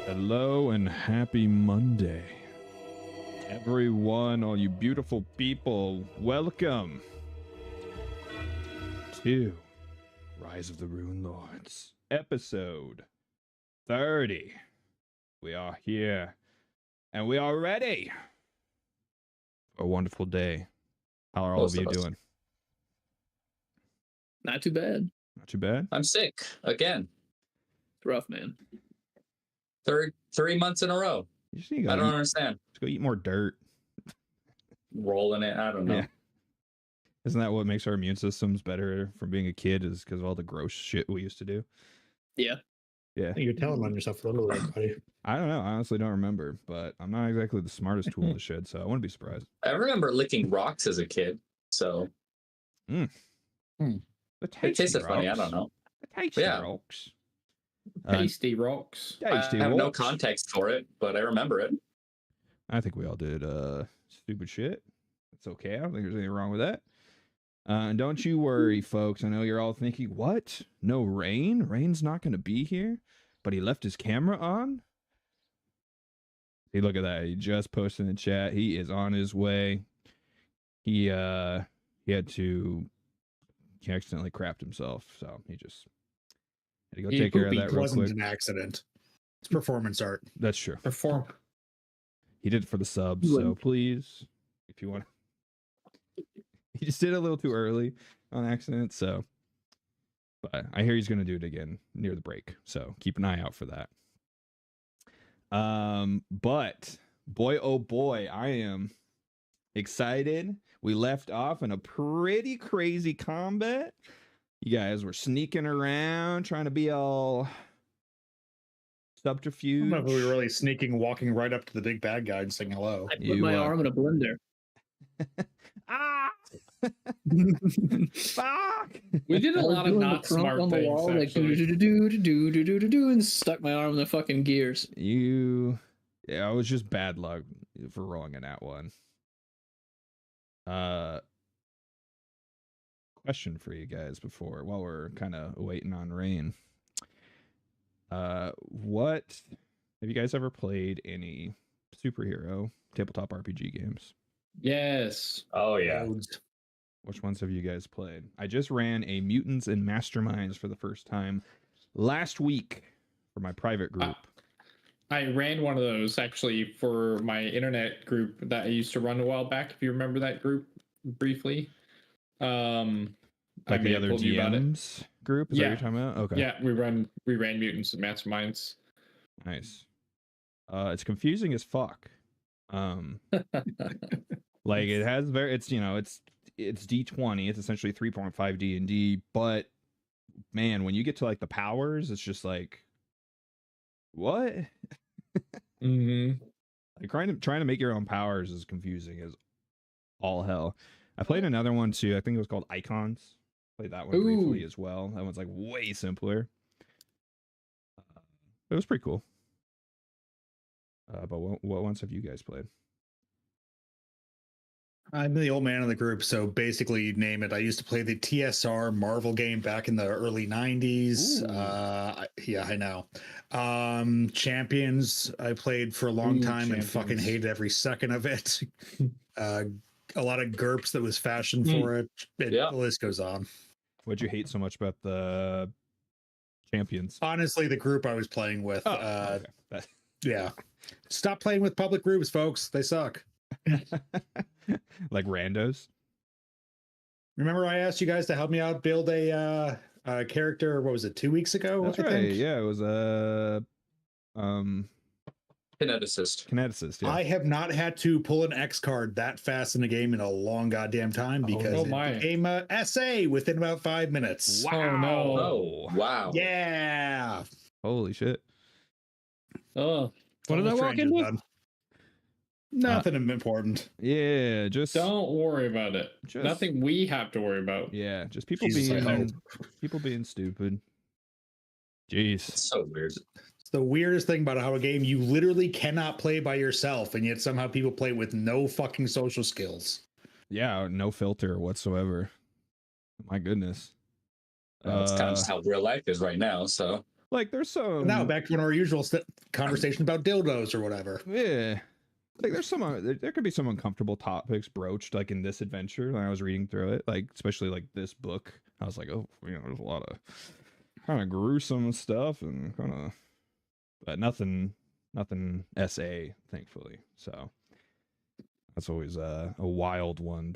Hello and happy Monday. Everyone, all you beautiful people, welcome to Rise of the Runelords, episode 30. We are here, and we are ready for a wonderful day. How are all of you doing? Not too bad. Not too bad? I'm sick again. It's rough, man. 3 months in a row. I don't understand. Just go eat more dirt. Rolling it. I don't know. Yeah. Isn't that what makes our immune systems better from being a kid? Is because of all the gross shit we used to do? Yeah. Yeah. You're telling on yourself a little bit, buddy. I don't know. I honestly don't remember, but I'm not exactly the smartest tool in the shed, so I wouldn't be surprised. I remember licking rocks as a kid, so The it tasted funny. I don't know. The tasty rocks. Tasty rocks. Tasty I have no rocks. context for it, but I remember it. I think we all did stupid shit. It's okay. I don't think there's anything wrong with that. And don't you worry, folks. I know you're all thinking, what? No Rain? Rain's not going to be here? But he left his camera on? Hey, look at that. He just posted in the chat. He is on his way. He had to... He accidentally crapped himself, so he just had to go take care of that real quick. It wasn't an accident. It's performance art. That's true. Perform. He did it for the subs, so please, if you want to... He just did it a little too early on accident, so... But I hear he's going to do it again near the break, so keep an eye out for that. But, boy, oh boy, I am excited. We left off in a pretty crazy combat. You guys were sneaking around, trying to be all subterfuge. I don't know if we were really sneaking, walking right up to the big bad guy and saying hello. I put my arm in a blender. Ah! Fuck! We did a lot of not smart on the things, wall, like do and stuck my arm in the fucking gears. Yeah, it was just bad luck for rolling in that one. Question for you guys while we're kind of waiting on Rain. What have you guys ever played any superhero tabletop RPG games? Yes. Oh yeah. Which ones have you guys played? I just ran a Mutants and Masterminds for the first time last week for my private group. I ran one of those actually for my internet group that I used to run a while back. If you remember that group briefly, Like the other DMs group? Is that what you're talking about? Okay. Yeah, we ran Mutants and Masterminds. Nice. It's confusing as fuck. Like it has it's D20. It's essentially 3.5 D&D, but man, when you get to like the powers, it's just like, what? Like trying to make your own powers is confusing as all hell. I played another one too. I think it was called Icons. Played that one briefly as well. That one's like way simpler. It was pretty cool. But what ones have you guys played? I'm the old man of the group, so basically you'd name it. I used to play the TSR Marvel game back in the early 90s. Yeah, I know. Champions, I played for a long time and fucking hated every second of it. A lot of GURPS that was fashioned for it. The list goes on. What'd you hate so much about the Champions? Honestly, the group I was playing with. Okay. Yeah. Stop playing with public groups, folks. They suck. Like randos. Remember I asked you guys to help me out build a character. What was it? 2 weeks ago? That's I right. think? Yeah, it was Kineticist. Kineticist. Yeah. I have not had to pull an X card that fast in a game in a long goddamn time because it became a SA within about 5 minutes. Wow. Oh, no. Oh, wow. Yeah. Holy shit. Oh, What did I walk Strangers, into? bud. Nothing important. Yeah, just Don't worry about it. Just- Nothing we have to worry about. yeah, just people Jesus, I being hope. people being stupid. Jeez. It's so weird. It's the weirdest thing about how a game you literally cannot play by yourself, and yet somehow people play with no fucking social skills. Yeah, no filter whatsoever. My goodness. It's kind of just how real life is right now. So Like there's some Now back to our usual conversation about dildos or whatever. yeah. Like there's some there could be some uncomfortable topics broached like in this adventure when I was reading through it, like especially like this book. I was like, oh, there's a lot of kind of gruesome stuff and kind of, but nothing SA, thankfully. So that's always a wild one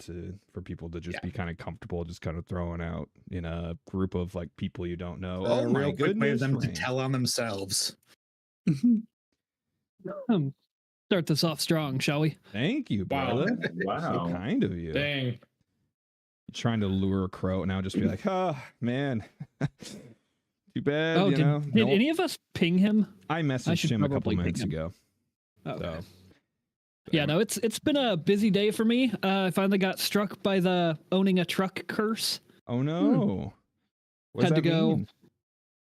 for people to just be kind of comfortable, just kind of throwing out in a group of like people you don't know. Oh my real quick way of goodness, them to Rain. tell on themselves. Start this off strong, shall we? Thank you, Wow. brother. So wow. kind of you. Dang. Trying to lure a crow now, just be like, oh man, too bad. Oh, you know, did any of us ping him? I messaged should him a couple probably ping minutes him. ago. Okay. So Yeah, no, it's been a busy day for me. I finally got struck by the owning a truck curse. oh no, what does Had to that go. mean?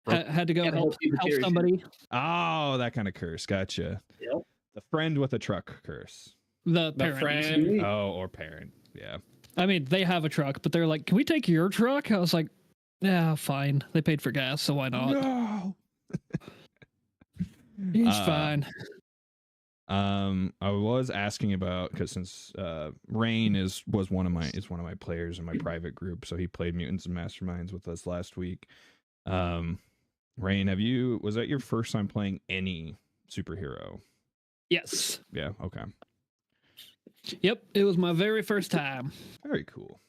Had to go Can't help, help you, help seriously. somebody. Oh, that kind of curse. Gotcha. Yep. The friend with a truck curse. The The parent. friend. Oh, or parent. Yeah. I mean, they have a truck, but they're like, "Can we take your truck?" I was like, "Yeah, fine." They paid for gas, so why not? No. He's fine. I was asking about because since Rain was one of my players in my private group, so he played Mutants and Masterminds with us last week. Rain, was that your first time playing any superhero? Yes. Yeah. Okay. Yep. It was my very first time. Very cool.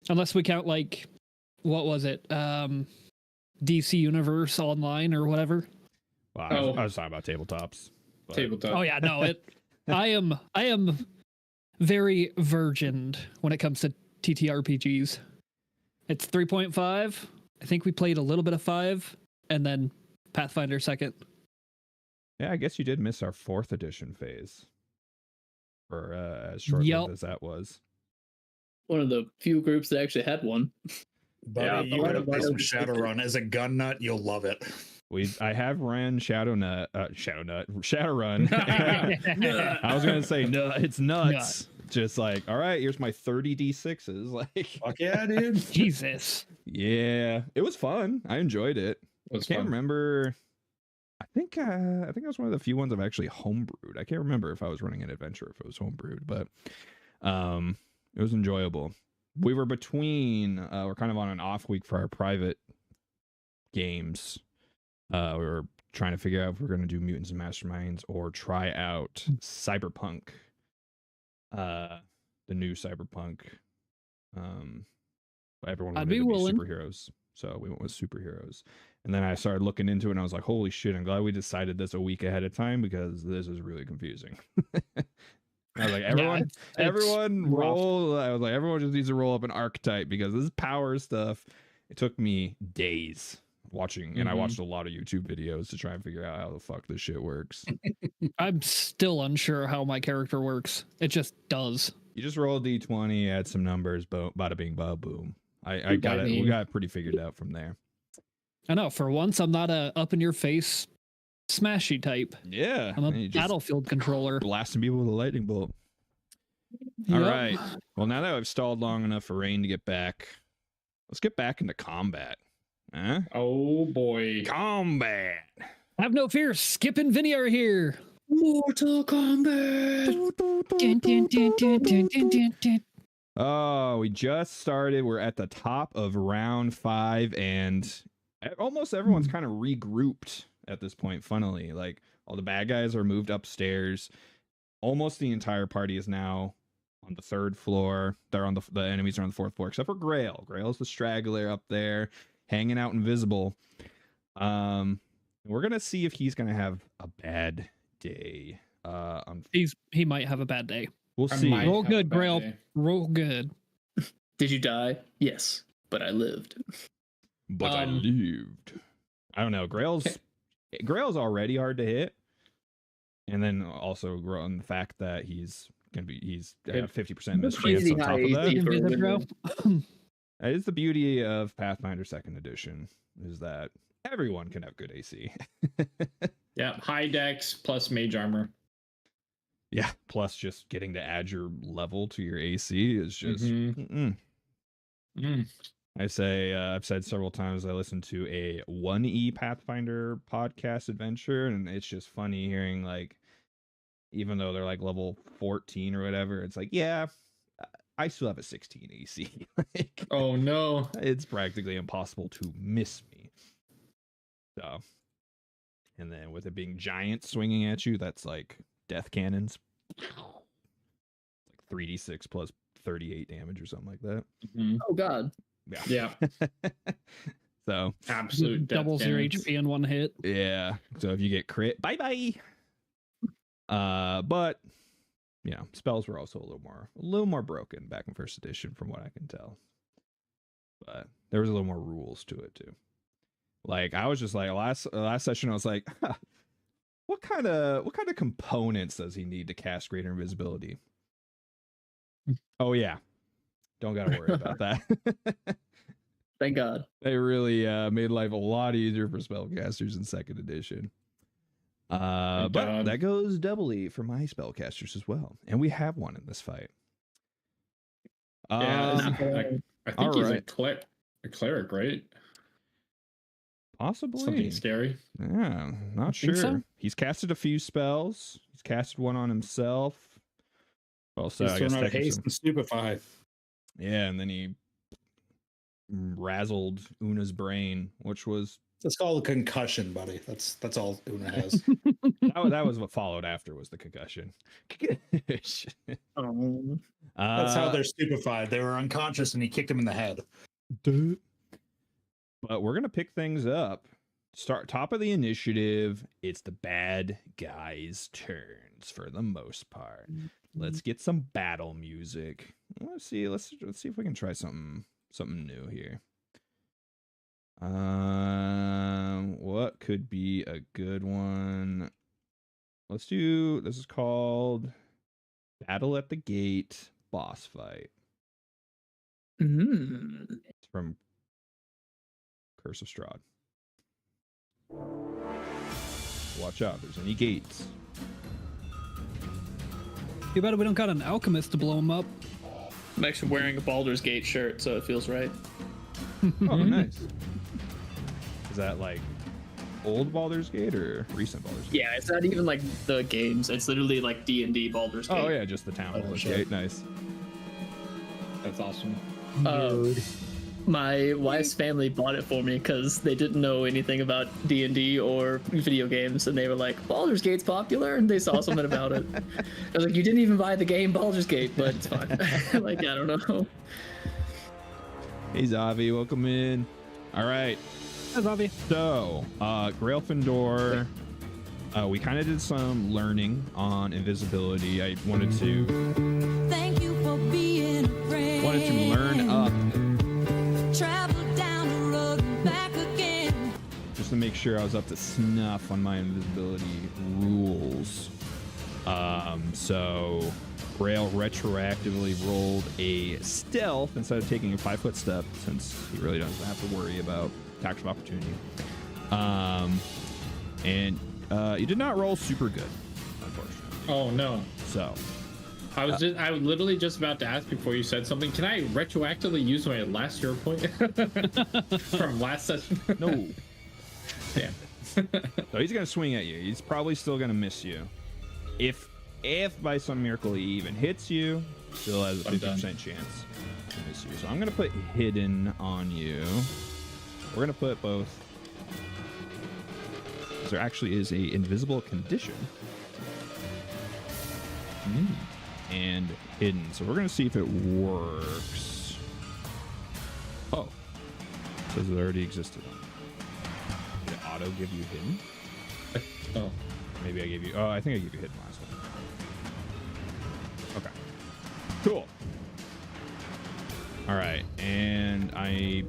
Unless we count like, what was it? DC Universe Online or whatever. Well, Oh. I was talking about tabletops. But Tabletop. Oh yeah, no, I am very virgined when it comes to TTRPGs. It's 3.5. I think we played a little bit of 5 and then Pathfinder 2nd. Yeah, I guess you did miss our 4th edition phase. For as short Yep. as that was. one of the few groups that actually had one. Buddy, Yeah, you gotta play some Shadowrun. As a gun nut, you'll love it. I have ran Shadowrun. I was gonna say no, it's nuts. Just like, all right, here's my 30 d6s. Like, Fuck yeah, dude. Jesus. yeah, it was fun. I enjoyed it. Was I can't fun. remember. I think it was one of the few ones I've actually homebrewed. I can't remember if I was running an adventure, if it was homebrewed, but it was enjoyable. We were between. We're kind of on an off week for our private games. We were trying to figure out if we're going to do Mutants and Masterminds or try out Cyberpunk. The new Cyberpunk. Everyone wanted I'd be to be willing. superheroes, so we went with superheroes. And then I started looking into it, and I was like, "Holy shit! I'm glad we decided this a week ahead of time because this is really confusing." I was like, "Everyone, it's everyone, rough. roll!" I was like, "Everyone just needs to roll up an archetype because this power stuff." It took me days watching, and I watched a lot of YouTube videos to try and figure out how the fuck this shit works. I'm still unsure how my character works. It just does. You just roll a d20, add some numbers, bada bing, bada boom. I got it. We got it pretty figured out from there. I know. For once, I'm not a up in your face smashy type. Yeah, I'm a and you just battlefield controller. blasting people with a lightning bolt. All Yep. right. Well, now that I've stalled long enough for Rain to get back, let's get back into combat. Huh? Oh boy. Combat. Have no fear. Skip and Vinny are here. Mortal Kombat. Dun, dun, dun, dun, dun, dun, dun, dun. Oh, we just started. We're at the top of round 5, and almost everyone's kind of regrouped at this point. Funnily, like all the bad guys are moved upstairs. Almost the entire party is now on the 3rd floor. They're on the enemies are on the 4th floor, except for Grail. Grail's the straggler up there. hanging out invisible. We're gonna see if he's gonna have a bad day. He might have a bad day. We'll see. Roll good, Grail. Roll good. Did you die? Yes, but I lived. But I lived. I don't know. Grail's already hard to hit, and then also on the fact that he's 50% miss chance on top of that. That is the beauty of Pathfinder 2nd Edition, is that everyone can have good AC. Yeah, high dex plus mage armor. Yeah, plus just getting to add your level to your AC is just. I say I've said several times I listened to a 1E Pathfinder podcast adventure, and it's just funny hearing, like, even though they're like level 14 or whatever, it's like, yeah, I still have a 16 AC. Like, oh no, it's practically impossible to miss me. So, and then with it being giant swinging at you, that's like death cannons. It's like 3d6 plus 38 damage or something like that. Oh god. Yeah. So absolute doubles your HP in one hit. Yeah. So if you get crit, bye bye. But you know, spells were also a little more broken back in 1st edition, from what I can tell. But there was a little more rules to it too. Like, I was just like, last session I was like, what kind of components does he need to cast greater invisibility? Oh yeah, don't gotta worry about that. Thank God. They really made life a lot easier for spellcasters in 2nd edition. But that goes doubly for my spellcasters as well, and we have one in this fight. I think he's a cleric, right? Possibly something scary. Yeah, not sure. So? He's casted a few spells. He's casted one on himself. Well, so I guess haste and stupefy. Yeah, and then he razzled Una's brain, which was It's called a concussion, buddy. That's all Una has. that was what followed after, was the concussion. That's how they're stupefied. They were unconscious and he kicked him in the head. But we're gonna pick things up. Start top of the initiative. It's the bad guys' turns for the most part. Let's get some battle music. Let's see if we can try something new here. What could be a good one? Let's do, this is called Battle at the Gate Boss Fight. It's from Curse of Strahd. Watch out, there's any gates. Too bad we don't got an alchemist to blow him up. I'm actually wearing a Baldur's Gate shirt, so it feels right. Oh, nice. Is that like old Baldur's Gate or recent Baldur's Gate? Yeah, it's not even like the games. It's literally like D&D Baldur's Gate. Oh yeah, just the town Baldur's Gate. Nice. That's awesome. My wife's family bought it for me because they didn't know anything about D&D or video games, and they were like, Baldur's Gate's popular, and they saw something about it. I was like, you didn't even buy the game Baldur's Gate, but it's fine. Like, I don't know. Hey Zavi, welcome in. All right. Hi, Zavi. So, Grailfindor, we kind of did some learning on invisibility. I wanted to Thank you for being a friend. wanted to learn up Travel down the road and back again. just to make sure I was up to snuff on my invisibility rules. So Grail retroactively rolled a stealth instead of taking a 5-foot step, since he really doesn't have to worry about attacks of opportunity. And you did not roll super good, unfortunately. Oh no. So I was literally just about to ask before you said something. Can I retroactively use my last hero point from last session? no. Damn. So he's gonna swing at you. He's probably still gonna miss you. If by some miracle he even hits you, still has a 50% chance to miss you. So I'm gonna put hidden on you. We're gonna put both. There actually is a invisible condition. And hidden. So we're gonna see if it works. Oh. Says it already existed. Did it auto give you hidden? Oh. Maybe I gave you. Oh, I think I gave you hidden last one. Okay. Cool. All right, and if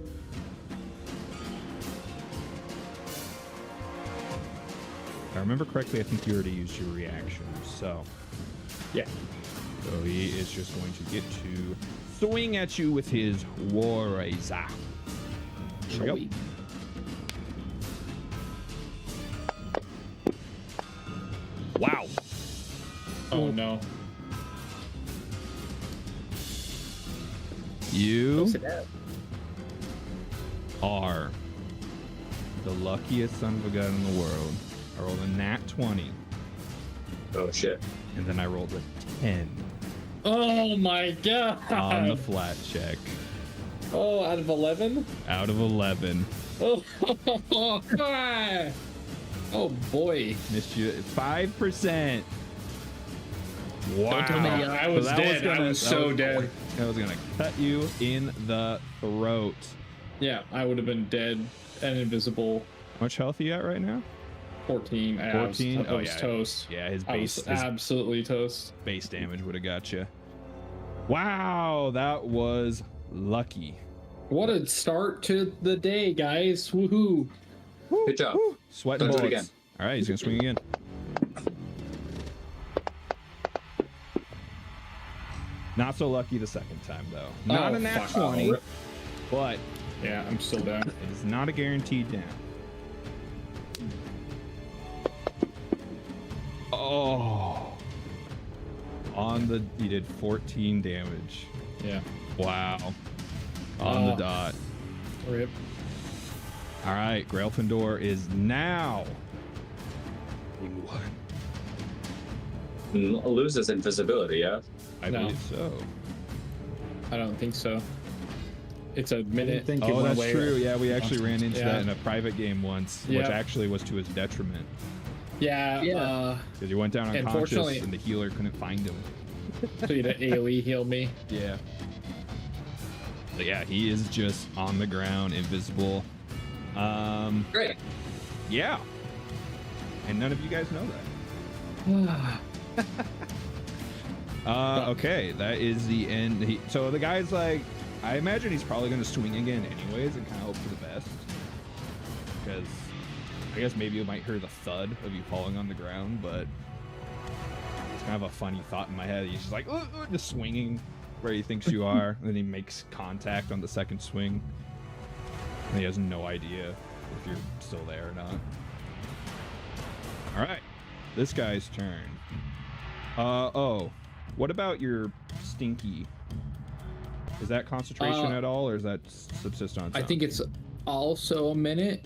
I remember correctly, I think you already used your reaction. So Yeah. So he is just going to get to swing at you with his War Razor. Here we go. Wow. Oh no. You Close it out. are the luckiest son of a gun in the world. I rolled a nat 20, Oh shit. and then I rolled a 10 Oh my god. on the flat check. Oh, out of 11? Out of 11. Oh, God. Oh boy. Missed you 5%. Wow. Don't tell me, I was that dead. I was so dead. I was gonna cut you in the throat. Yeah, I would have been dead and invisible. How much health you at right now? 14. 14? I was toast. Yeah, his I base was his absolutely toast. base damage would have got you. Wow, that was lucky. What a start to the day, guys. Woohoo. Good job. Sweating Don't do it bullets. again. All right, he's gonna swing again. Not so lucky the second time though. Not Oh, a nat fuck. 20, but Yeah, I'm still down. it is not a guaranteed down. Oh, he did 14 damage. Yeah. Wow, on the dot. Rip. All right, Graelfindor is now. Loses invisibility, yeah. I No. believe so. I don't think so. It's a I minute. think it Oh, went that's away. true. Yeah, we actually ran into Yeah. that in a private game once, which Yeah. actually was to his detriment Yeah. Yeah. because he went down unconscious Unfortunately- and the healer couldn't find him. So you had AoE heal me. Yeah. But yeah, he is just on the ground, invisible. Great. Yeah. And none of you guys know that. Okay, that is the end. So the guy's like, I imagine he's probably going to swing again anyways and kind of hope for the best. Because I guess maybe you might hear the thud of you falling on the ground, but it's kind of a funny thought in my head. He's just like, just swinging where he thinks you are. And then he makes contact on the second swing. And he has no idea if you're still there or not. All right, this guy's turn. Oh, what about your stinky? Is that concentration at all, or is that subsist on its I own? think it's also a minute.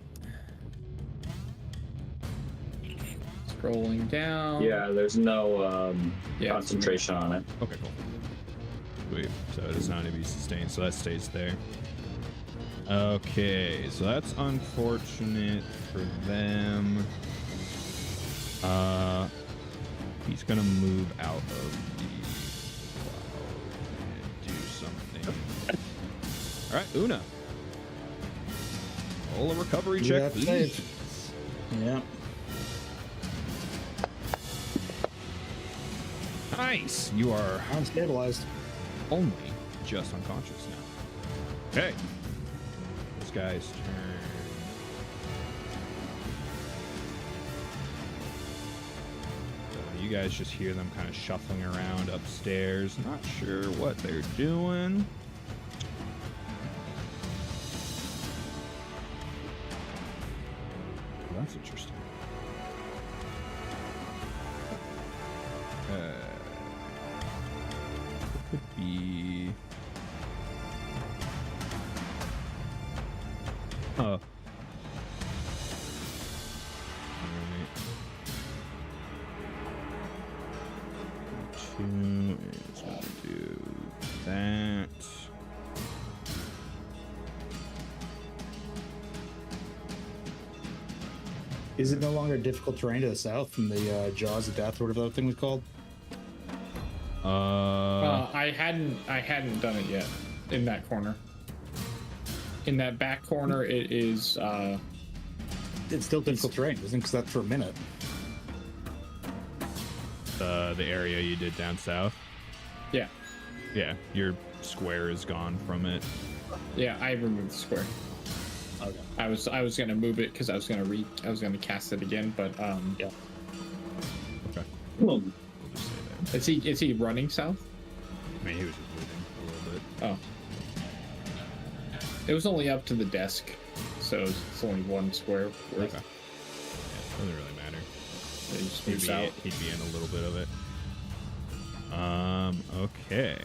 Scrolling down. Yeah, there's no Yeah, concentration on it. Okay, cool. Sweet. So it is not to be sustained, so that stays there. Okay, so that's unfortunate for them. He's gonna move out of the cloud and do something. All right, Una. Roll a recovery check, Yeah, please. save. Yeah. Nice. You are I'm stabilized. only just unconscious now. Okay. This guy's turn. So you guys just hear them kind of shuffling around upstairs. Not sure what they're doing. Well, that's interesting. Could be. Oh. Alright. Two is gonna do that. Is it no longer difficult terrain to the south from the Jaws of Death or whatever that thing was called? I hadn't done it yet in that corner. in that back corner, it is. It's still difficult terrain, isn't it? Because that's for a minute. The area you did down south. Yeah. Yeah, your square is gone from it. Yeah, I removed the square. Okay. I was gonna move it because I was gonna cast it again, but yeah. Okay. Boom. We'll just say that. Is he running south? I mean, he was just moving a little bit. Oh. It was only up to the desk, so it's only one square worth. Okay. Yeah, doesn't really matter. He just He'd moves be, out. he'd be in a little bit of it. Okay.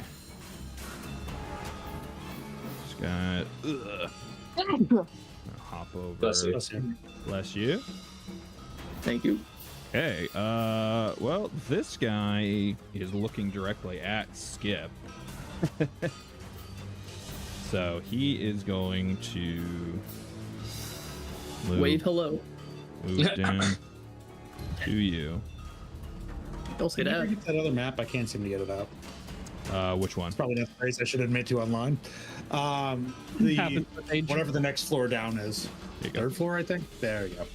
Just got. I'll hop over. Bless you. Bless you. Thank you. Okay. Well, this guy is looking directly at Skip. So he is going to Wave hello. move down to you. Don't say Can you that. get that other map? I can't seem to get it up. Which one? It's probably not the place I should admit to online. Happens with age. Whatever the next floor down is. There you go. Third floor, I think. There you go.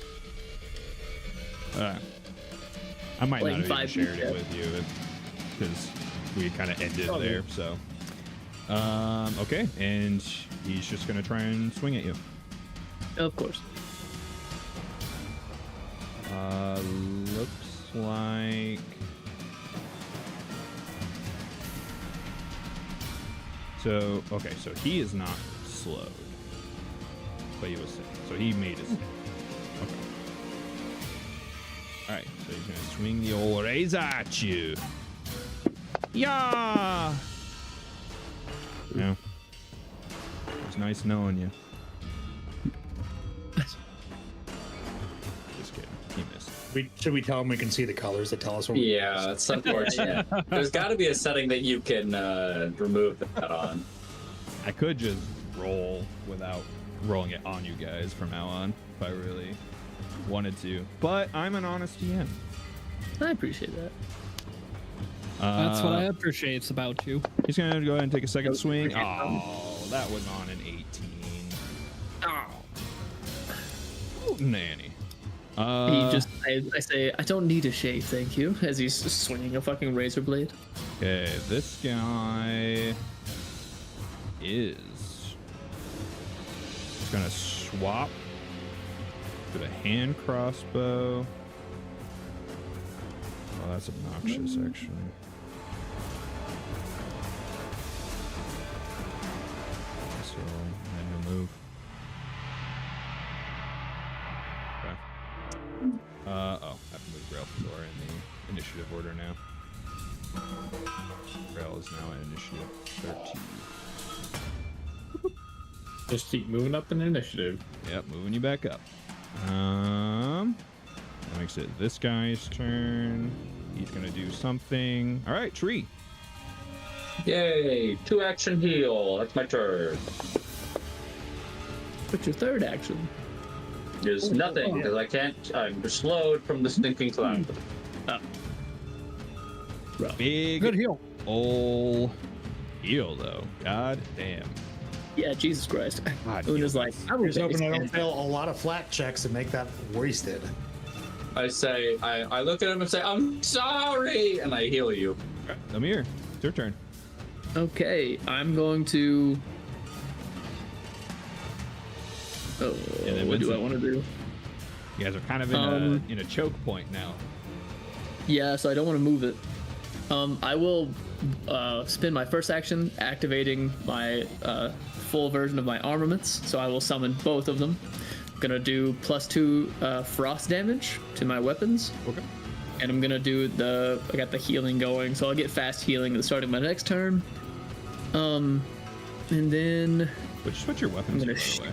I might Like not have even 5 shared feet, it with you because we kind of ended Oh, there. So, okay, and he's just gonna try and swing at you. Of course. Looks like. So okay, so he is not slowed, but he was sick. So he made his. Okay. All right, so he's gonna swing the old razor at you. Yeah. Yeah. It was nice knowing you. Just kidding. He missed. Should we tell him we can see the colors that tell us what Yeah, it's unfortunate. There's got to be a setting that you can remove that on. I could just roll without rolling it on you guys from now on if I really wanted to. But I'm an honest GM. I appreciate that. That's what I appreciate about you. He's gonna go ahead and take a second swing. Oh, that was on an 18. Oh. Nanny. He just, I say, I don't need a shave, thank you, as he's swinging a fucking razor blade. Okay, this guy is just gonna swap to the hand crossbow. Oh, that's obnoxious, actually. So, then he'll move. Okay. Oh, I have to move Grail Fedora in the initiative order now. Grail is now in initiative 13. Just keep moving up in initiative. Yep, moving you back up. That makes it this guy's turn. He's gonna do something. All right, tree. Yay! 2 action heal. That's my turn. What's your third action? There's nothing because I can't. I'm slowed from the stinking cloud. Big Good heal. ol' heal though. God damn. Yeah, Jesus Christ. God, Una's like, I will Here's hoping I don't expand. fail a lot of flat checks and make that wasted. I say, I look at him and say, I'm sorry, and I heal you. All right, Amir, it's your turn. Okay, I'm going to. Oh, And then what do I Vincent. want to do? You guys are kind of in a choke point now. Yeah, so I don't want to move it. I will spend my first action activating my full version of my armaments, so I will summon both of them. I'm gonna do +2 frost damage to my weapons. Okay. And I'm gonna do I got the healing going, so I'll get fast healing at the start of my next turn. And then What'd you switch your weapon to, gonna by the way?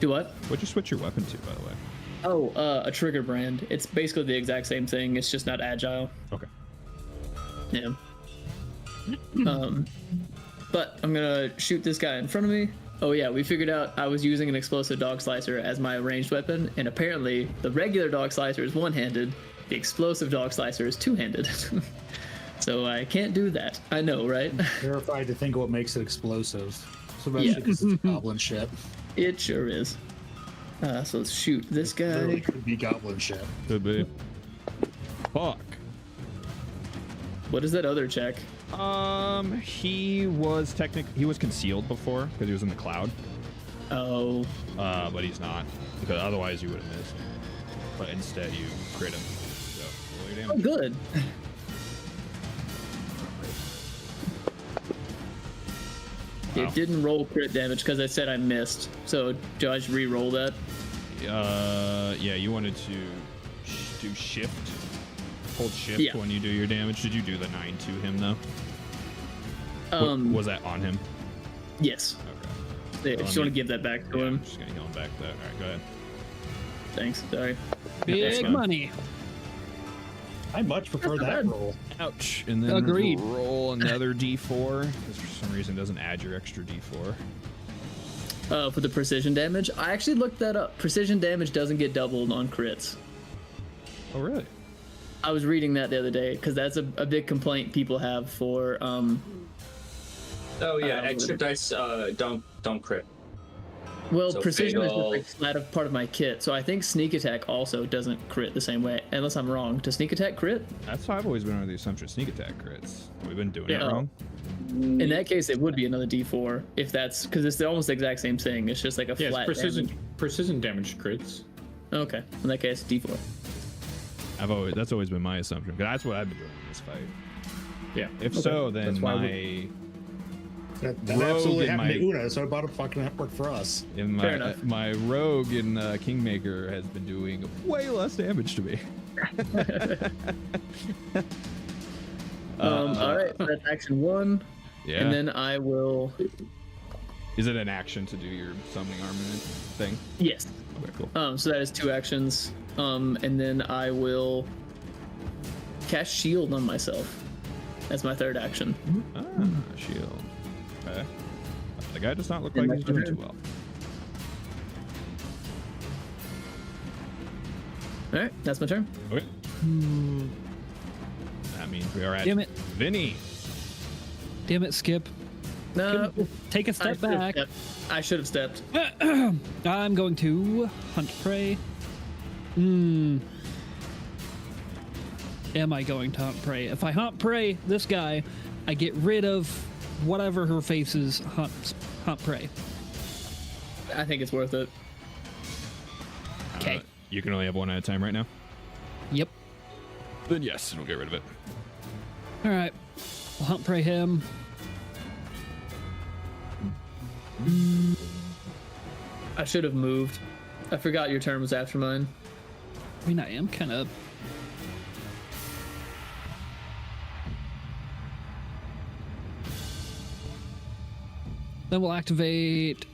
do what? What'd you switch your weapon to, by the way? Oh, a trigger brand. It's basically the exact same thing. It's just not agile. Okay. Yeah. But I'm gonna shoot this guy in front of me. Oh yeah, we figured out I was using an explosive dog slicer as my ranged weapon, and apparently the regular dog slicer is one-handed, the explosive dog slicer is two-handed. So I can't do that. I know, right? Terrified to think of what makes it explosive. Especially because it's goblin shit. It sure is. So let's shoot this It literally guy. could be goblin shit. Could be. Fuck. What is that other check? He was concealed before because he was in the cloud. Oh, But he's not, because otherwise you would have missed. But instead you crit him. So roll your oh damage. good. Wow. It didn't roll crit damage because I said I missed. So do I just re-roll that? Yeah, you wanted to do shift. Hold shift Yeah. when you do your damage. Did you do the 9 to him though? Was that on him? Yes. Okay. Yeah, just want to give that back to Yeah, him. I'm just gonna heal him back that. All right, go ahead. Thanks. Sorry. Big fine. money. I much prefer that roll. Ouch. And then Agreed. roll another d4. Because for some reason it doesn't add your extra d4. For the precision damage, I actually looked that up. Precision damage doesn't get doubled on crits. Oh really? I was reading that the other day because that's a big complaint people have for Oh yeah, extra dice don't crit. well, So precision is fatal. just like flat part of my kit. So I think sneak attack also doesn't crit the same way, unless I'm wrong. Does sneak attack crit? That's how I've always been under the assumption sneak attack crits. We've been doing it Yeah. wrong. In that case, it would be another D4 if that's because it's almost the exact same thing. It's just like a Yeah, flat it's damage. precision damage crits. Okay, in that case, D4. That's always been my assumption. 'Cause that's what I've been doing in this fight. Yeah. If so, then That's why That Rogue absolutely in happened to my- Una, so it bought a fucking network for us. in Fair my enough. my rogue in Kingmaker has been doing way less damage to me. All right, that's action 1, Yeah. and then I will. Is it an action to do your summoning armament thing? Yes. Okay, cool. So that is 2 actions. And then I will cast shield on myself. That's my 3rd action. Ah, shield. Okay. The guy does not look And like he's that's my doing too turn. well. All right, that's my turn. Okay. That means we are at Damn it. Vinny. Damn it, Skip. No, Take a I step should have back. stepped. I should have stepped. I'm going to hunt prey. Am I going to hunt prey? If I hunt prey, this guy, I get rid of whatever her face is. Hunt prey. I think it's worth it. Okay. You can only have one at a time right now. Yep. Then yes, we'll get rid of it. All right. We'll hunt prey him. I should have moved. I forgot your turn was after mine. I mean, I am kind of. Then we'll activate.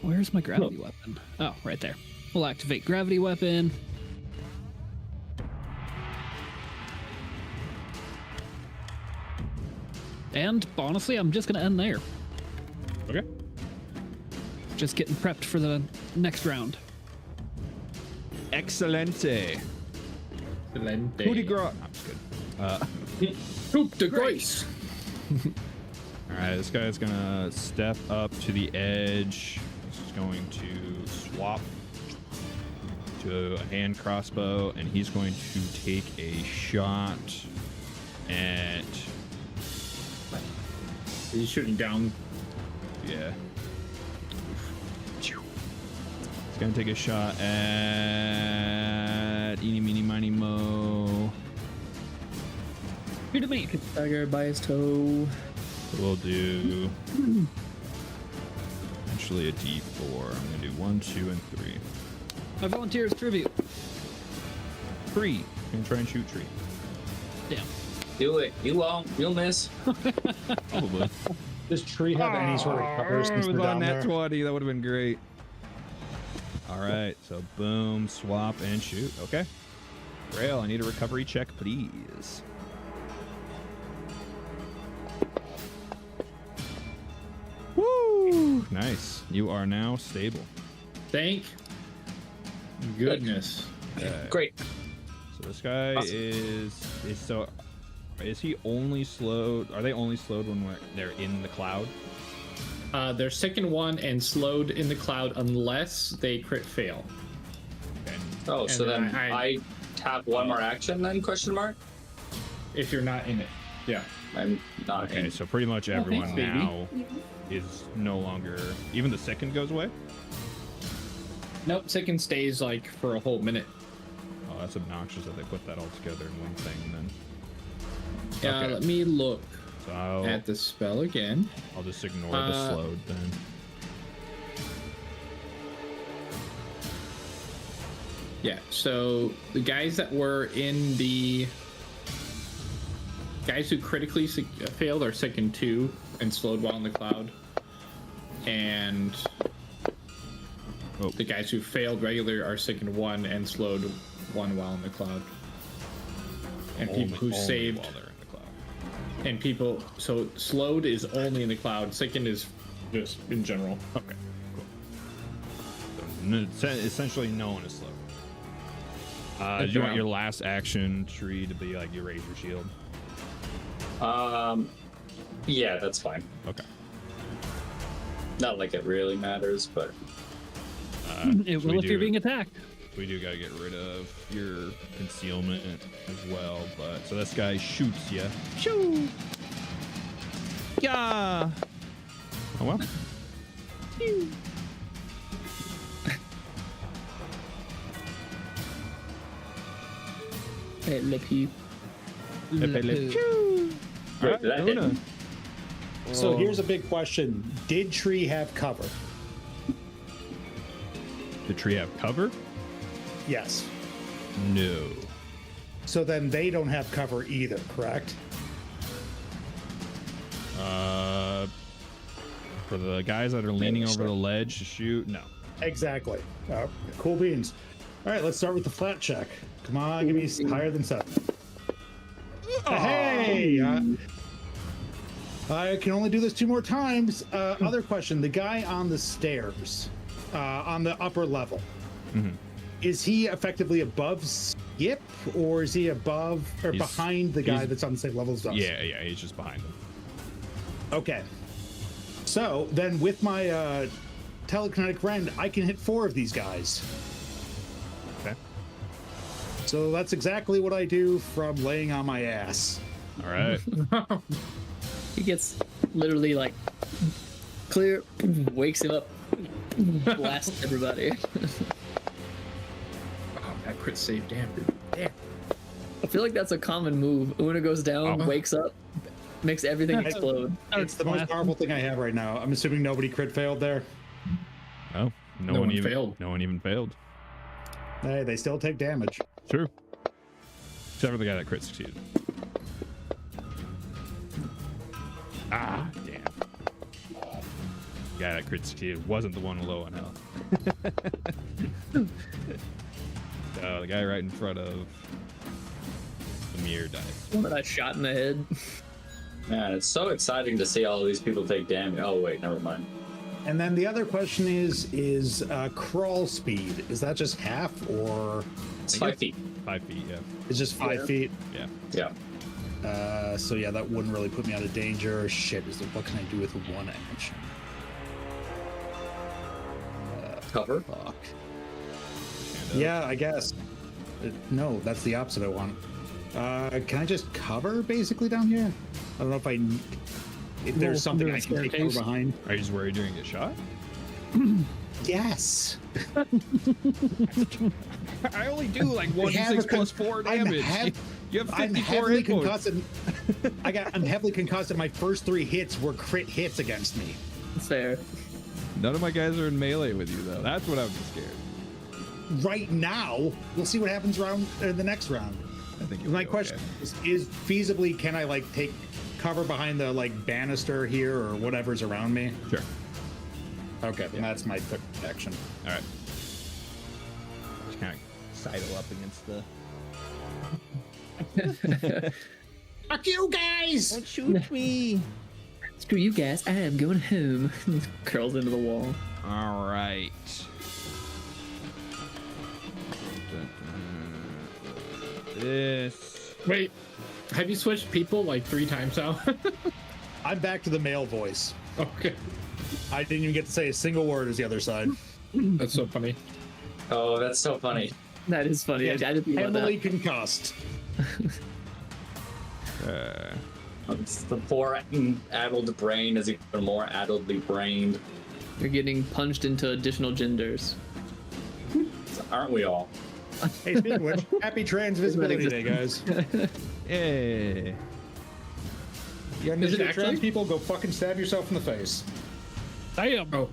Where's my gravity weapon? Oh, right there. We'll activate gravity weapon. And honestly, I'm just gonna end there. Okay. Just getting prepped for the next round. Excelente. Excelente. Coup de grace. I'm just kidding. Coup de grace. All right, this guy's gonna step up to the edge. He's going to swap to a hand crossbow, and he's going to take a shot at. He's shooting down. Yeah. He's gonna take a shot at Eeny, Meeny, Miny, Mo. Here to me. Tiger by his toe. We'll do actually a D4. I'm gonna do 1, 2, and 3. My volunteer's tribute. 3. I'm gonna try and shoot tree. Damn. Do it. You won't. You'll miss. Probably. Does Tree have any sort of cover since it we're was on down that there? 20. That would have been great. All right, so boom, swap, and shoot. Okay. Grail, I need a recovery check, please. Woo! Nice. You are now stable. Thank goodness. Okay. Great. So this guy Awesome. is he only slowed? Are they only slowed when they're in the cloud? They're sick in one and slowed in the cloud unless they crit fail. Oh, And so then then I tap one more action then? Question mark. If you're not in it, yeah. I'm not. Okay, in. so pretty much everyone thanks, baby. now is no longer. Even the second goes away. Nope, sicken stays like for a whole minute. Oh, that's obnoxious that they put that all together in one thing. Then. Yeah, Okay. let me look So at the spell again. I'll just ignore the slowed then. Yeah, so the guys that were in the guys who critically failed are sicken 2 and slowed while in the cloud, and the guys who failed regular are sicken 1 and slowed 1 while in the cloud. And people who saved while they're in the cloud. and people so slowed is only in the cloud. Sicken is just in general. Okay, cool. So essentially, no one is slowed. Do you want your last action tree to be like your razor shield? Yeah, that's fine. Okay. Not like it really matters, but It will if you're being attacked. We do gotta get rid of your concealment as well, but so this guy shoots you. Shoo! Yeah. Oh well. Hey, Le Pew. All right, that Luna. didn't- So here's a big question: did Tree have cover? The tree have cover? Yes. No. So then they don't have cover either, correct? For the guys that are leaning over the ledge to shoot, no. Exactly. Cool beans. All right, let's start with the flat check. Come on, give me higher than 7. Hey! I can only do this 2 more times. Other question: the guy on the stairs, on the upper level, is he effectively above Skip, or is he above or He's- behind the guy he's- that's on the same level as us? Yeah, he's just behind them. Okay. So then, with my telekinetic rend, I can hit 4 of these guys. Okay. So that's exactly what I do from laying on my ass. All right. He gets literally like clear, wakes him up, blasts everybody. Oh, that crit save, damn, dude. Damn. I feel like that's a common move. Una goes down, Oh. wakes up, makes everything explode. It's the most powerful thing I have right now. I'm assuming nobody crit failed there. Oh, no No one one even failed. No one even failed. Hey, they still take damage. True. Except for the guy that crit succeeded. Ah, damn. The guy that crit succeeded wasn't the one low on health. The guy right in front of the mirror dies. One that I shot in the head. Man, it's so exciting to see all these people take damage. Oh wait, never mind. And then the other question is crawl speed. Is that just half, or It's 5 feet. 5 feet, yeah. is just 5 feet? Yeah. Yeah. So yeah, that wouldn't really put me out of danger. Shit, what can I do with 1 action? Cover. Fuck. Yeah, I guess. No, that's the opposite I want. Can I just cover basically down here? I don't know if there's Roll something through I the can take cover staircase. behind. Are you just worried you're gonna get shot? Yes. I only do like I have 1d6 a plus con- 4 I'm damage. hev- You have I'm 54 heavily hit points. concussed. I'm heavily concussed. My first 3 hits were crit hits against me. It's fair. None of my guys are in melee with you though. That's what I'm scared. Right now, we'll see what happens the next round. I think you'll My be question okay. is feasibly, can I like take cover behind the like banister here or whatever's around me? Sure. Okay, then that's my quick action. All right. Just kind of sidle up against the. Fuck you guys! Don't shoot me! Screw you guys, I am going home. Curls into the wall. All right. This. Wait, have you switched people like 3 times now? I'm back to the male voice. Okay. I didn't even get to say a single word as the other side. That's so funny. Oh, that's so funny. That is funny. Yeah, I didn't think about heavily that. concussed. It's the poor addled brain is even more addledly brained. You're getting punched into additional genders. Aren't we all? Hey, speaking of which, happy Trans Visibility Day, guys. Hey. You Is it trans actually? people, go fucking stab yourself in the face. Damn. Oh,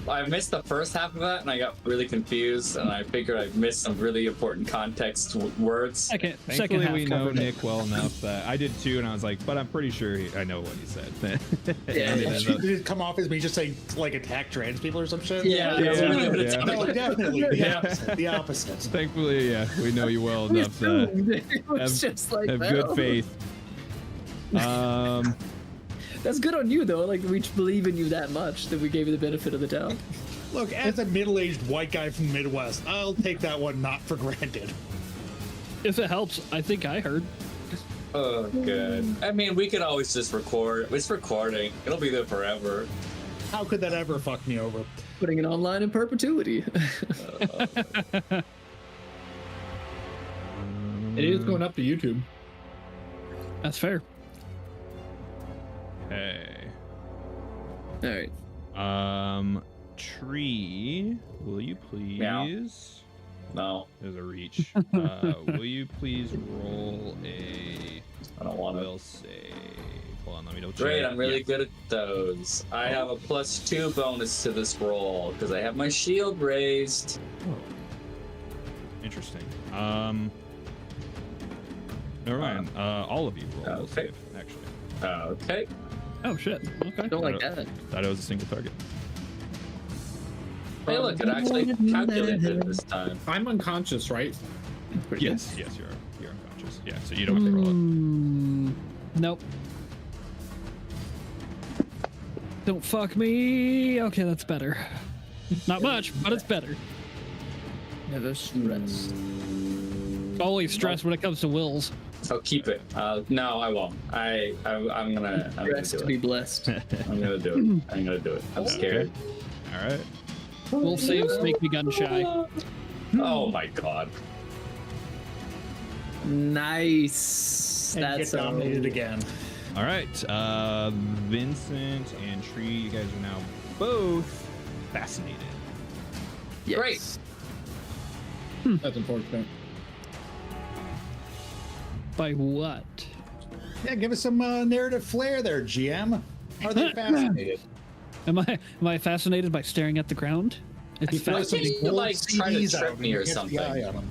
I missed the first half of that, and I got really confused, and I figured I missed some really important context words. Second Thankfully, half we know covered. Nick well enough that I did too, and I was like, but I'm pretty sure I know what he said. Yeah, And it yeah. ended up- Did it come off as me just saying, like, attack trans people or some shit? Yeah, Yeah, that's really what it yeah. sounded No, like. definitely. The Yeah. opposite. The opposite. Thankfully, yeah, we know you well enough to It was just like have that. good faith. That's good on you though. Like we believe in you that much that we gave you the benefit of the doubt. Look, as a middle-aged white guy from the Midwest, I'll take that one not for granted. If it helps, I think I heard. Oh, good. I mean, we could always just record. It's recording. It'll be there forever. How could that ever fuck me over? Putting it online in perpetuity. it is going up to YouTube. That's fair. Hey. All right. Tree, will you please? Meow. No, There's a reach. Will you please roll a? I don't want We'll to. say. Hold on, let me double check. Great, I'm really Yeah. good at those. I have a +2 bonus to this roll because I have my shield raised. Interesting. Never mind. All of you roll. We'll Okay. save, actually. Okay. Oh shit. Okay. Don't like that. Thought it was a single target. Hey, look, it actually calculated it this time. I'm unconscious, right? Pretty good. Yes, you're unconscious. Yeah, so you don't have to roll it. Nope. Don't fuck me. Okay, that's better. Not much, but it's better. Never stress. Always stress when it comes to wills. So keep it. No, I won't. I'm gonna Rest do to it. be blessed. I'm gonna do it. I'm gonna do it. I'm scared. All right. Will saves make me gun shy. Oh my god. Nice. And That's get dominated again. All right. Vincent and Tree, you guys are now both fascinated. Yes. Great. That's unfortunate. By what? Yeah, give us some narrative flair there, GM. Are they fascinated? Am I fascinated by staring at the ground? It's He throws some think you, gold like, try to CDs trip out me or and gets the something. eye on 'em.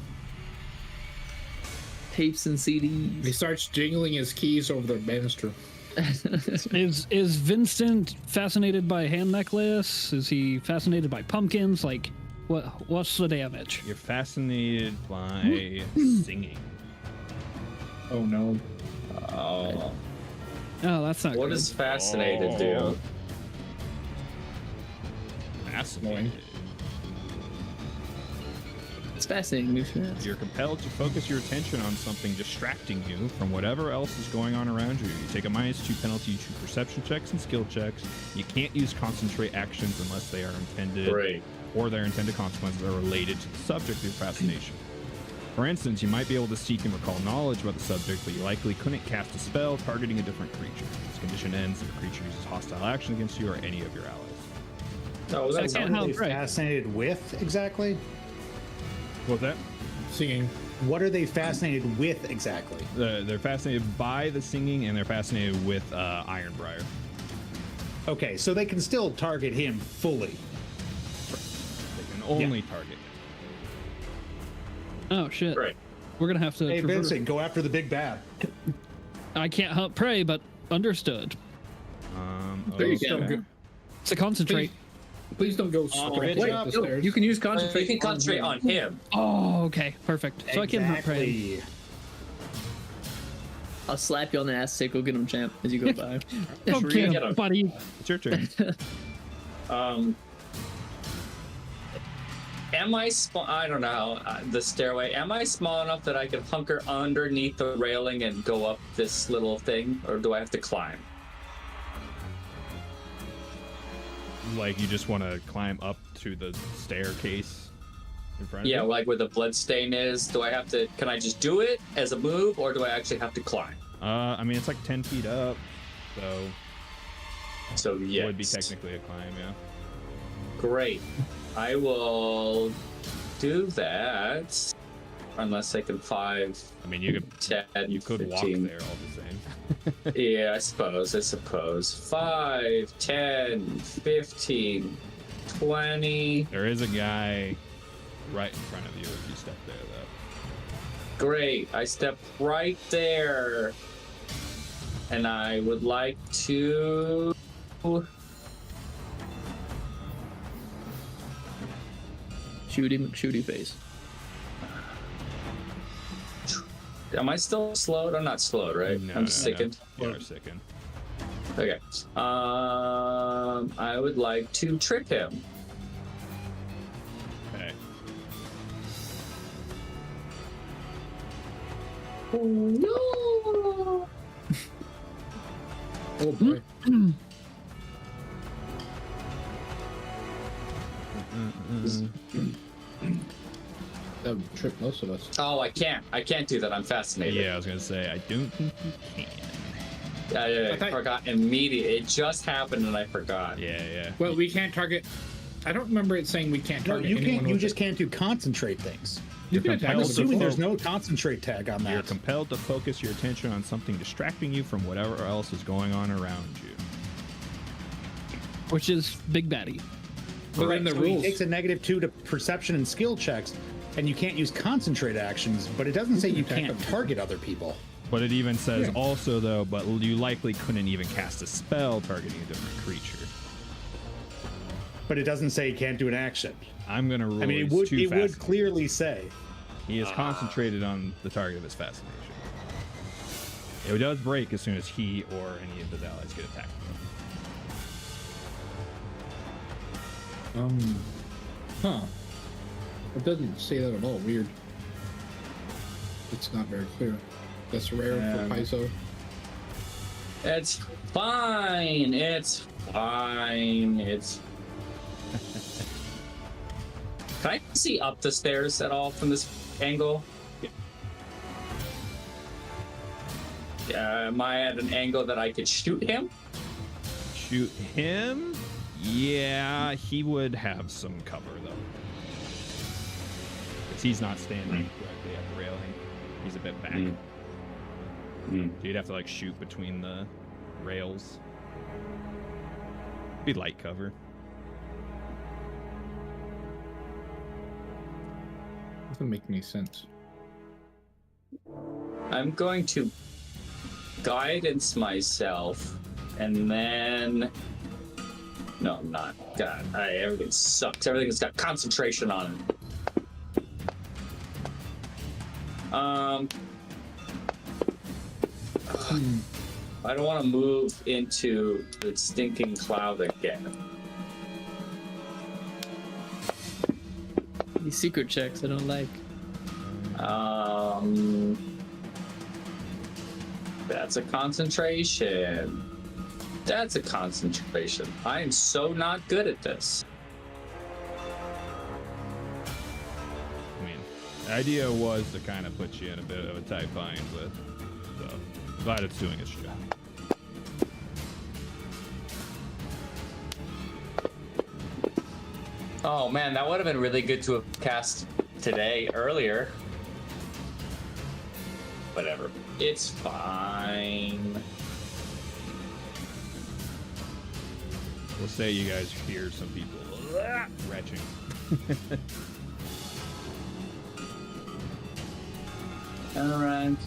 Tapes and CDs. He starts jingling his keys over the banister. Is Vincent fascinated by hand necklace? Is he fascinated by pumpkins? Like, what's the damage? You're fascinated by singing. Oh no. Oh. Oh, that's not What good. does fascinated do? Fascinated. It's fascinating. New friends. You're compelled to focus your attention on something distracting you from whatever else is going on around you. You take a -2 penalty to perception checks and skill checks. You can't use concentrate actions unless they are intended Great. or their intended consequences are related to the subject of your fascination. For instance, you might be able to seek and recall knowledge about the subject, but you likely couldn't cast a spell targeting a different creature. This condition ends if the creature uses hostile action against you or any of your allies. Oh, I that's can't What help. are they right. fascinated with exactly? What's that? Singing. What are they fascinated with exactly? They're fascinated by the singing, and they're fascinated with Ironbriar. Okay, so they can still target him fully. They can only target him. Oh shit. great. We're gonna have to. Hey, traverse- Vincent, go after the big bad. I can't hunt prey, but understood. There you okay. go. So concentrate. Please don't go Wait, straight up the no, stairs. you can use You concentrate. can concentrate on him. Oh, okay, perfect. So I can hunt prey. Exactly. I'll slap you on the ass, say go get him, champ, as you go by. Okay, get him. buddy. It's your turn. Am I small? I don't know. The stairway. Am I small enough that I can hunker underneath the railing and go up this little thing, or do I have to climb? Like you just want to climb up to the staircase in front of you? Yeah, like where the blood stain is. Do I have to? Can I just do it as a move, or do I actually have to climb? I mean, it's like 10 feet up, so Yeah, it would be technically a climb, yeah. Great. I will do that. Unless I can 5. I mean, you could 10, you could 15. walk there all the same. Yeah, I suppose. 5, 10, 15, 20. There is a guy right in front of you if you step there, though. Great. I step right there. And I would like to... Shooty face. Am I still slowed? I'm not slowed, right? No, I'm sickened. No. You are sickened. Okay. I would like to trick him. Okay. No. Oh boy. That would trip most of us. Oh, I can't do that. I'm fascinated. Yeah, I was gonna say, I don't think you can. I forgot immediately. It just happened and I forgot. Yeah. Well, we can't target. I don't remember it saying we can't No, target. you anyone can't. You with just it. can't do concentrate things. You can You're attack I'm compelled with to assuming the there's bow. no concentrate tag on You're that. compelled to focus your attention on something distracting you from whatever else is going on around you. Which is Big Baddie. But in the So he rules, takes a -2 to perception and skill checks, and you can't use concentrate actions. But it doesn't say you attack can't them. target other people. But it even says Yeah. also, though, but you likely couldn't even cast a spell targeting a different creature. But it doesn't say you can't do an action. I'm gonna rule I mean, he's too it would fascinated. clearly say. He is concentrated on the target of his fascination. It does break as soon as he or any of his allies get attacked. huh? It doesn't say that at all. Weird. It's not very clear. That's rare for Paizo. It's fine. It's fine. Can I see up the stairs at all from this angle? Am I at an angle that I could shoot him? Shoot him? Yeah, he would have some cover, though. Because he's not standing directly at the railing. He's a bit back. So you'd have to, like, shoot between the rails. Be light cover. Doesn't make any sense. I'm going to guidance myself, and then... No, I'm not. God, everything sucks. Everything's got concentration on it. I don't want to move into the stinking cloud again. These secret checks I don't like. That's a concentration. That's a concentration. I am so not good at this. I mean, the idea was to kind of put you in a bit of a tight bind with. So, glad it's doing its job. Oh man, that would have been really good to have cast today, earlier. Whatever. It's fine. We'll say you guys hear some people retching. Alright,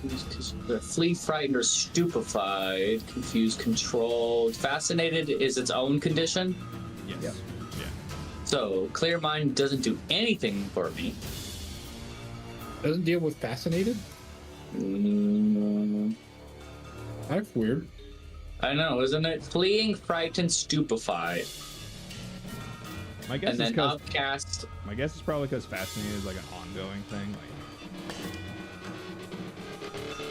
flee, frightened, or stupefied, confused, controlled. Fascinated is its own condition. Yes. Yep. Yeah. So, clear mind doesn't do anything for me. Doesn't deal with fascinated. That's weird. I know, isn't it? Fleeing, frightened, stupefied. My guess And is then because upcast. my guess is probably because fascinated is like an ongoing thing. Like,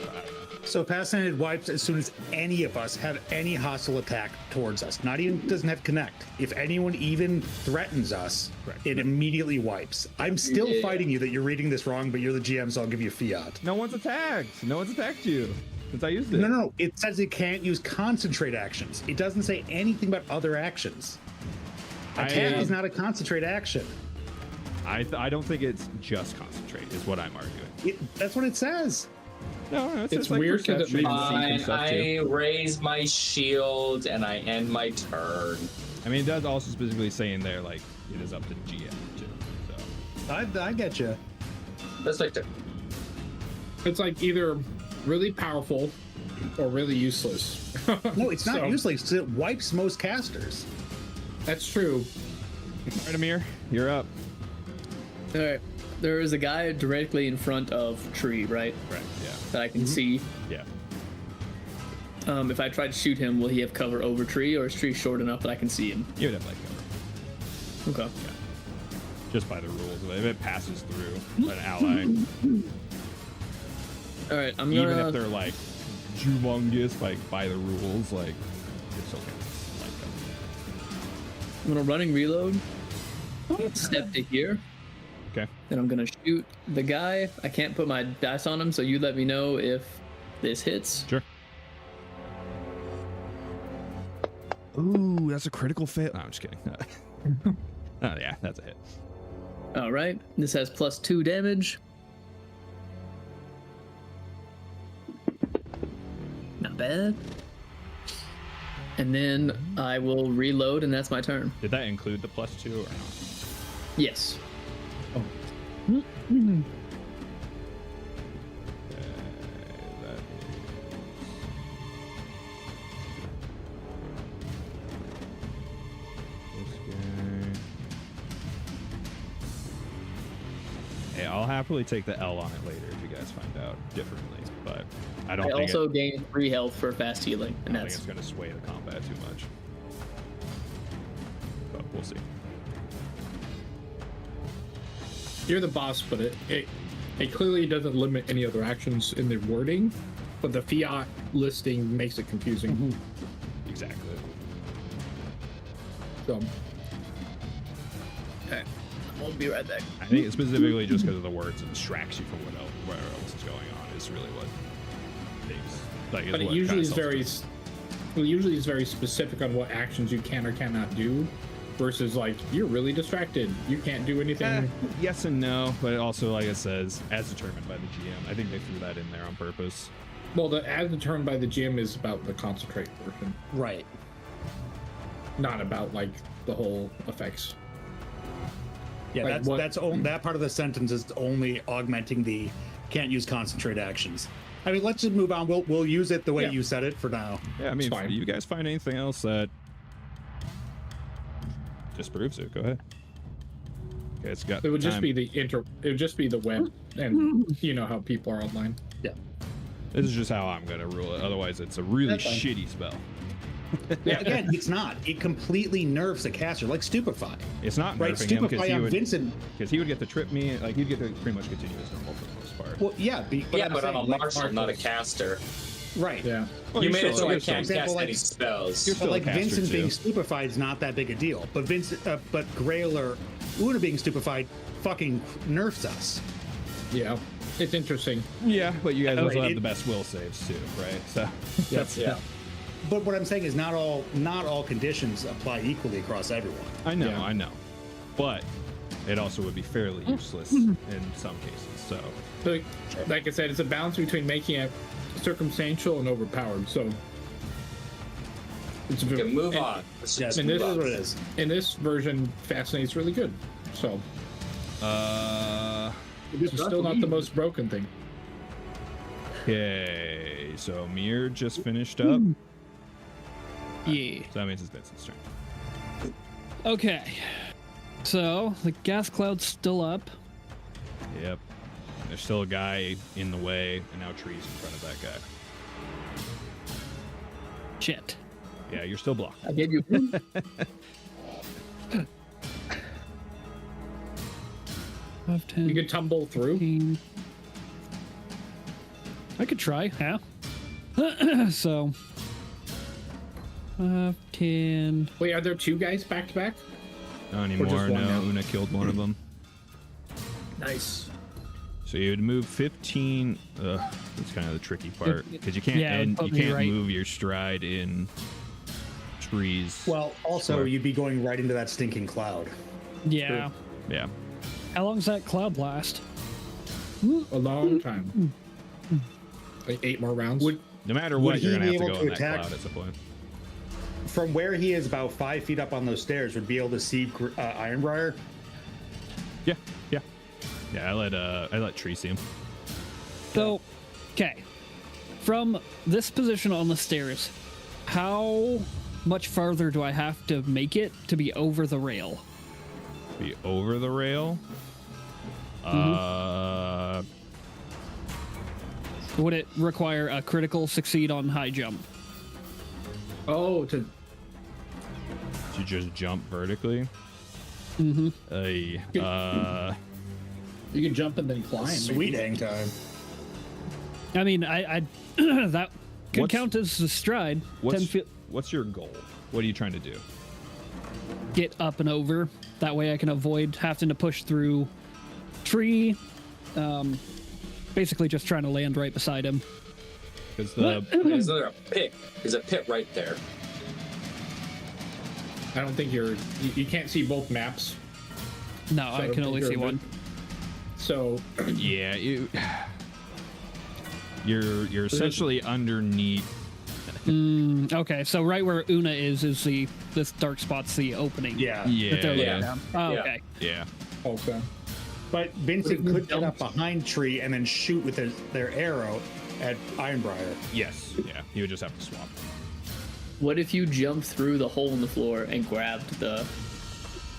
I don't know. So Fascinated wipes as soon as any of us have any hostile attack towards us. Not even doesn't have connect. If anyone even threatens us, it immediately wipes. I'm still fighting you that you're reading this wrong, but you're the GM, so I'll give you fiat. No one's attacked. No one's attacked you since I used it. No. It says it can't use concentrate actions. It doesn't say anything about other actions. Attack is not a concentrate action. I don't think it's just concentrate is what I'm arguing. That's what it says. No, It's weird 'cause it perception makes- and Fine, stuff too. I raise my shield and I end my turn. I mean, it does also specifically say in there, like, it is up to the GM, too. So. I get you. That's like the It's like either really powerful or really useless. No, it's not So, useless. It wipes most casters. That's true. All right, Amir, you're up. All right. There is a guy directly in front of tree, right? Correct, yeah. That I can see. Yeah. If I try to shoot him, will he have cover over tree, or is tree short enough that I can see him? You would have, like, cover. Okay. Just by the rules. If it passes through an ally, All right. I'm even gonna. if they're, like, humongous, like, by the rules, like, it's okay. Like, I'm gonna running reload. Step to here. okay. Then I'm gonna shoot the guy. I can't put my dice on him, so you let me know if this hits. Sure. Ooh, that's a critical fail. No, I'm just kidding. Oh, yeah, that's a hit. All right. This has +2 damage. Not bad. And then I will reload, and that's my turn. Did that include the +2 or not? Yes. That is this guy. Hey, I'll happily take the L on it later if you guys find out differently, but I don't I think also gain 3 health for fast healing, I and don't think that's it's going to sway the combat too much. But we'll see. You're the boss, but it clearly doesn't limit any other actions in the wording, but the fiat listing makes it confusing. Exactly. So okay. I'll be right back. I think it's specifically just because of the words it distracts you from whatever else is going on is really what takes. Like, but it what usually kinda is sells very specific on what actions you can or cannot do, versus like you're really distracted, you can't do anything. yes and no, but it also, like it says, as determined by the GM. I think they threw that in there on purpose. Well, the as determined by the GM is about the concentrate portion, Right. not about like the whole effects. Yeah, Like what- that part of the sentence is only augmenting the can't use concentrate actions. I mean, let's just move on. We'll use it the way Yeah. you said it for now. Yeah, I mean, fine. if you guys find anything else that disproves it, go ahead. Okay, it's got It would just time. be it would just be the web, and you know how people are online. Yeah. This is just how I'm gonna rule it. Otherwise, it's a really That's fine. shitty spell. Yeah. Again, it's not. It completely nerfs a caster, like Stupefy. It's not Right? nerfing him Stupefy on Vincent. because he would get to trip me. Like he'd get to pretty much continue his normal for the most part. Well, yeah, yeah, I'm but I'm saying, a like, marshal, not a caster. right. Yeah. Well, You you're made it still- so I you're can't still- cast example, any like- spells. You're But still a like caster, Vincent being too. stupefied is not that big a deal. But but Grail or Una being stupefied fucking nerfs us. Yeah. It's interesting. Yeah, but you guys also Right, have the best will saves too, right? So Yes. Yeah. But what I'm saying is not all conditions apply equally across everyone. I know, Yeah. I know, but it also would be fairly useless in some cases. So So, like I said, it's a balance between making it circumstantial and overpowered. So it's Okay, move and- on. Let's Yes, just and move this on. is what it is. In this version, Fascinate's really good. So it's still not the most broken thing. okay, so Mir just finished up. Yeah. So that means it's Vincent's turn. Okay. So the gas cloud's still up. Yep. There's still a guy in the way, and now trees in front of that guy. Shit. Yeah, you're still blocked. I gave you. Five, 10, You could tumble through. 15. I could try, yeah. So 10. Wait, are there two guys back to back? Not just anymore. one No, now? Una killed one of them. Nice. So you would move 15. That's kind of the tricky part because you can't Yeah, it would you put me can't right. move your stride in trees. Well, also, Sure. you'd be going right into that stinking cloud. Yeah. Yeah. How long's that cloud last? A long time. Like 8 more rounds. No matter Would what, he you're gonna be have to able go to in that attack- cloud at some point. From where he is, about 5 feet up on those stairs, would be able to see Ironbriar. Yeah. Yeah. Yeah. I let Tree see him. So, okay. From this position on the stairs, how much farther do I have to make it to be over the rail? Be over the rail. Would it require a critical succeed on high jump? Oh, to To just jump vertically. Mm-hmm. you can jump and then climb. Sweet hang time. I mean, I that could What's- count as a stride. 10 What's feet, what's your goal? What are you trying to do? get up and over. That way I can avoid having to push through tree. Basically just trying to land right beside him. Because the Is there a pit? There's a pit right there. I don't think you can't see both maps. No, So I can only see one. So yeah you're essentially underneath. Okay, so right where Una is this dark spot's the opening. Yeah. That they're looking Yeah. down. Oh, Yeah. okay. Yeah. okay. But Vincent could get up behind Tree and then shoot with their arrow at Ironbriar. Yes. Yeah. You would just have to swap. What if you jumped through the hole in the floor and grabbed the?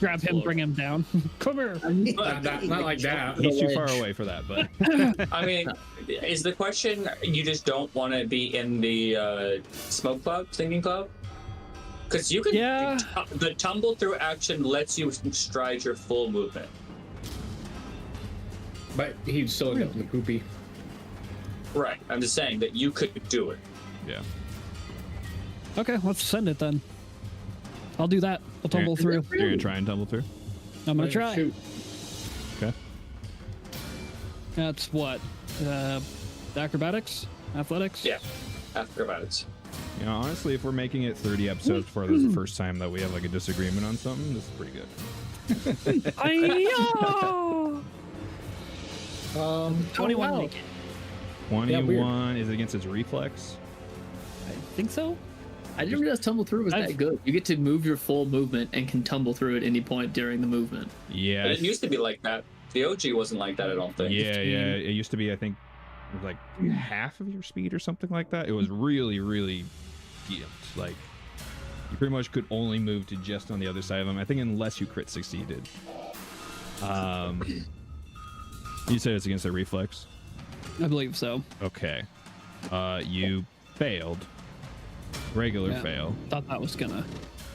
Grab him, bring him down. Come here. Not like that. He's too far away for that, but I mean, is the question you just don't want to be in the smoke cloud, stinging cloud? Because you can. Yeah. The tumble through action lets you stride your full movement. But he'd still end up in the poopy. Right. I'm just saying that you could do it. yeah. Okay, let's send it then. I'll do that. I'll tumble through. You're gonna try and tumble through. I'm gonna try. Shoot. Okay. That's what? Acrobatics? Athletics? Yeah. Acrobatics. You know, honestly, if we're making it 30 episodes before this is the first time that we have like a disagreement on something, this is pretty good. Hi-ya! 21 wow. make it. 21 is it against his reflex? I think so. I didn't realize tumble through was I've- that good. You get to move your full movement and can tumble through at any point during the movement. Yeah. But it used to be like that. The OG wasn't like that, I don't think. Yeah, yeah. It used to be, I think, it was like half of your speed or something like that. It was really, really gimped. Like, you pretty much could only move to just on the other side of them. I think unless you crit succeeded. You said it's against a reflex? I believe so. Okay. You failed. Regular Yeah. fail. Thought that was gonna.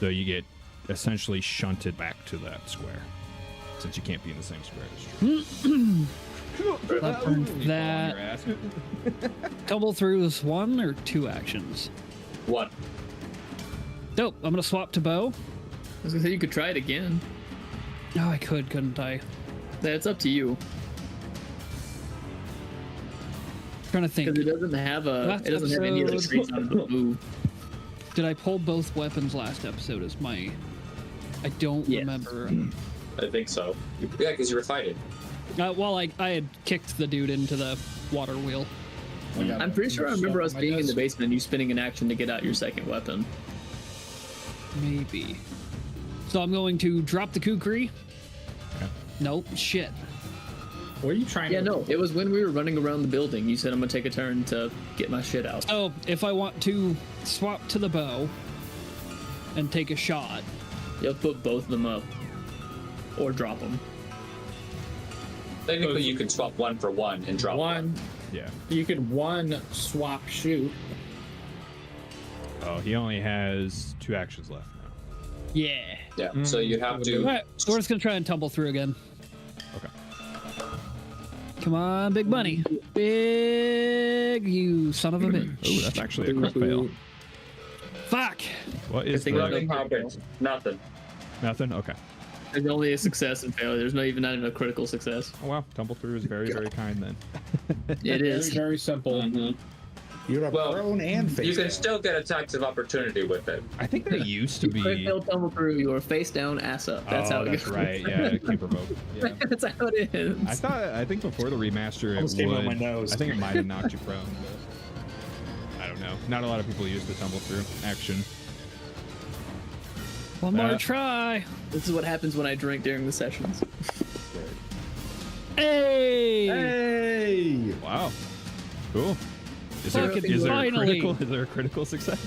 So you get essentially shunted back to that square. Since you can't be in the same square as Tree. That burns that. Tumble through is 1 or 2 actions. One. Dope. I'm gonna swap to bow. I was gonna say you could try it again. Oh, I couldn't I? That's up to you Trying to think. because it doesn't have Last it doesn't have any other episode- traits on the move. Did I pull both weapons last episode as my... I don't Yes. remember. I think so. Yeah, because you were fighting. Well, I had kicked the dude into the water wheel. I'm pretty sure I remember us My being in the desk. basement and you spinning an action to get out your second weapon. Maybe. So I'm going to drop the kukri. Nope. Shit. What are you trying Yeah, to no, it was when we were running around the building. You said I'm gonna take a turn to get my shit out. So if I want to swap to the bow and take a shot, You'll put both of them up or drop them. Technically, you could swap one for one and drop one? Yeah. You could swap shoot. Oh, he only has 2 actions left now. yeah. Yeah. So you have All to. right, so we're just gonna try and tumble through again. Okay. Come on, big money. Big, you son of a bitch. Oh, that's actually a crit fail. Fuck. What is think about the... it. Nothing. Nothing? Okay. There's only a success and failure. There's not even a critical success. Oh, wow. Tumble through is very, very kind then. It is. Very, very simple. You're a prone and face. You can down. still get attacks of opportunity with it. I think they used to You crit be... fail, tumble through. You are face down, ass up. That's how it that's goes. right. Yeah, keep provoke. Yeah. That's how it is. I think before the remaster, Almost it came would. on my nose. I think it might have knocked you prone, but I don't know. Not a lot of people use the tumble through action. One more try. This is what happens when I drink during the sessions. Hey. Hey! Wow. Cool. Is there, Fucking is there a finally. critical? Is there a critical success?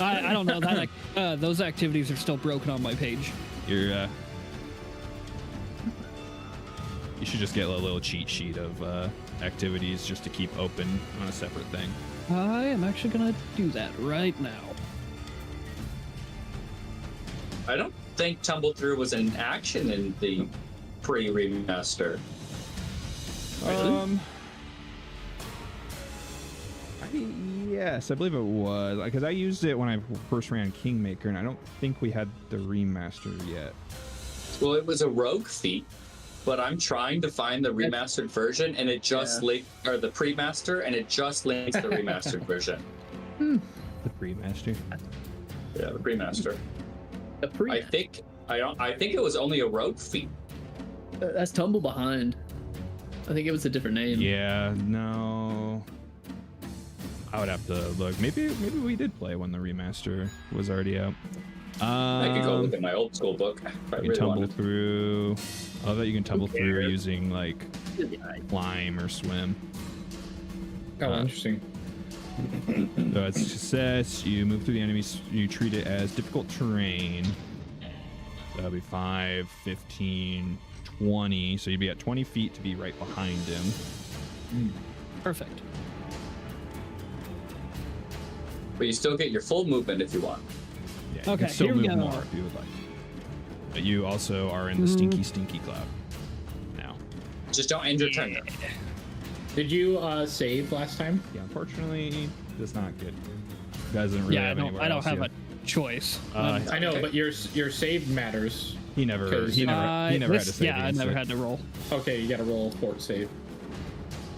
I don't know that those activities are still broken on my page. You're. You should just get a little cheat sheet of activities just to keep open on a separate thing. I am actually gonna do that right now. I don't think Tumble Through was an action in the pre-remaster. Yes, I believe it was because I used it when I first ran Kingmaker, and I don't think we had the remaster yet. Well, it was a rogue feat, but I'm trying to find the remastered version, and it just or the pre-master, and it just links the remastered version. The remaster. Yeah, the pre-master. The pre. I think it was only a rogue feat. That's Tumble Behind. I think it was a different name. Yeah, no. I would have to look. Maybe we did play when the remaster was already out. I could go look at my old school book. If I You really can tumble wanted. through. I love that you can tumble through using like climb or swim. Oh, interesting. So it's success. You move through the enemies. You treat it as difficult terrain. So that'll be 5, 15, 20. So you'd be at 20 feet to be right behind him. Perfect. But you still get your full movement if you want. Yeah, you Okay, can still here we move go. more if you would like. But you also are in the stinky cloud now. Just don't end your turn. There. Did you save last time? Yeah, unfortunately, it's not good. Doesn't really Yeah, have anywhere I don't else have yet. a choice. I know, but your save matters. He never had to save. Yeah, I against never it. had to roll. Okay, you got to roll fort save.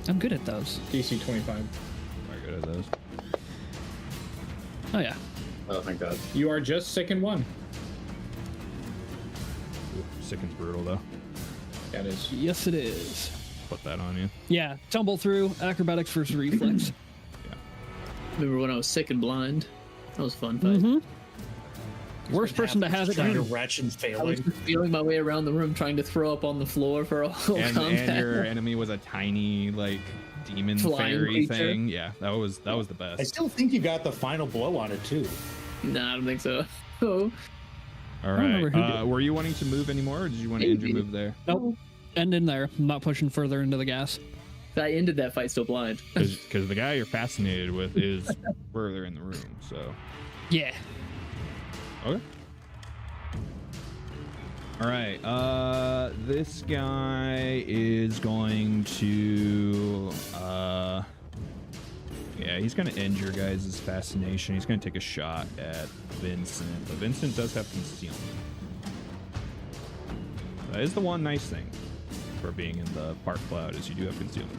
I'm good at those. DC 25. Very good at those. Oh yeah. Oh, thank God. You are just sick in one. Ooh, Sicken's brutal though. That is. Yes, it is. Put that on you. Yeah, tumble through, acrobatics versus reflex. Remember when I was sick and blind? That was a fun fight. Worst person to have it. Trying to retch and I was failing. just feeling my way around the room, trying to throw up on the floor for a whole combat. And your enemy was a tiny like demon Flying fairy creature. thing. Yeah, that was the I best. still think you got the final blow on it too. Nah, I don't think so. Oh, All remember who right. did. Were you wanting to move anymore, or did you want to end your Maybe. move there? Nope. End in there. I'm not pushing further into the gas. I ended that fight still blind. Because the guy you're fascinated with is further in the room. So Yeah. okay. All right. This guy is going to. Yeah, he's going to end your guys' fascination. He's going to take a shot at Vincent, but Vincent does have concealment. That is the one nice thing for being in the Park Cloud is you do have concealment.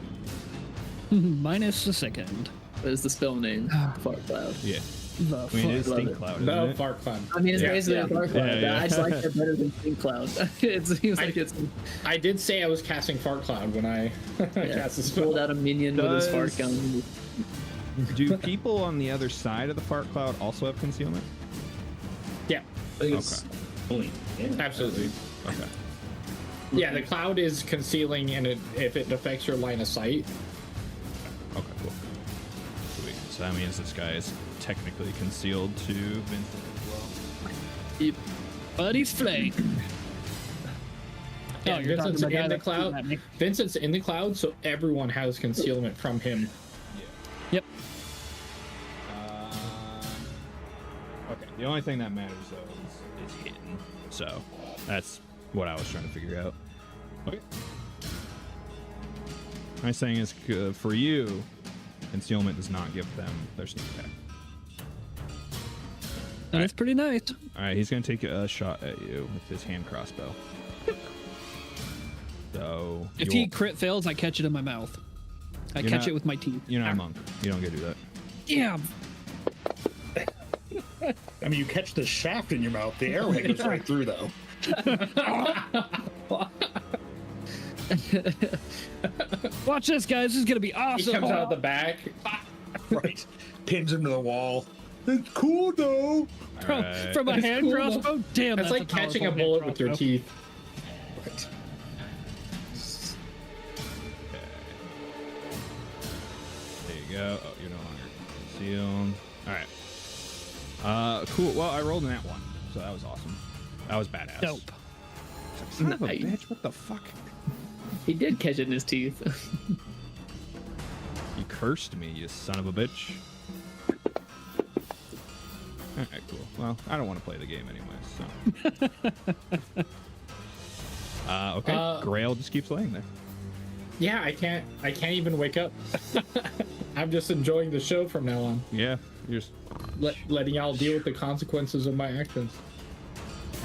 Minus a second. What is the spell name? Fart Cloud. Yeah. The I mean, it is Love Stink it. Cloud, isn't No, it? fart cloud. I mean, it's Yeah. basically a Fart Cloud. Yeah, yeah. I just like it better than Stink Cloud. It seems like it's I did say I was casting fart cloud when I cast the spell. pulled out a minion with his fart Does- gun. Do people on the other side of the Fart Cloud also have concealment? Yeah, I think it's only. Yeah. absolutely. Okay. Yeah, the cloud is concealing, and if it affects your line of sight, Okay, cool. Sweet. So that means this guy is technically concealed to Vincent as well. But he's flank. yeah, you're talking Vincent's about the guy in the that's shooting at cloud. me. Vincent's in the cloud, so everyone has concealment from him. Yep. Okay. The only thing that matters though is hidden. So that's what I was trying to figure out. Okay. My saying is for you, concealment does not give them their sneak attack. That's pretty nice. All right, he's gonna take a shot at you with his hand crossbow. So If he crit fails, I catch it in my mouth. I catch it with my teeth. You're not a monk. You don't get to do that. Yeah. I mean, you catch the shaft in your mouth. The arrowhead goes right through, though. Watch this, guys. This is gonna be He awesome. comes out the back. Right. Pins him to the wall. It's cool, though. From, Alright. from a It's hand cool. crossbow. Damn, That's like catching a powerful bullet hand with your crossbow. teeth. Right. There you go. Oh, you're no longer concealed. All right. Cool. Well, I rolled in that one, so that was awesome. That was badass. Dope. Son of a Nice. bitch! What the fuck? He did catch it in his teeth. You cursed me, you son of a bitch. All right, cool. Well, I don't want to play the game anyway, so. Okay. Grail just keeps laying there. Yeah, I can't even wake up. I'm just enjoying the show from now on. Yeah, you're just. Letting y'all deal with the consequences of my actions.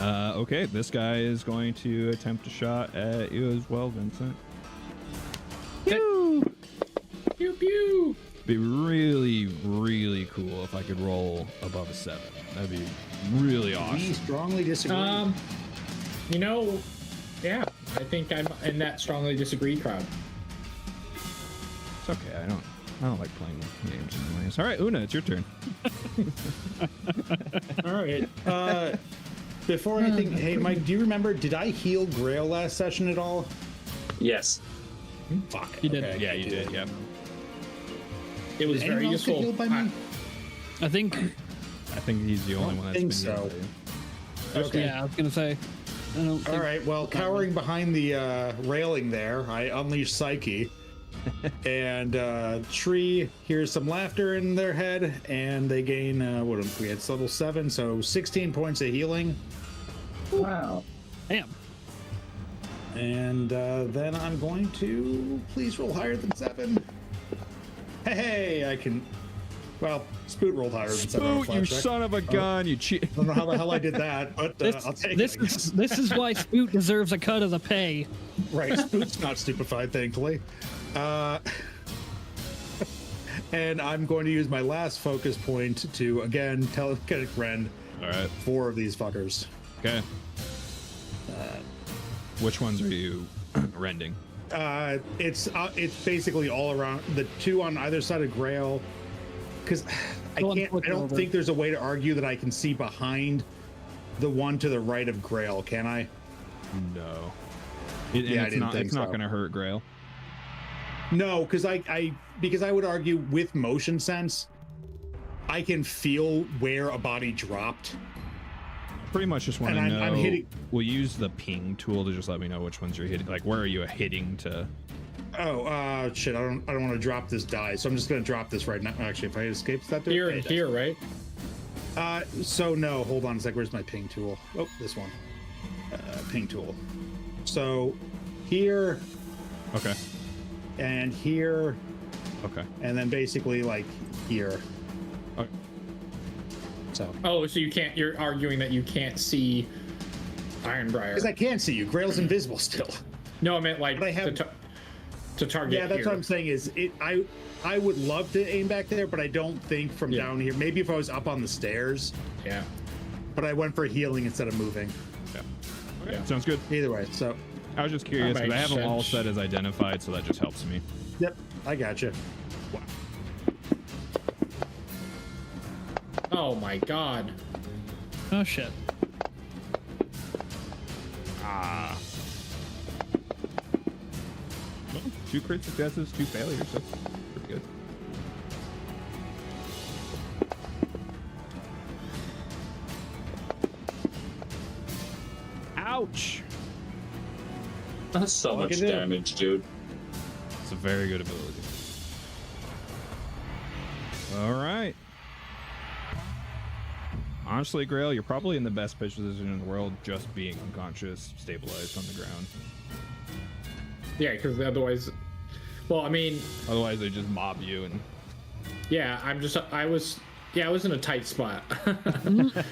Okay, this guy is going to attempt a shot at you as well, Vincent. Pew pew. Be really, really cool if I could roll above a 7. That'd be really We awesome. strongly disagree. You know, yeah, I think I'm in that strongly disagree crowd. It's okay. I don't like playing games anyways. All right, Una, it's your turn. All right. Before anything, hey, Mike, do you remember, did I heal Grail last session at all? Yes. Fuck. You did. okay. Yeah, you did. Yeah. It was Anyone very else get useful. healed by me? I think. I think he's the only one that's think been so. healed by you. Okay. Yeah, I was gonna say. I don't All think. right. Well, cowering behind the railing there, I unleash Psyche. And Tree hears some laughter in their head, and they gain, what did we had? It's level 7, so 16 points of healing. Wow. Damn. And then I'm going to please roll higher than 7. Hey, I can. Well, Spoot rolled higher than 7. on a Spoot, you flashback. son of a gun! You cheat. I don't know how the hell I did that, but I'll take This it. is why Spoot deserves a cut of the pay. Right, Spoot's not stupefied, thankfully. And I'm going to use my last focus point to, again, telekinetic rend All right. 4 of these fuckers. Okay. Which ones are you rending? It's basically all around the 2 on either side of Grail, because I Go on, can't. flip I it don't over. think there's a way to argue that I can see behind the one to the right of Grail. Can I? No. Yeah, I it's didn't not. think It's not so. going to hurt Grail. No, because because I would argue with motion sense, I can feel where a body dropped. Pretty much just want to And know. I'm hitting- We'll use the ping tool to just let me know which ones you're hitting. Like, where are you hitting to? Oh, shit! I don't want to drop this die, so I'm just gonna drop this right now. Actually, if I escape that, Here and here, right? So no, hold on a sec. Where's my ping tool? Oh, this one. Ping tool. So here Okay. and here, Okay. and then basically like here. Okay. So Oh, so you can't. You're arguing that you can't see Ironbriar. because I can't see you, Grail's invisible still. No, I meant like But I have- to target. Yeah, that's here. what I'm saying. Is it? I would love to aim back there, but I don't think from Yeah. down here. Maybe if I was up on the stairs, Yeah. but I went for healing instead of moving. Yeah. Okay. Yeah. Sounds good. Either way, so I was just curious because I have them all Makes set as identified, so that just helps me. yep, I gotcha. Wow. Oh my god. Oh shit. Ah. Well, 2 crit successes, 2 failures. That's pretty good. Ouch! That's so Look much at it. damage, dude. It's a very good ability. All right. Honestly, Grail, you're probably in the best position in the world just being unconscious, stabilized on the ground. Yeah, because otherwise, Well, I mean, Otherwise, they just mob you and. yeah, I was in a tight spot.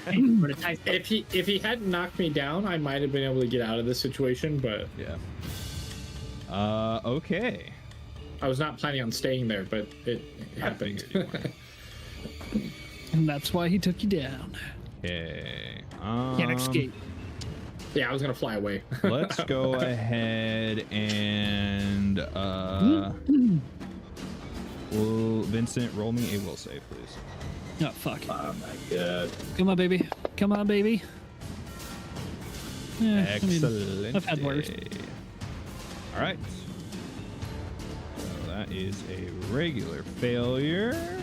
If he hadn't knocked me down, I might have been able to get out of this situation, but Yeah. Okay. I was not planning on staying there, but it happened. figured you weren't. And that's why he took you down. Okay. Can't escape. Yeah, I was gonna fly away. Let's go ahead and will Vincent roll me a will save, please. Oh, fuck. Oh my god. Come on, baby. Come on, baby. Yeah, I mean, Excellent. I've had worse. All right. So that is a regular failure.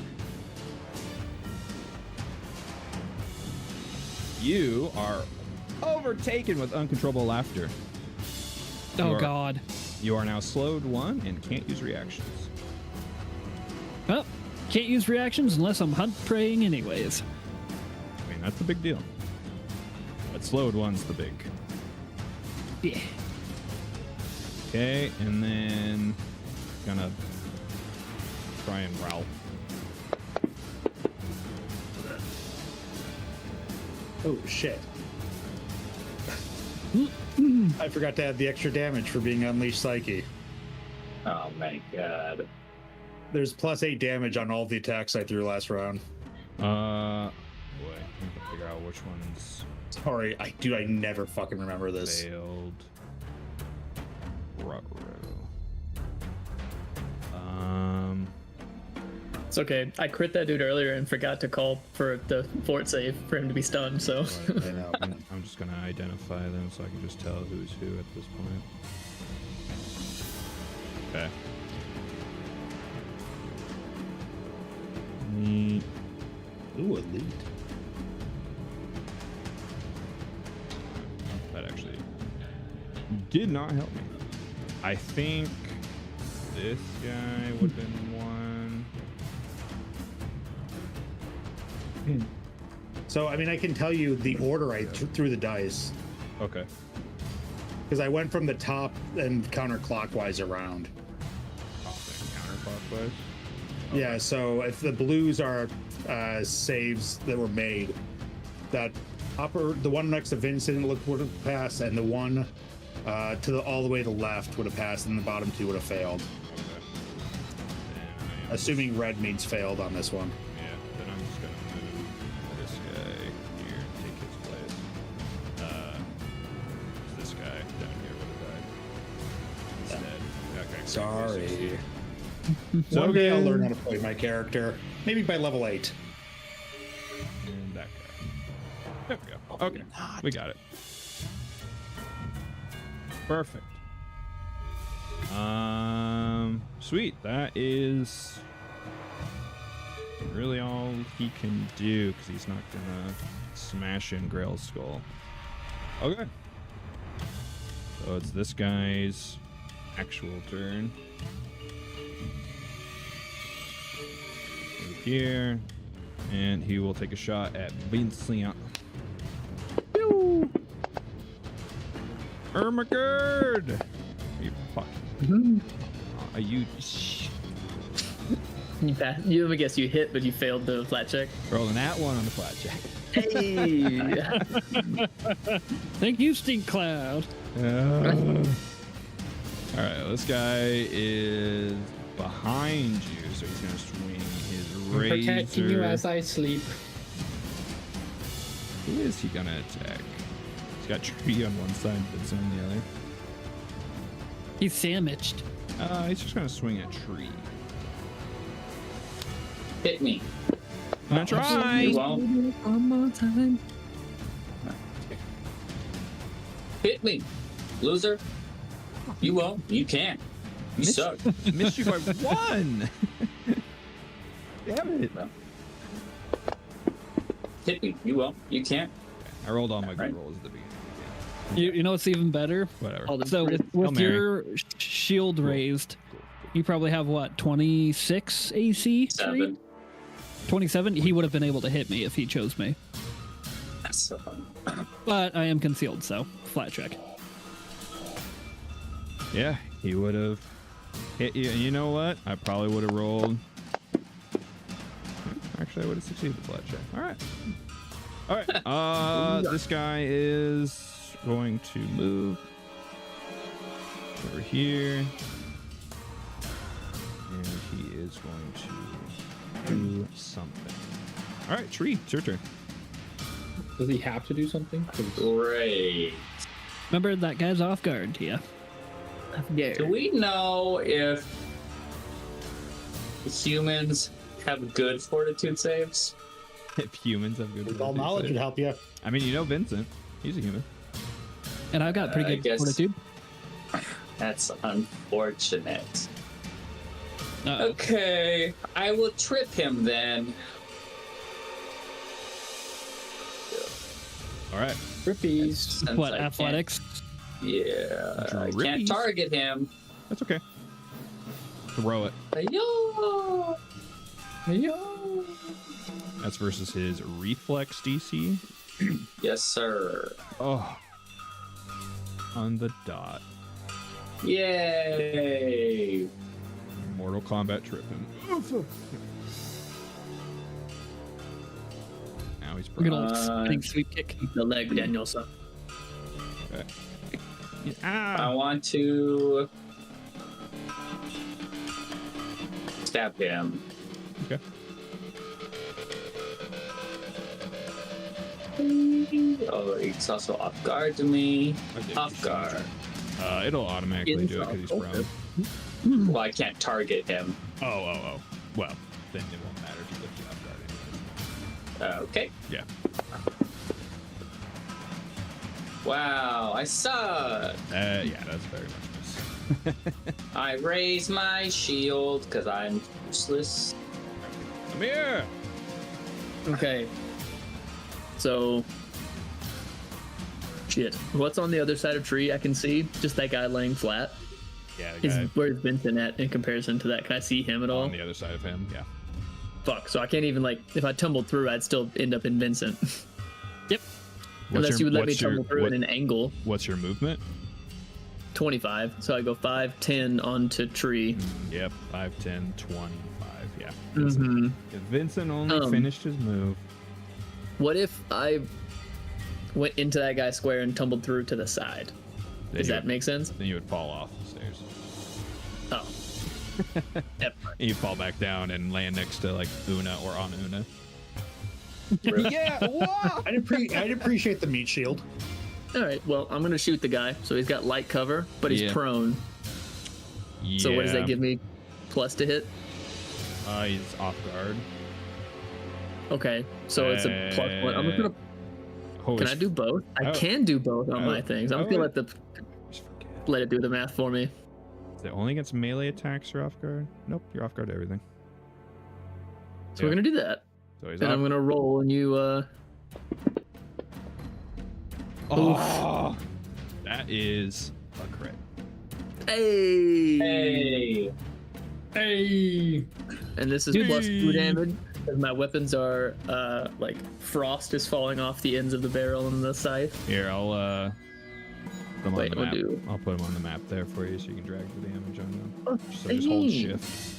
You are overtaken with uncontrollable laughter. Oh, You are- God. You are now slowed 1 and can't use reactions. Well, can't use reactions unless I'm hunt praying anyways. I mean, that's a big deal. But slowed 1's the big. Yeah. Okay, and then gonna try and growl. Oh shit. I forgot to add the extra damage for being Unleashed Psyche. Oh my god. There's +8 damage on all the attacks I threw last round. Boy, I have to figure out which ones Sorry, I never fucking remember this. failed. Ruh-roh. It's okay. I crit that dude earlier and forgot to call for the fort save for him to be stunned. So I know. I'm just gonna identify them so I can just tell who's who at this point. Okay. Neat. Ooh, elite. That actually did not help me. I think this guy would have been one. So, I mean, I can tell you the order I threw the dice. Okay. Because I went from the top and counterclockwise around. Counterclockwise. Yeah, so if the blues are saves that were made, that the one next to Vincent would have passed, and the one all the way to the left would have passed, and the bottom two would have failed. Okay. Then I am Assuming red means failed on this one. Yeah, then I'm just gonna move this guy here and take his place. This guy down here would have died instead. Okay. Sorry. It's One day I'll okay. learn how to play my character. Maybe by level 8. And that guy. There we go. Okay, we got it. Perfect. Sweet. That is really all he can do because he's not gonna smash in Grail's skull. Okay. So it's this guy's actual turn. Move here, and he will take a shot at Vincent. Pew! Ermagerd! You fuck. Are you? you I guess you hit, but you failed the flat check. Rolling that one on the flat check. Hey. Thank you, Stink Cloud. All right, this guy is behind you, so he's gonna swing his razor. Protecting you as I sleep. Who is he gonna attack? He's got tree on one side, Vincent on the other. He's sandwiched. He's just gonna swing a tree. Hit me. I'm gonna try. You won't. One more time. Hit me. Loser. You won't. You can't. You suck. Missed you by one. Damn it. Hit me. You won't. You can't. I rolled all my good Right. rolls at the beginning. You know what's even better? Whatever. So with Hail Mary. your shield raised, you probably have what, 26 AC? 7. 27? He would have been able to hit me if he chose me. That's so fun. But I am concealed, so flat check. Yeah, he would have hit you. And you know what? I probably would have rolled. Actually, I would have succeeded the flat check. All right. All right. This guy is going to move over here. And he is going to do something. All right, Tree, it's your turn. Does he have to do something? 'Cause Great. Remember, that guy's off guard, Tia. Do we know if humans have good fortitude saves? If humans have good All fortitude knowledge saves. would help you. I mean, you know Vincent. He's a human. And I've got I pretty good guess- fortitude. That's unfortunate. Uh-oh. Okay, I will trip him then. All right. Rippies. Since What, I can't- athletics? Yeah, I can't Drippies. target him. That's okay. Throw it. Yo! Yo. That's versus his reflex DC. Yes, sir. Oh. On the dot. Yay! Mortal Kombat trip him. Now he's We're prone. gonna Uh, spinning sweep kick. The leg, Danielson. Okay. I Ah. want to stab him. Okay. Oh, he's also off guard to me. Okay. Off guard. It'll automatically do it because he's prone. Well, I can't target him. Oh. Well, then it won't matter if you lift it off guard anyways. Okay. Yeah. Wow, I suck. Yeah, that's very much miss. I raise my shield because I'm useless. Come here. Okay. So, shit. What's on the other side of tree? I can see just that guy laying flat. Yeah, the Is guy where's Vincent at in comparison to that? Can I see him at all? on the other side of him. Yeah. Fuck. So I can't even like if I tumbled through, I'd still end up in Vincent. Yep. Unless you would let me what's your- tumble through at an angle. What's your movement? 25. So I go 5, 10 onto tree. Yep, 5, 10, 25. Yeah. Mm-hmm. If Vincent only finished his move. What if I went into that guy's square and tumbled through to the side? then Does you that would- make sense? Then you would fall off the stairs. Oh. Yep. And you'd fall back down and land next to like Una or on Una. Yeah, whoa! I'd appreciate the meat shield. All right. Well, I'm gonna shoot the guy. So he's got light cover, but he's Yeah. prone. Yeah. So what does that give me? Plus to hit. He's off guard. Okay. So it's a plus 1. I'm just gonna. Oh, Can it's- I do both? I oh. can do both on Oh. my things. I'm Oh, just gonna wait. Just forget. let it do the math for me. Is it only against melee attacks you're off guard? Nope, you're off guard to everything. So we're gonna do that, So he's and off. I'm gonna roll, and you. Oh, that is a crit. Hey. Hey. Hey. And this is plus 2 damage. Because my weapons are like frost is falling off the ends of the barrel and the scythe. Here, I'll put him Wait, on the we'll map. do- I'll put him on the map there for you so you can drag the damage on them. Oh, So just hold hey. shift.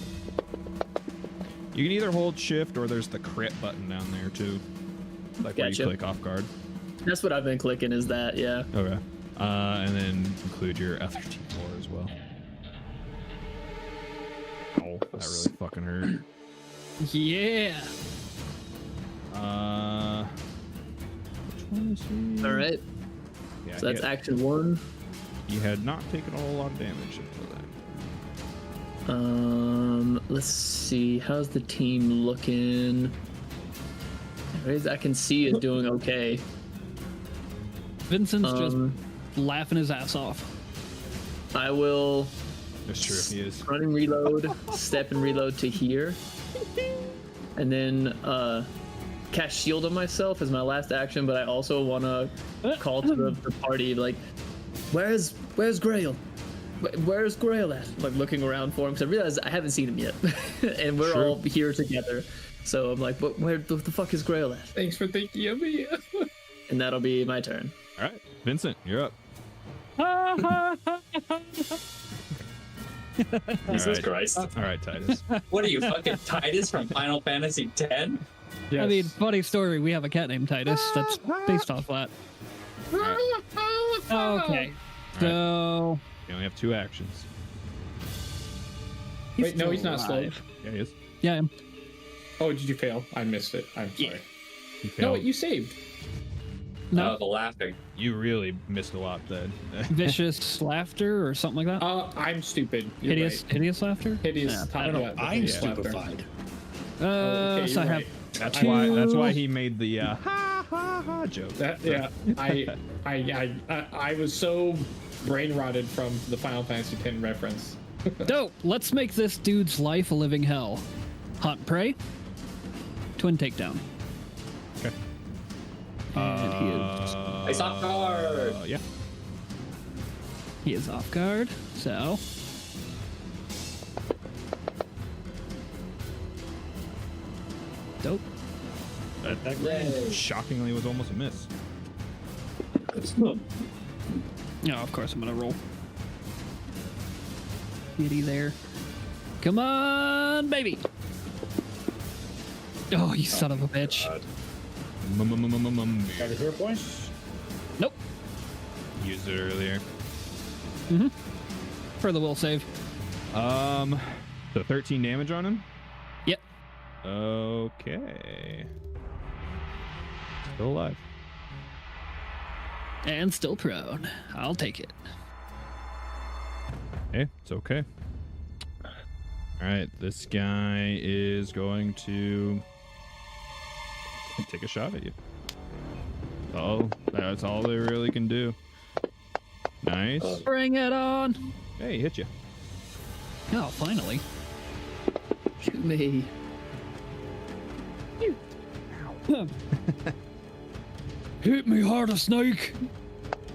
You can either hold shift or there's the crit button down there too. Like where Gotcha. you click off guard. That's what I've been clicking. Is that yeah? Okay. And then include your other T4 as well. Oh, that really fucking hurt. Yeah. Which one is he? All right. Yeah, So that's he, action 1. he had not taken a whole lot of damage until that. Let's see. How's the team looking? I can see is doing okay. Vincent's just Um, laughing his ass off. I will That's true. He is. run and reload, step and reload to here, and then cast shield on myself as my last action. But I also want to call to the party like, where's Grail? Where's Grail at? Like looking around for him because I realize I haven't seen him yet, and we're True. all here together. So I'm like, where the fuck is Grail at? Thanks for thinking of me. And that'll be my turn. All right, Vincent, you're up. Jesus right. Christ. All right, Titus. What are you, fucking Titus from Final Fantasy X? I mean, funny story. We have a cat named Titus. That's based off that. Okay. So You only have 2 actions. Wait, no, he's not slow. alive. Yeah, he is. Yeah, I am. Oh, did you fail? I missed it. I'm sorry. You No, failed. wait, you saved. No. The laughing. You really missed a lot then. Vicious laughter or something like that. I'm stupid. You're Hideous, right. hideous laughter. Hideous. Yeah, I don't know. I'm stupefied. Okay, so I you're have. right. That's why he made the ha ha ha joke. Yeah, I was so brain rotted from the Final Fantasy X reference. Dope. Let's make this dude's life a living hell. Hunt and prey. Twin takedown. Okay. And It's off guard. Yeah. he is off guard. So dope. That Yay. shockingly was almost a miss. No, of course I'm gonna roll. Kitty there. Come on, baby. Oh, you son of a bitch. Got a hero point? Nope. Used it earlier. For the will save. So 13 damage on him. Yep. Okay. Still alive. And still prone. I'll take it. Hey, it's okay. All right, this guy is going to take a shot at you. Oh, that's all they really can do. Nice. Bring it on. Hey, he hit you. Oh, finally. Shoot me. Hit me harder, snake.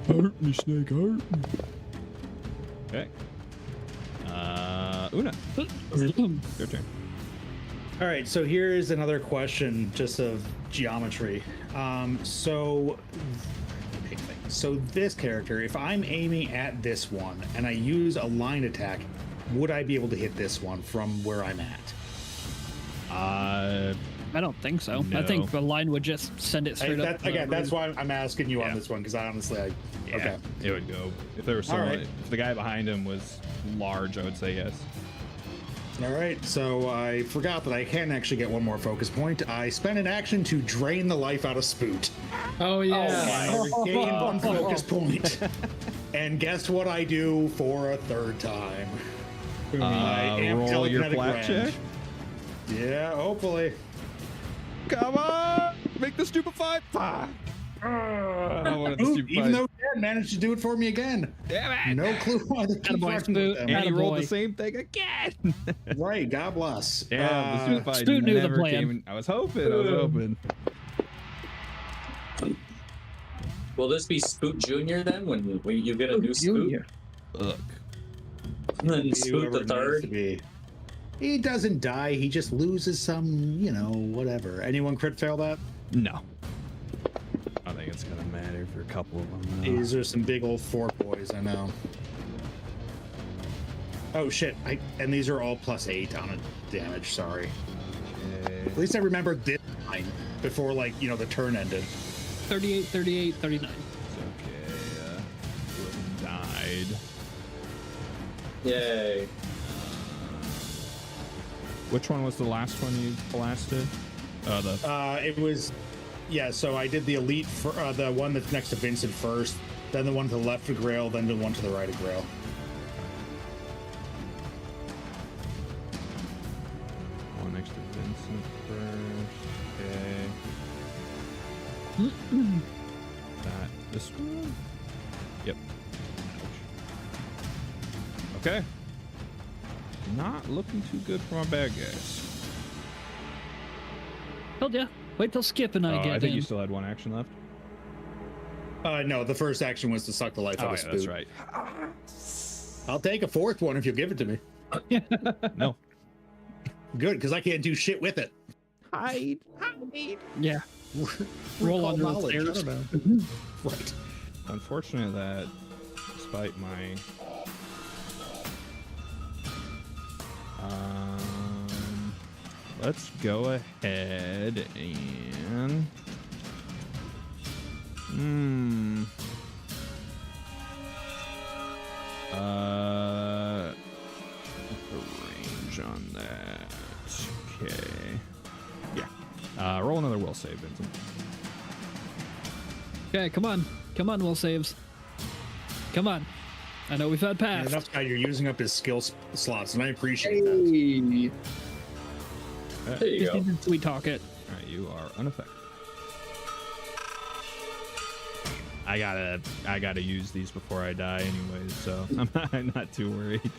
Hurt me, snake, hurt me. Okay. Una, your turn. All right, so here's another question just of geometry. So this character, if I'm aiming at this one and I use a line attack, would I be able to hit this one from where I'm at? I don't think so. I No. think the line would just send it straight up. That's why I'm asking you Yeah. on this one, because I honestly, Yeah, okay. it would go. If there was someone, right. if the guy behind him was large, I would say yes. All right, so I forgot that I can actually get one more focus point. I spent an action to drain the life out of Spoot. Oh yeah. I regained one focus point. And guess what I do for a third time? I am roll your telekinetic flat range. check. Yeah, hopefully. Come on, make the stupefied. Fuck. I wanted the Ooh, stupefied. even though Dad managed to do it for me again. Damn it. No clue why they keep Attaboy, fucking with them. And he rolled Attaboy. the same thing again. Right, God bless. Yeah, the stupefied Spoot knew the never plan. came. I was hoping. Will this be Spoot Junior then when you get a new Spoot? Look. And then Spoot Whoever the it needs to third? be. He doesn't die, he just loses some, whatever. Anyone crit fail that? No. I think it's gonna matter for a couple of them. These are some big old fork boys, I know. Oh shit, and these are all +8 on a damage, sorry. At least I remembered this line before, the turn ended. 38, 38, 39. It's okay. Died. Yay. Which one was the last one you blasted? It was, so I did the elite, the one that's next to Vincent first, then the one to the left of Grail, then the one to the right of Grail. One next to Vincent first. Okay. This one? Yep. Okay. Not looking too good for my bad guys. Told ya. Wait till Skip and I Oh, get I think in. you still had one action left. No, the first action was to suck the life out of Spoot. That's right. I'll take a fourth one if you'll give it to me. No. Good, because I can't do shit with it. Hide. Yeah. Roll Recall under the knowledge, stairs. I don't know. Right. Unfortunate that despite my let's go ahead and what's the range on that? Okay. Yeah. Roll another will save, Vincent. Okay, come on. Come on, will saves. Come on. I know we've had past. Enough guy, you're using up his skill slots, and I appreciate that. Hey. There you Just go. need to sweet talk it. All right, you are unaffected. I gotta use these before I die anyways, so I'm not too worried.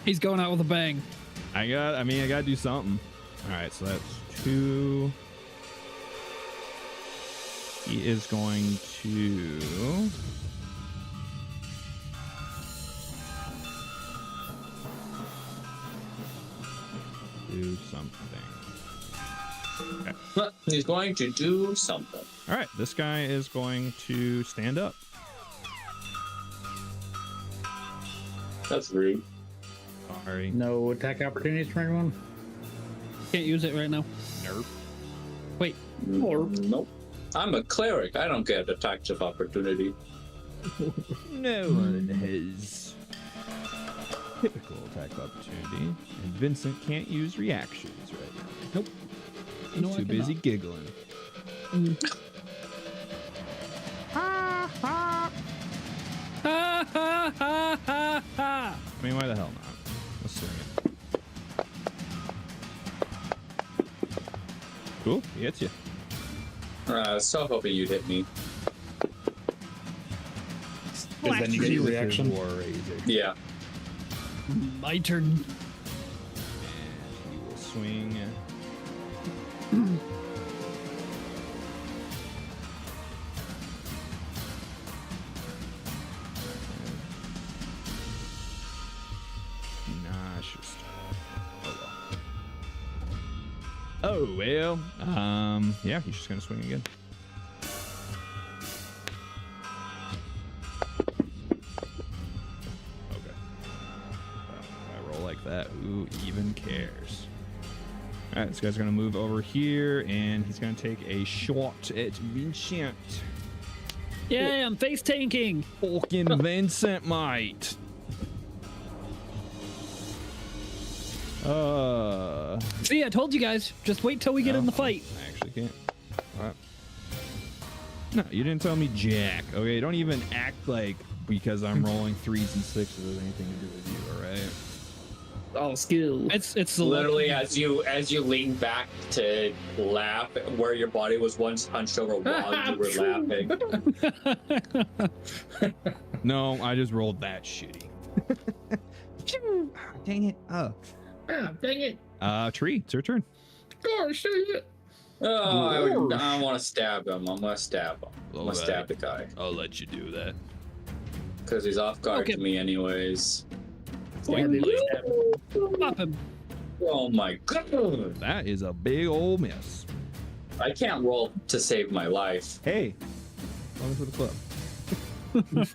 He's going out with a bang. I gotta do something. All right, so that's 2. He is going to do something. Okay. He's going to do something. All right, this guy is going to stand up. That's rude. Sorry. No attack opportunities for anyone? Can't use it right now. Nerf. Wait. Nope. I'm a cleric. I don't get attacks of opportunity. No one has typical attack of opportunity, and Vincent can't use reactions right now. Nope. He's No, I too busy cannot. giggling. Ha ha ha ha ha. I mean, why the hell not? Let's swing it. Cool, he hits you. So hoping you'd hit me. Because then you get your reaction. War Razor. Yeah. My turn. And he will swing. Nauseous. Oh well. Yeah, he's just gonna swing again. Okay. If I roll like that, who even cares? All right, this guy's gonna move over here, and he's gonna take a shot at Vincent. Yeah, I'm face tanking. Fucking Vincent, mate. See, I told you guys. Just wait till we get in the fight. I actually can't. All right. No, you didn't tell me jack. Okay, don't even act like because I'm rolling 3s and 6s has anything to do with you. All right. All skill. It's Literally, as you lean back to laugh, where your body was once hunched over while you were laughing. No, I just rolled that shitty. Dang it. Oh. Ah, dang it. Tree, it's your turn. Gosh, dang it. Oh, I want to stab him. I'm gonna stab him. I'm gonna stab the guy I'll let you do that. because he's off guard Okay. to me, anyways. Yeah, they like that. Pop him. Oh my god! That is a big old miss. I can't roll to save my life. Hey, welcome to the club.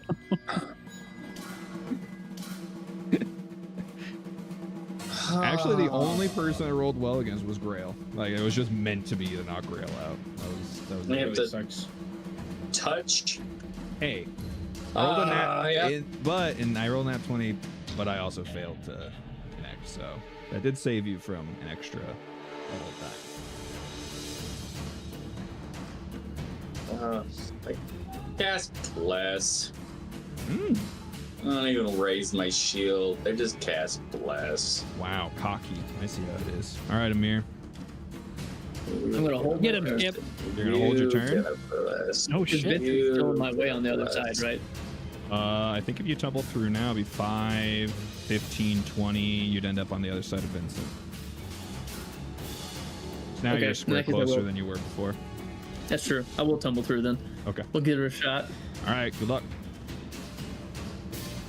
Actually, the only person I rolled well against was Grail. Like, it was just meant to be to knock Grail out. That was We have Really to sucks. touch. Hey, I rolled a nat, yeah. and I rolled a nat 20, but I also failed to connect, so that did save you from an extra level time. Like, cast bless. Mm. I don't even raise my shield. I just cast bless. Wow, cocky. I see how it is. All right, Amir. I'm gonna hold Get my him, rest. yep. You're gonna hold your turn? get a bless. Oh Because shit. Vince is still in my way on the other side, right? I think if you tumble through now, it'd be 5, 15, 20. You'd end up on the other side of Vincent. So now Okay, you're a in square that case I closer will. than you were before. That's true. I will tumble through then. Okay. We'll give it a shot. All right. Good luck.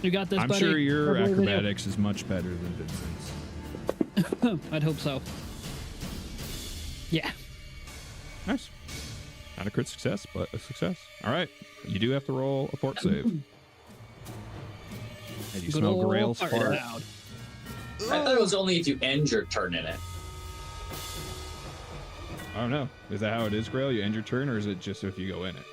You got this, I'm buddy. sure your Don't worry, acrobatics is much better than Vincent's. video. I'd hope so. Yeah. Nice. Not a crit success, but a success. All right. You do have to roll a fort save. And you Good smell ol' Grail's fart fart. loud. I thought it was only if you end your turn in it. I don't know. Is that how it is, Grail? You end your turn, or is it just if you go in it?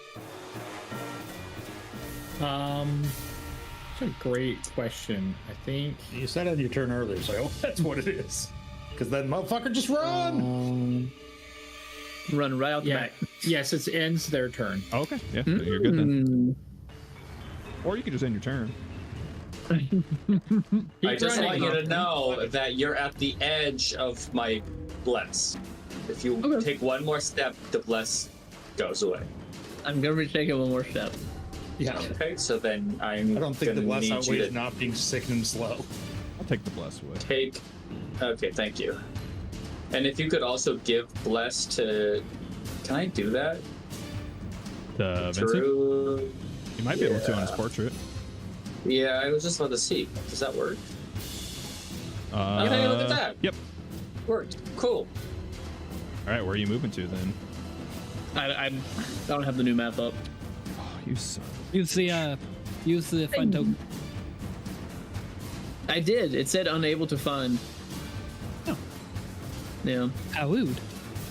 That's a great question. I think. You said on your turn earlier, so I hope that's what it is. Because then motherfucker just run. Run right out the Yeah. back. Yes, it ends their turn. Oh, okay. Yeah, so you're good then. Or you could just end your turn. I just want running. you to know that you're at the edge of my bless. If you take one more step, the bless goes away. I'm gonna be taking one more step. Yeah. Okay, so then I I don't think the gonna bless need you outweighs to not being sick and slow. I'll take the bless away. take. Okay, thank you. And if you could also give bless to. Can I do that? Vincent? True. You might be able to on his portrait. Yeah, I was just about to see. Does that work? Okay, look at that. Yep. Worked. Cool. All right, where are you moving to then? I don't have the new map up. Oh, you son. Use the find token. I did. It said unable to find. Oh. Yeah. How'd.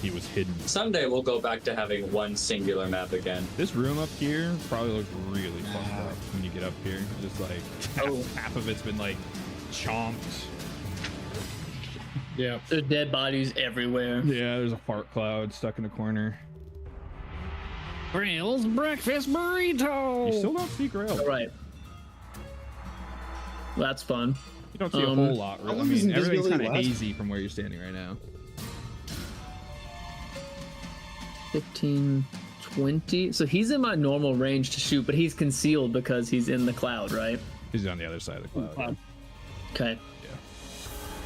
He was hidden. Someday we'll go back to having one singular map again. This room up here probably looks really fucked up when you get up here. Just like half of it's been like chomped. Yeah. There's dead bodies everywhere. Yeah, there's a fart cloud stuck in a corner. Grail's breakfast burrito. You still don't see Grail. All right. That's fun. You don't see a whole lot. Really. I long does mean, everything's invisibility kind of last? hazy from where you're standing right now. 15, 20. So he's in my normal range to shoot, but he's concealed because he's in the cloud, right? He's on the other side of the cloud. Okay.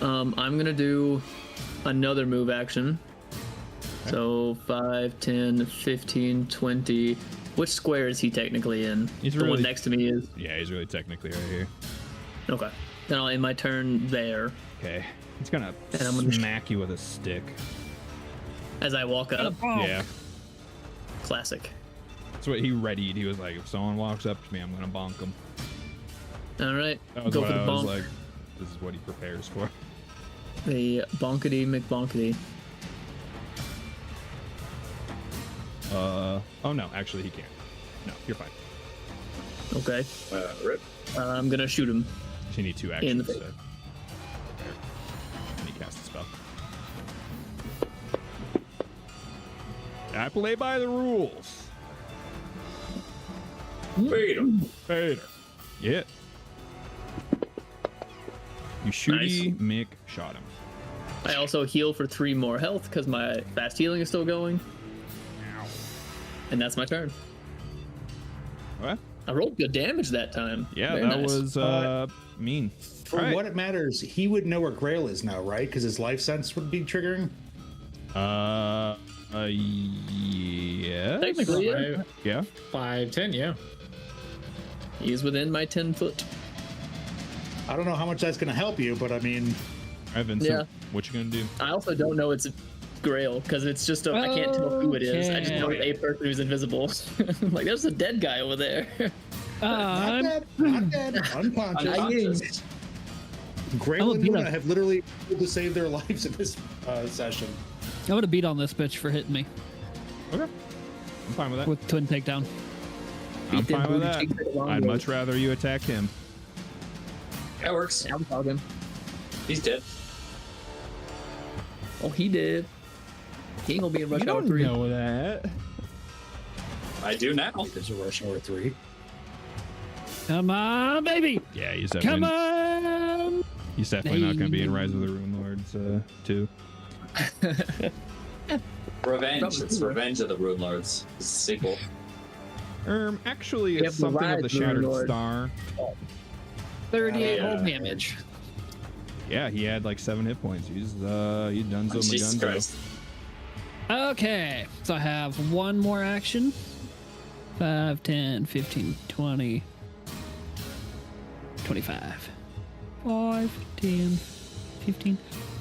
Yeah. I'm gonna do another move action. So 5, 10, 15, 20. Which square is he technically in? He's the really- one next to me is. Yeah, he's really technically right here. Okay. Then I'll end my turn there Okay. He's gonna And I'm gonna- smack you with a stick. as I walk up. Yeah. Classic. That's what he readied. He was like, if someone walks up to me, I'm gonna bonk him. All right. That was Go what for the I was bonk. like, this is what he prepares for. The bonkety McBonkety. Oh no, actually he can't. No, you're fine. Okay. Rip. I'm gonna shoot him. You need 2 In actions. the face. So. There. And he cast a spell. I play by the rules. Beat him. Vader. Yeah. You shooty Mick shot him. I also heal for 3 more health because my fast healing is still going. And that's my turn. What? I rolled good damage that time. Yeah, Very that nice. was mean. For Alright. what it matters, he would know where Grail is now, right? Because his life sense would be triggering. Yes. Technically, yeah. Yeah. 5, 10, yeah. He's within my 10 foot. I don't know how much that's going to help you, but I mean, Alright, Vincent, Yeah. what you gonna do? I also don't know it's Grail because it's just I can't tell who it is. I just know it's Okay. a person who's invisible. Like there's a dead guy over there. not dead, not dead, unconscious. Unconscious. Grail Oh, and yeah. Luna have literally been able to save their lives in this session. I would have beat on this bitch for hitting me Okay. I'm fine with that. with twin takedown. I'm Beat them fine with booty that. cheeks with a long I'd rope. much rather you attack him. That works. I'm talking. He's dead. Oh, he did. He ain't gonna be in Rush You Hour don't 3. know that. I do now. There's a Rush Hour 3. Come on, baby. Yeah, he's Come definitely, on. he's definitely not gonna be in Rise of the Runelords 2. Revenge. Probably It's too. Revenge of the Runelords. It's a sequel. Actually, We it's have something of the Rise of the Shattered Runelord. Star. 38 Yeah. whole damage. Yeah, he had like 7 hit points. He's done so Jesus Magunzo. Christ. Okay, so I have one more action. 5, 10, 15, 20, 25. 5, 10, 15,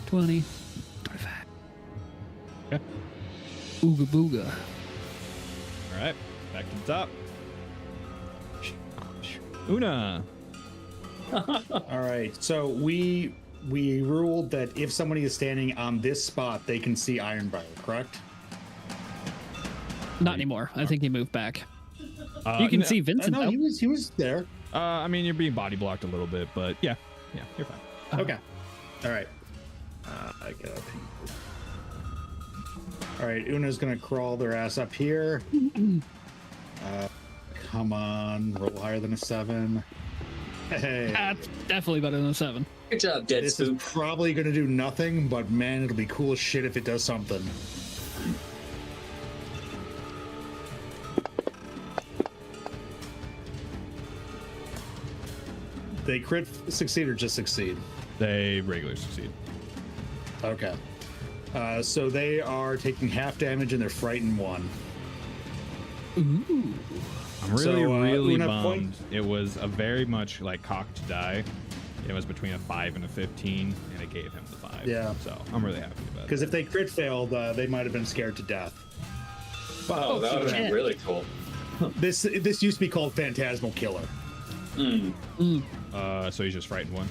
20, 25. Yeah. Ooga booga. All right, back to the top. Una. All right, so we ruled that if somebody is standing on this spot, they can see Iron Vial, correct? Not anymore. I think he moved back. Uh, You can no- see Vincent. No, though. he was there. I mean, you're being body blocked a little bit, but yeah, you're fine. Okay. All right. I get up. All right, Una's gonna crawl their ass up here. Come on, roll higher than a 7. Hey, That's definitely better than a 7. Good job, Dead this is Spook. probably gonna do nothing, but man, it'll be cool as shit if it does something. They crit succeed or just succeed? They regularly succeed. Okay. So they are taking half damage and they're frightened 1. Ooh. I'm really, So, really Una, bummed. point- It was a very much like cocked die. It was between a 5 and a 15, and it gave him the 5. Yeah. So I'm really happy about it. Because if they crit failed, they might have been scared to death. Oh, that would have been shit. really cool. This used to be called Phantasmal Killer. So he's just frightened 1.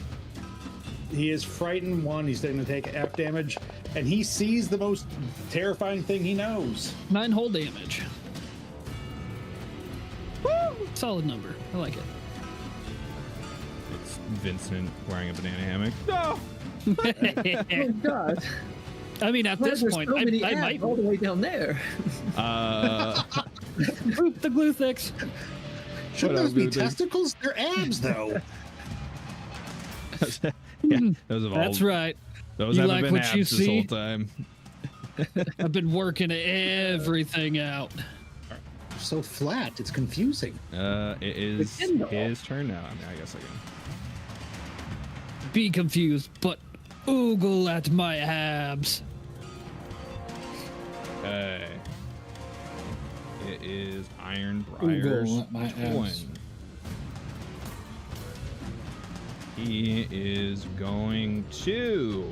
He is frightened 1. He's going to take half damage, and he sees the most terrifying thing he knows. 9 whole damage. Woo! Solid number. I like it. It's Vincent wearing a banana hammock. No. Oh God! I mean, at this There's point, so many I abs might all the way down there. Oop, the glue thicks. Shouldn't What those else be do they- testicles? They're abs, though. Yeah, those have all. That's right. Those You haven't like been what abs you this see? whole time. I've been working everything out. They're so flat. It's confusing. It is Kindle. his turn now. I mean, I guess I can. Be confused, but oogle at my abs. Okay. It is Iron Oogle Briar's at my twin. abs. He is going to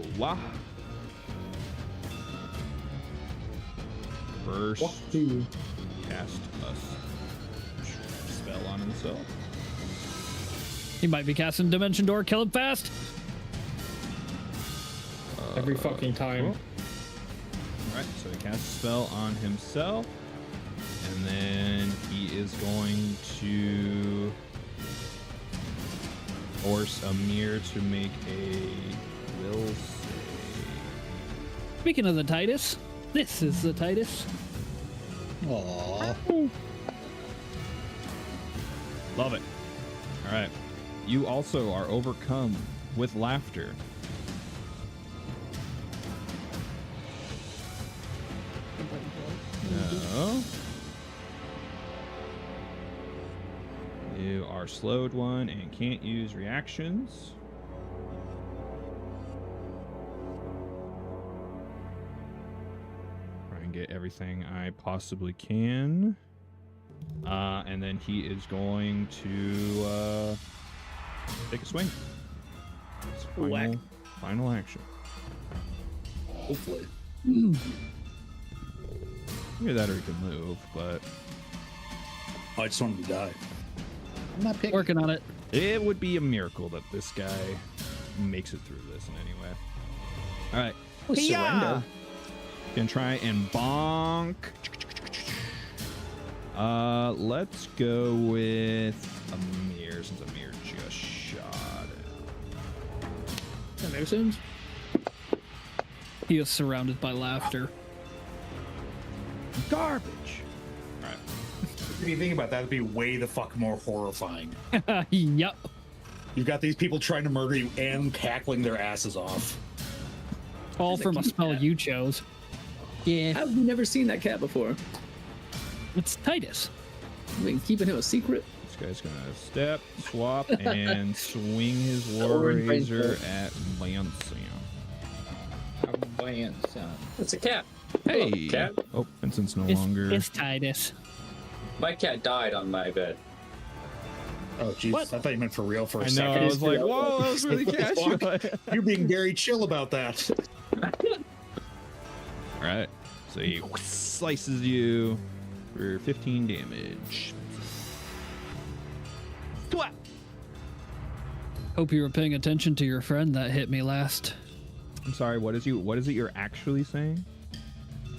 first cast a spell on himself. He might be casting Dimension Door. Kill him fast. Every fucking time. Alright, so he casts a spell on himself. And then he is going to force Amir to make a will save. Speaking of the Titus, this is the Titus. Aww. Love it. Alright. You also are overcome with laughter. No. You are slowed 1 and can't use reactions. Try and get everything I possibly can. And then he is going to take a swing. It's Whack. final action. Hopefully. Either that or he can move, but Oh, I just want him to die. I'm not picking. Working on it. it would be a miracle that this guy makes it through this in any way. All right. Surrender. Gonna try and bonk. Let's go with Amir since Amir just shot it. That makes sense. He is surrounded by laughter. Garbage. All right. If you think about that, it'd be way the fuck more horrifying. Yup. You've got these people trying to murder you and cackling their asses off. All from a spell you chose. Yeah, How have we never seen that cat before? it's Titus. We've been keeping him a secret. This guy's gonna step, swap, and swing his war Orange razor rainbow. at Lancian. It's a cat. Hey. Hello, cat. Oh, Vincent's no It's, longer. it's Titus. My cat died on my bed. Oh, jeez. What? I thought you meant for real for a I know. second. I was like, whoa, that was really casual. You're being very chill about that. All right. So he slices you for 15 damage. Twat. Hope you were paying attention to your friend that hit me last. I'm sorry. What is it you're actually saying?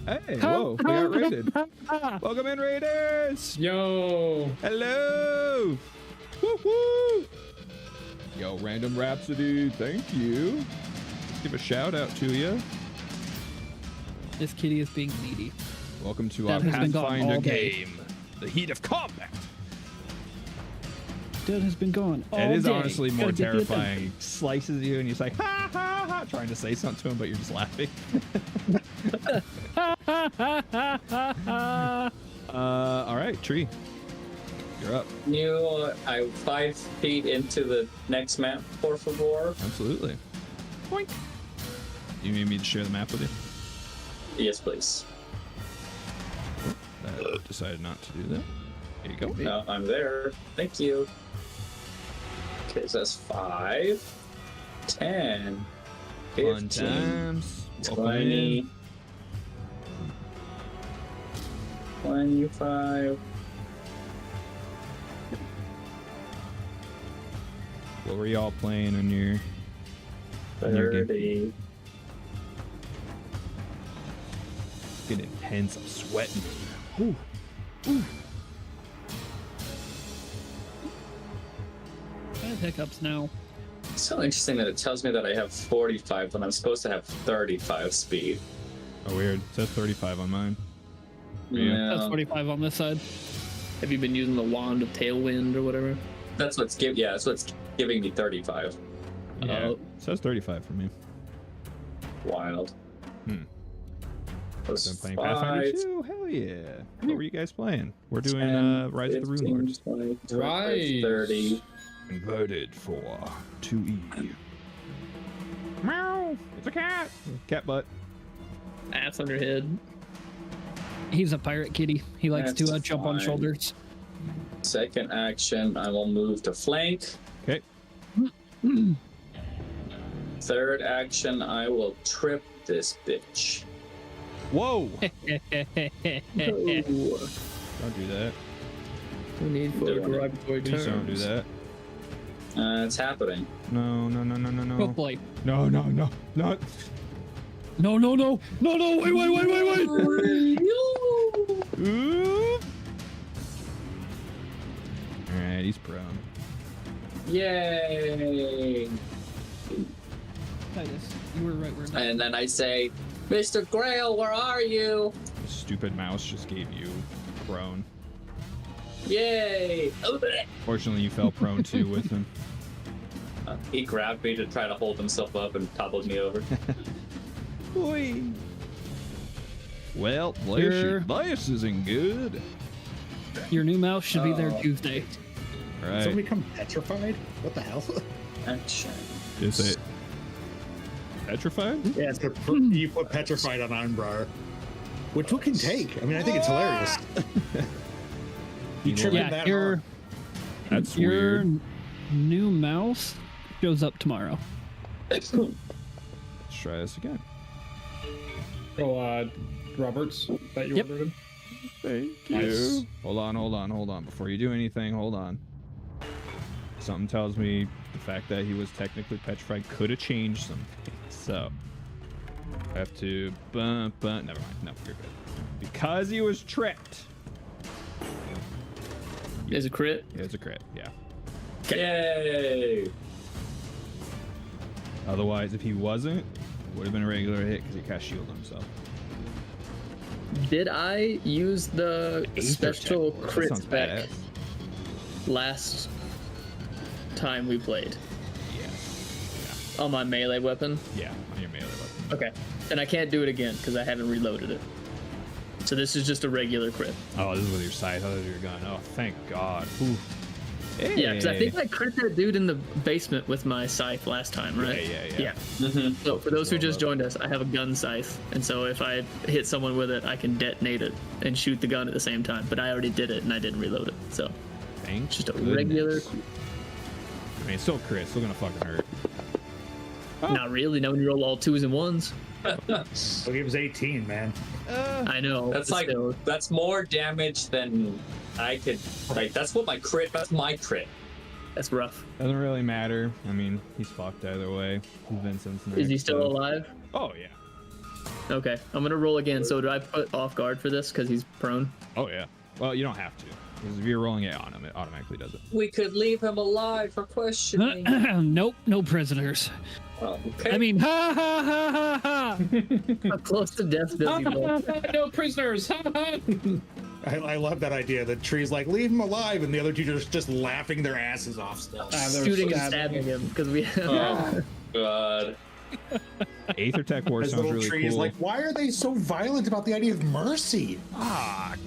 Hey, whoa, we got raided. Welcome in, Raiders. Yo. Hello. Woo woo. Yo, Random Rhapsody, thank you. Give a shout out to you. This kitty is being needy. Welcome to That our has been gone Pathfinder all day. game, The Heat of Combat. Dad has been gone all It is day. honestly more Gotta get it done. terrifying. He slices you and he's like, ha ha ha, trying to say something to him, but you're just laughing. All right, Tree. You're up. I'm 5 feet into the next map, por favor. Absolutely. Boink. You need me to share the map with you? Yes, please. Decided not to do that. Here you go. No, I'm there. Thank you. Okay, so that's 5, 10, Fun 15, times. Welcome 20, in. 25. What were y'all playing on your game? 30. It's getting intense. I'm sweating. I have hiccups now. It's so interesting that it tells me that I have 45 when I'm supposed to have 35 speed. Oh, weird. It says 35 on mine. That's Yeah, 45 on this side. Have you been using the wand of Tailwind or whatever? that's what's giving me 35. Yeah. Oh. It says 35 for me. Wild. Hmm. Plus Been playing Pathfinder 5, 2? Hell yeah. What were you guys playing? We're doing 10, Rise of the 15, Runelords. 20, 25, Right. 30. Converted for 2E. Meow! It's a cat! Cat butt. Ass on your head. He's a pirate kitty. He likes to That's jump on fine. shoulders. Second action, I will move to flank. Okay. Third action, I will trip this bitch. Whoa! Ooh, Don't do that. no need for Doing it. derogatory Please terms. don't do that. It's happening. No, no, no, no, no, Oh no. boy. No, no, no. Not. No, no, no. No, no. Wait, wait, wait, wait, wait. Ooh. Alright, he's prone. Yay! Titus, you were right where And then I say, Mr. Grail, where are you? The stupid mouse just gave you prone. Yay! Fortunately, you fell prone too with him. He grabbed me to try to hold himself up and toppled me over. Oi. Well, Your- this isn't good. Your new mouse should be there Oh. Tuesday. All Did someone right. become petrified? What the hell? Action. Is it petrified? Yeah, it's you put petrified on Ironbriar. Which we can take. I mean, I think it's hilarious. You trip it Yeah, that your hard. That's your weird. new mouse shows up tomorrow. Let's try this again. Oh, Roberts, that you Yep. ordered him? Thank you. Nice. Hold on. Before you do anything, hold on. Something tells me the fact that he was technically petrified could have changed something. So, I have to bump. Never mind. No, you're good. Because he was tripped. Is a crit? It's a crit. Yeah. Yay! Otherwise, if he wasn't, it would have been a regular hit because he cast shield on himself. Did I use the special That crit sounds spec badass. last time we played Yeah. on my melee weapon? Yeah. On your melee weapon. Okay. And I can't do it again because I haven't reloaded it. So this is just a regular crit. Oh, this is with your scythe. I thought your gun. Oh, thank God. Ooh. Hey. Yeah, because I think I crit that dude in the basement with my scythe last time, right? Yeah. Mm-hmm. So for those who Roll just up. joined us, I have a gun scythe, and so if I hit someone with it, I can detonate it and shoot the gun at the same time. But I already did it, and I didn't reload it. So Thank just a goodness. regular. I mean, it's still crit. Still gonna fucking hurt. Not really. No, when you roll all 2s and 1s. Well, he was 18, man. I know. That's but like still. that's more damage than I could. Like that's what my crit. That's my crit. That's rough. Doesn't really matter. I mean, he's fucked either way. He's been since. Is he still alive? Oh yeah. Okay, I'm gonna roll again. So do I put off guard for this because he's prone? Oh yeah. Well, you don't have to, because if you're rolling it on him, it automatically does it. We could leave him alive for questioning. Nope, no prisoners. Okay. I mean, ha ha ha ha ha. How close to death does he roll? No prisoners. I love that idea. The tree's like, leave him alive, and the other two are just laughing their asses off still. they're Shooting and stabbing stabbing him because we. Oh, God. Aether Tech War His sounds little really tree is cool. like, why are they so violent about the idea of mercy? Fuck.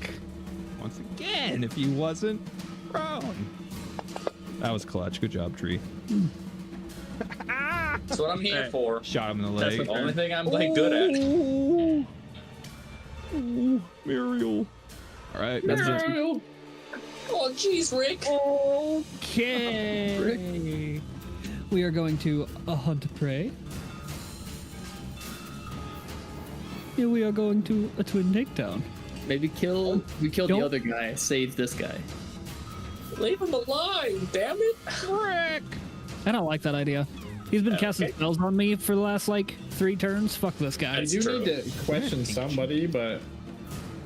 Once again, if he wasn't prone. That was clutch. Good job, tree. That's what I'm here Alright. for. Shot him in the That's leg. The only thing I'm like good at. Ooh. Ooh, Muriel. All right. That's That's it. it. Oh, jeez, Rick. Okay. We are going to hunt prey. Yeah, we are going to a twin takedown. Maybe we killed Don't- the other guy. Save this guy. Leave him alive, damn it. Frick! I don't like that idea. He's been casting spells on me for the last like 3 turns. Fuck this guy. That's You true. need to question somebody, but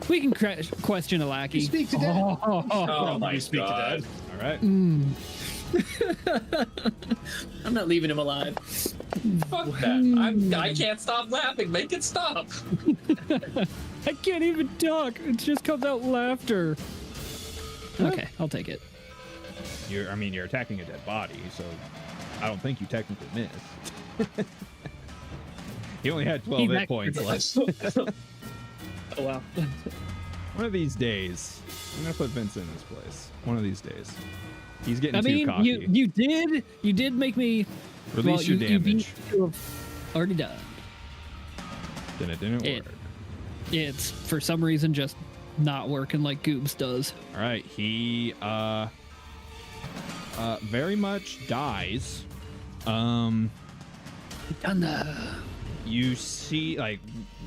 We can question a lackey. You speak to dead. Oh, my You speak to God. dead. All right. I'm not leaving him alive. Fuck that. I can't stop laughing. Make it stop. I can't even talk. It just comes out laughter. Okay, I'll take it. You're attacking a dead body, so I don't think you technically missed. He only had 12 hit points left. Oh wow. One of these days, I'm gonna put Vincent in his place. One of these days, he's getting I too mean, cocky. you did make me Release your you beat damage. to have already done. Then it didn't It- work. It's for some reason just not working like Goobs does. All right, he very much dies. You see, like,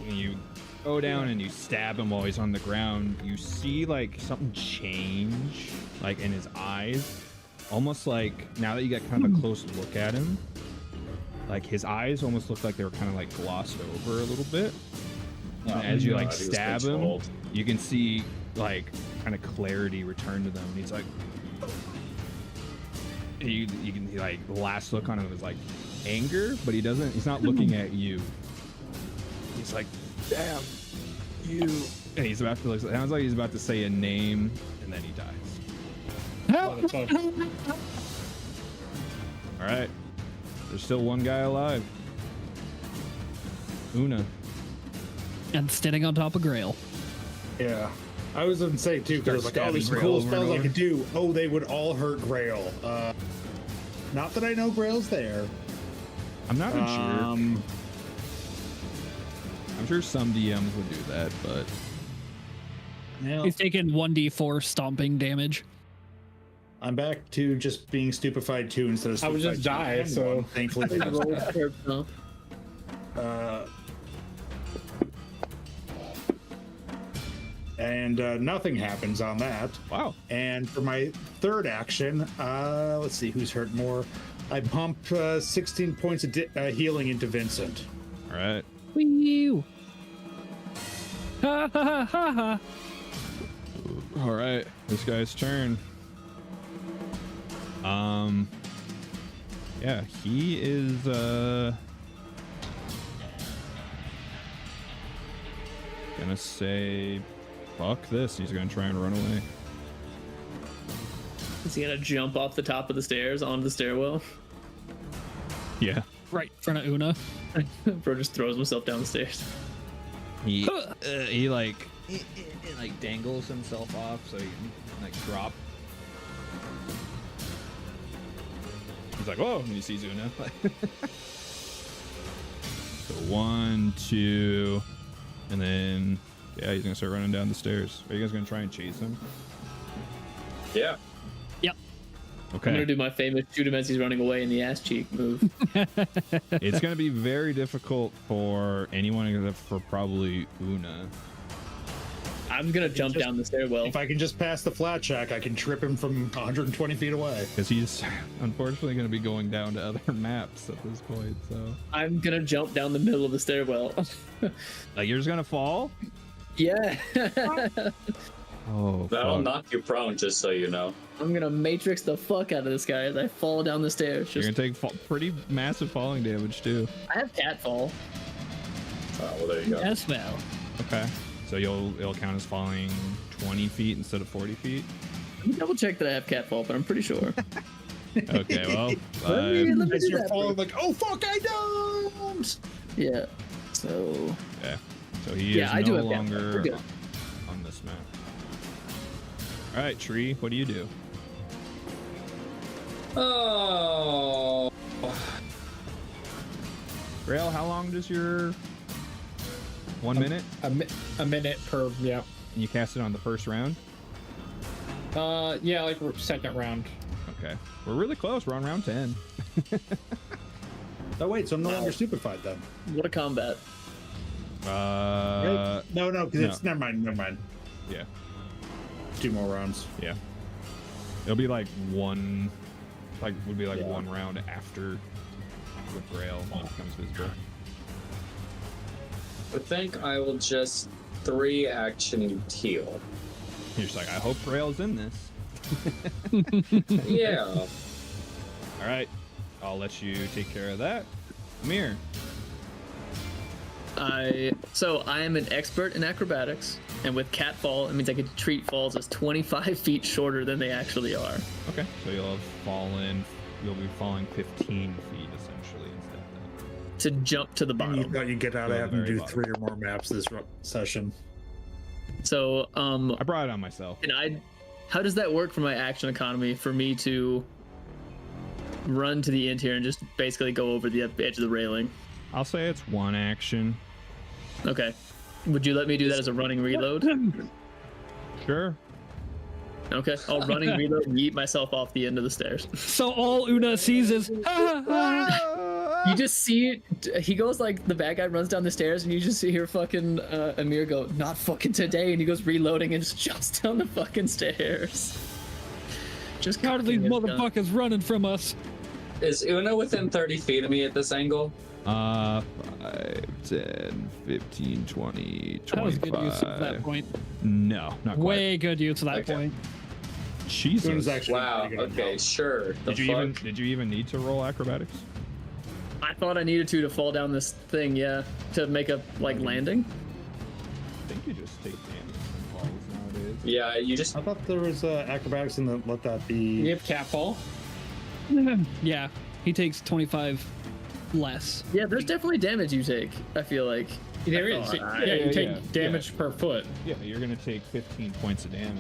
when you go down and you stab him while he's on the ground, you see like something change, like in his eyes, almost like now that you get kind of a close look at him, like his eyes almost look like they were kind of like glossed over a little bit. And as you like God, he was stab him, controlled. you can see like kind of clarity return to them. And he's like, you can like the last look on him is like anger, but he's not looking at you. He's like, damn you. And he's about to, it sounds like he's about to say a name, and then he dies. All right, there's still one guy alive. Una. And standing on top of Grail. Yeah. I was going to say, too, because I was like, oh, there's some stabbing cool Grail over and spells I over. could do. Oh, they would all hurt Grail. Not that I know Grail's there. I'm not sure. I'm sure some DMs would do that, but He's taking 1d4 stomping damage. I'm back to just being stupefied 2 instead of I would just stupefied die, 2. so- Thankfully. And nothing happens on that. wow. And for my third action, let's see who's hurt more. I pump 16 points of healing into Vincent. All right. Wee Ha ha ha ha ha. All right, this guy's turn. Yeah, he is gonna say fuck this. He's gonna try and run away. Is he gonna jump off the top of the stairs onto the stairwell? Yeah. Right in front of Una. Bro just throws himself down the stairs. He like like dangles himself off so he can like drop. He's like, whoa, and he sees Una. So 1, 2, and then yeah, he's gonna start running down the stairs. Are you guys gonna try and chase him? Yeah. Okay. I'm gonna do my famous shoot him as he's running away in the ass cheek move. It's going to be very difficult for anyone except for probably Una. I'm gonna jump just- down the stairwell. If I can just pass the flat shack, I can trip him from 120 feet away. Because he's unfortunately going to be going down to other maps at this point. So, I'm gonna jump down the middle of the stairwell. like, you're just going to fall? Yeah. Oh, That'll fuck. knock you prone, just so you know. I'm gonna matrix the fuck out of this guy as I fall down the stairs. You're Just, going to take pretty massive falling damage, too. I have catfall. Oh, well, there you go. Yes, well. Okay. So it'll count as falling 20 feet instead of 40 feet? Let me double check that I have catfall, but I'm pretty sure. Okay, well, Let me As do you're that falling, for- like, oh fuck, I don't. Yeah. So okay. So he Yeah, is I do no have catfall. longer We're good. on this map. All right, Tree, what do you do? Oh. Grail, how long does your 1 minute? A minute per, yeah. And you cast it on the first round? Yeah, like second round. Okay. We're really close. We're on round 10. Oh wait, so I'm no longer stupefied then. what a combat. Uh, No, because no. it's never mind. yeah. 2 more rounds. Yeah. It'll be like one, would be like Yeah. one round after the Grail becomes visible. I think I will just 3 action heal. You're just like, I hope Grail's in this. Yeah. All right. I'll let you take care of that. Amir. So I am an expert in acrobatics, and with catfall, it means I can treat falls as 25 feet shorter than they actually are. Okay. So you'll be falling 15 feet essentially instead then. To jump to the And you bottom. thought you'd get out Go of to the having to very do bottom. 3 or more maps this session. So I brought it on myself. how does that work for my action economy for me to run to the end here and just basically go over the edge of the railing? I'll say it's one action. Okay. Would you let me do that as a running reload? Sure. Okay. I'll running reload and yeet myself off the end of the stairs. So all Una sees is, You just see he goes like the bad guy runs down the stairs and you just see here fucking Amir go, not fucking today, and he goes reloading and just jumps down the fucking stairs. Just how are these cocking his gun. motherfuckers running from us? Is Una within 30 feet of me at this angle? 5, 10, 15, 20, 25. That was good use of that point. No, not quite. Way good use of that Okay. point. Spoon's Jesus. actually Wow. pretty good Okay, now. sure. The fuck? Did you even need to roll acrobatics? I thought I needed to fall down this thing, yeah, to make a like landing. I think you just take damage from falls nowadays. Yeah, you just I thought there was acrobatics in the let that be. You have catfall. Yeah, he takes 25 less. Yeah, there's definitely damage you take. I feel like. There I is. thought Yeah, I- you take yeah. damage per foot. Yeah, you're gonna take 15 points of damage.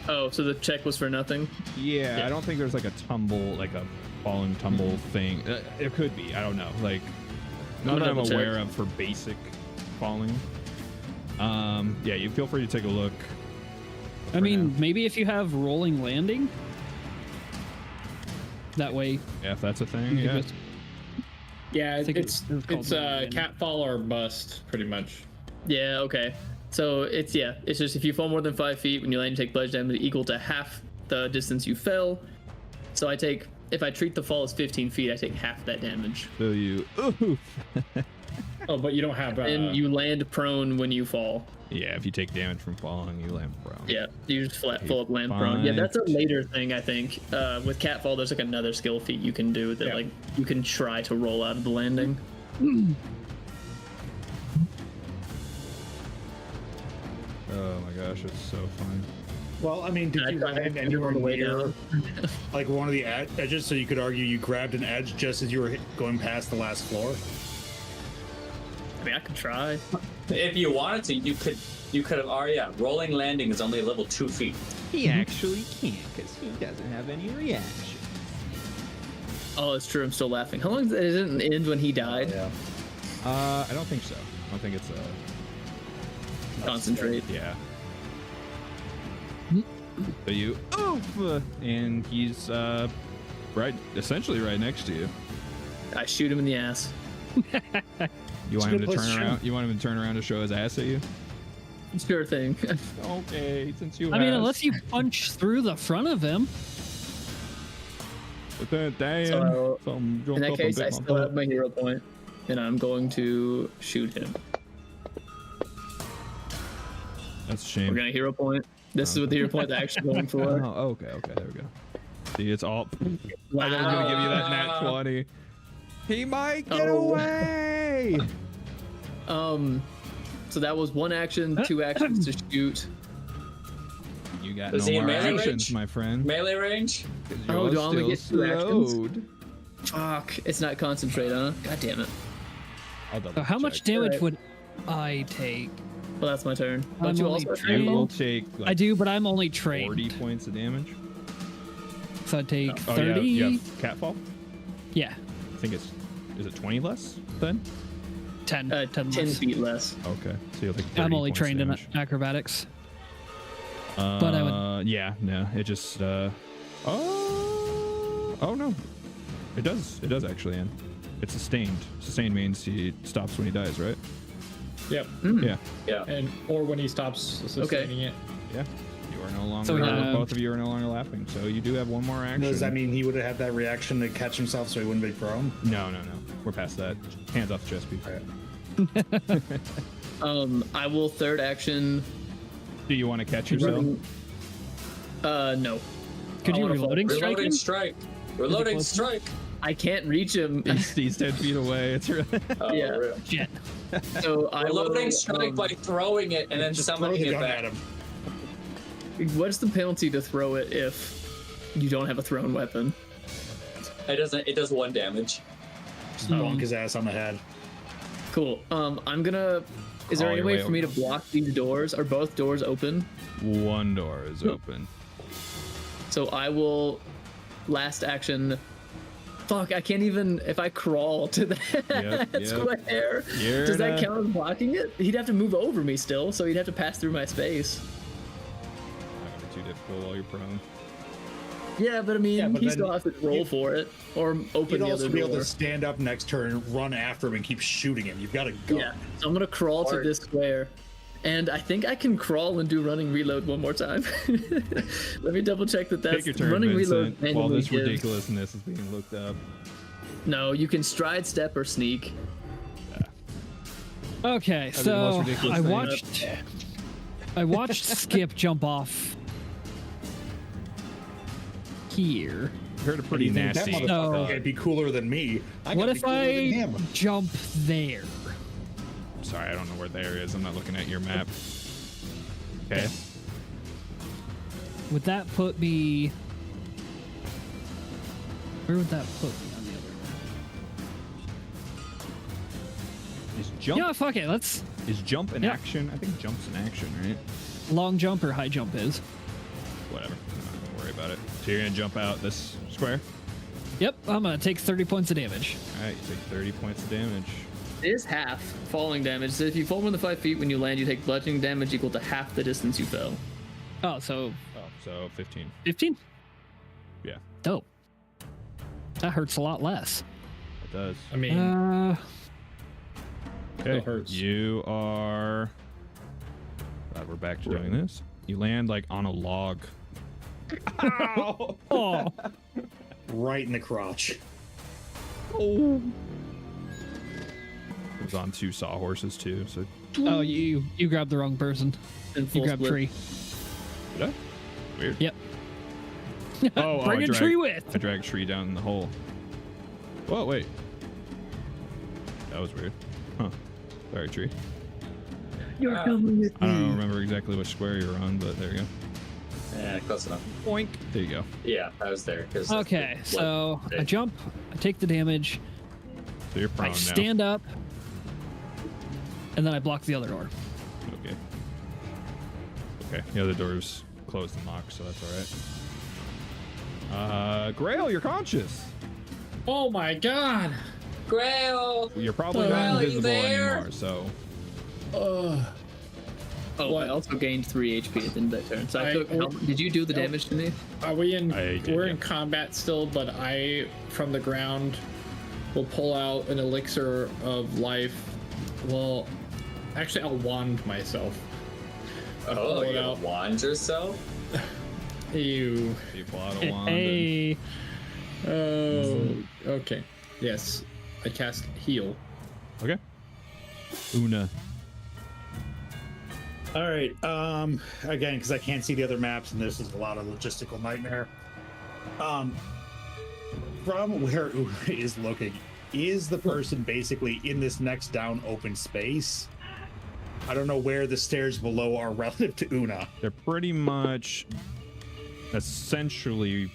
Oh, so the check was for nothing. Yeah, Yeah. I don't think there's like a tumble, like a falling tumble thing. It could be. I don't know. Like, none that I'm double check. aware of for basic falling. Yeah, you feel free to take a look. I mean, maybe if you have rolling landing, that way Yeah, if that's a thing. you Yeah. can just Yeah, I think it's it was called rolling. catfall or bust, pretty much. Yeah, okay. So it's just if you fall more than 5 feet when you land, you take bludgeon damage equal to half the distance you fell. So if I treat the fall as 15 feet, I take half that damage. So you. Oof. Oh, but you don't have. And you land prone when you fall. Yeah, if you take damage from falling, you land prone. Yeah, you just full up land prone. Yeah, that's a later thing, I think. With catfall, there's like another skill feat you can do that Yeah. like you can try to roll out of the landing. Oh my gosh, it's so fun. Well, I mean, did I you tried land to and you do it were on the way near down. like one of the edges, so you could argue you grabbed an edge just as you were going past the last floor? I mean, I could try. if you wanted to, you could have. Oh yeah, rolling landing is only level 2 feet. He actually can't because he doesn't have any reaction. Oh, it's true. I'm still laughing. How long did it end when he died? Yeah. I don't think so. I don't think it's a. Concentrate. Yeah. So you oof, and he's essentially right next to you. I shoot him in the ass. You want a him good to place turn to around? shoot. You want him to turn around to show his ass at you? Sure thing. Okay, since you I mean, asked. unless you punch through the front of him. But then, damn. So, some In that up and case, bit I my still butt. have my hero point, and I'm going to shoot him. That's a We're shame. gonna hero point. This is what the hero point they're actually going for. Oh, okay, there we go. See, it's all. Wow. I was gonna give you that nat 20. He might get Oh. away. So that was one action, 2 actions to shoot. You got Is no he in more melee actions, range? my friend. Melee range? Oh, You're do I only still get 2 actions? slowed. Fuck, it's not concentrate, huh? God damn it. I'll double So how much check. damage Alright. would I take? Well, that's my turn. I'm Don't you only also have trained. You will handball? take like I do, but I'm only 40 trained. points of damage. So I take Oh, 30. you have catfall? Yeah, I think it's. Is it 20 less then? 10. 10 10 less. feet less. Okay, so you'll take 30 I'm only points of trained in damage. acrobatics. but I would- Yeah, no, it just. Oh no, it does actually end. It's sustained. Sustained means he stops when he dies, right? Yep. Yeah, Yeah. And or when he stops sustaining it. yeah. You are no longer. So we have- both of you are no longer laughing. So you do have one more action. Does that mean he would have had that reaction to catch himself so he wouldn't be prone? No. We're past that. Hands off the chest piece. I will third action. Do you want to catch yourself? No. Could I you wanna reloading fall- strike him? Reloading strike. Reloading close? strike. I can't reach him. He's 10 feet away. It's really. Oh, Yeah. real. Shit. So I will. Reloading strike by throwing it and then Just throw summoning the it gun back. at him. What's the penalty to throw it if you don't have a thrown weapon? It doesn't. It does 1 damage. Just bonk his ass on the head. Cool. I'm gonna. Is there Crawl any your way way for me to over. block these doors? Are both doors open? One door is open. So I will. Last action. Fuck! I can't even. If I crawl to that Yep. square, You're does that in a- count as blocking it? He'd have to move over me still, so he'd have to pass through my space. Not gonna be too difficult while you're prone. Yeah, but I mean, Yeah, but he then still has to roll for it or open You'd the also other be able door. to stand up next to her and run after him and keep shooting him. You've got a gun. Yeah, so I'm gonna crawl to Or- this square, and I think I can crawl and do running reload one more time. Let me double check that Take that's your turn, running reload. Vincent, while manually this gives- ridiculousness is being looked up. No, you can stride, step, or sneak. Okay, That'd be the most so ridiculous I thing. watched Skip jump off here. Heard a pretty You think nasty. That No. motherfucker can't be cooler than me. I What gotta if be cooler than I him. jump there? Sorry, I don't know where there is. I'm not looking at your map. Okay. Would that put me? Where would that put me on the other? Is jump Yeah, fuck it. Let's is jump an Yeah. action? I think jump's an action, right? long jump or high jump is. Whatever. I'm not gonna worry about it. So you're gonna jump out this square. Yep, I'm gonna take 30 points of damage. All right, you take 30 points of damage. It is half falling damage. So if you fall more than 5 feet when you land, you take bludgeoning damage equal to half the distance you fell. Oh, so Oh, so 15. 15? Yeah, Dope. That hurts a lot less. it does. I mean, Okay, hurts. you are. Glad we're back to doing this. You land like on a log. Ow! Oh, Right in the crotch. It was on 2 sawhorses too. So oh, you grabbed the wrong person. In You full grabbed split. tree. did I? Weird. Yep. Oh, Bring I a dragged- tree with. I dragged tree down in the hole. Whoa, wait. That was weird. Huh. Sorry, tree. You're coming with I me. don't remember exactly which square you were on, but there you go. Yeah, close enough. Boink. There you go. Yeah, I was there. Cause Okay, so I jump, I take the damage, So you're prone I now. stand up, and then I block the other door. Okay. Okay. The other door's closed and locked, so that's all right. Grail, you're conscious. oh my god. Grail. You're probably Grail, not are you invisible there? anymore, so Oh, I also gained 3 HP at the end of that turn. So I took. Did you do the damage to me? Are we in? I did, We're yeah. in combat still, but I, from the ground, will pull out an elixir of life. Well, actually, I'll wand myself. Oh, it you out. have wands yourself? Ew. You pull out a wand. Hey, Oh, okay. Yes. I cast heal. Okay. Una. All right. Again, because I can't see the other maps, and this is a lot of logistical nightmare. From where Una is looking, is the person basically in this next down open space? I don't know where the stairs below are relative to Una. They're pretty much essentially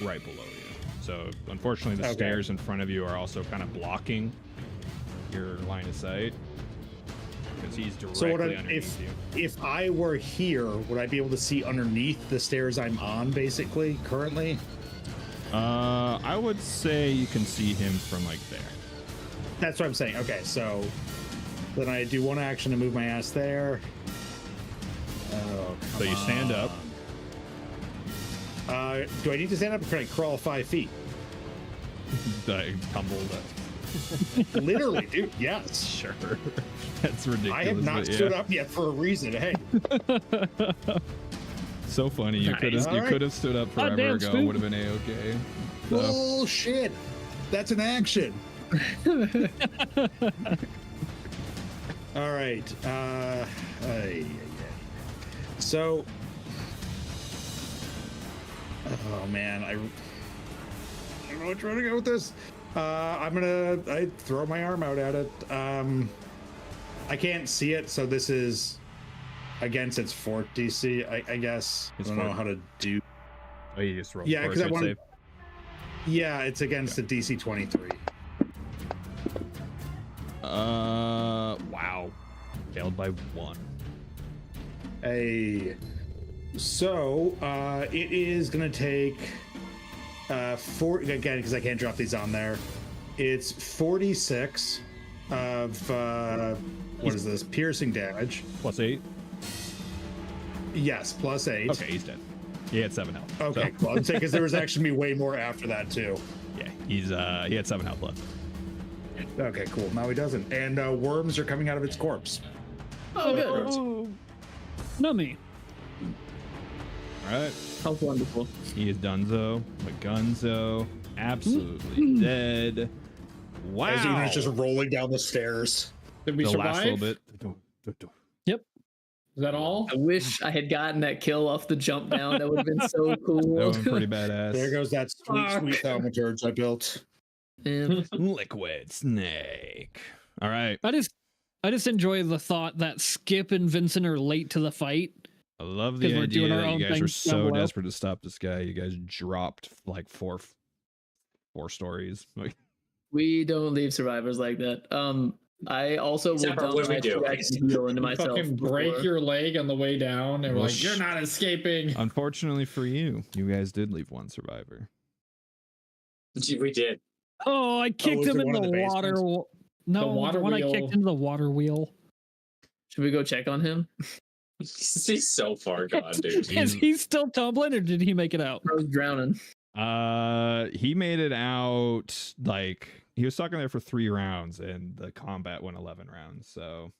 right below you. So unfortunately the Okay. stairs in front of you are also kind of blocking your line of sight because he's directly So what underneath you. if I were here, would I be able to see underneath the stairs I'm on basically currently? I would say you can see him from like there. That's what I'm saying. Okay, so then I do one action to move my ass there. Oh, So you stand up. do I need to stand up or can I crawl 5 feet? I tumbled. Literally, dude, yes. Sure. That's ridiculous. I have not but stood yeah. up yet for a reason. Hey, So funny. You could have Nice. All right. stood up forever Goddamn, ago. Scoop. Would have been a-okay. So, bullshit. That's an action. All right. So, oh man, I don't know which way to go with this. I throw my arm out at it. I can't see it, so this is against its fort DC. I guess It's I don't know fort. how to do. oh, you just rolled Yeah, for because I save. want. Yeah, it's against the DC 23. Wow. Failed by 1. So it is gonna take 4 again because I can't drop these on there. It's 46 of what is this? Piercing damage. Plus 8. Yes, plus 8. Okay, he's dead. He had 7 health. Okay, So, cool. I'd say because there was actually be way more after that too. yeah, he had 7 health left. Okay, cool. Now he doesn't. And worms are coming out of its corpse. Oh, good. oh, not me. All right. How wonderful. He is donezo. McGunzo. Absolutely dead. Wow. As Una's just rolling down the stairs. Did we the survive? last little bit. Yep. Is that all? I wish I had gotten that kill off the jump down. That would have been so cool. That was pretty badass. There goes that sweet, Fuck. sweet thaumaturge I built. Yeah. Liquid snake. All right. I just enjoy the thought that Skip and Vincent are late to the fight. I love 'Cause the we're idea doing our that you own guys were things down so below. desperate to stop this guy. You guys dropped like four stories. Like, We don't leave survivors like that. I also Except will for when we dump do. my action heal into You myself. fucking break before- your leg on the way down, and we're Well, like, "You're not escaping." unfortunately for you, you guys did leave one survivor. We did. Oh, I kicked was him it in one the of the water. basements? No, water when I wheel. kicked into the water wheel. Should we go check on him? He's so far gone, dude. Is he still tumbling, or did he make it out? I was drowning. He made it out. Like, he was stuck in there for 3 rounds, and the combat went 11 rounds. So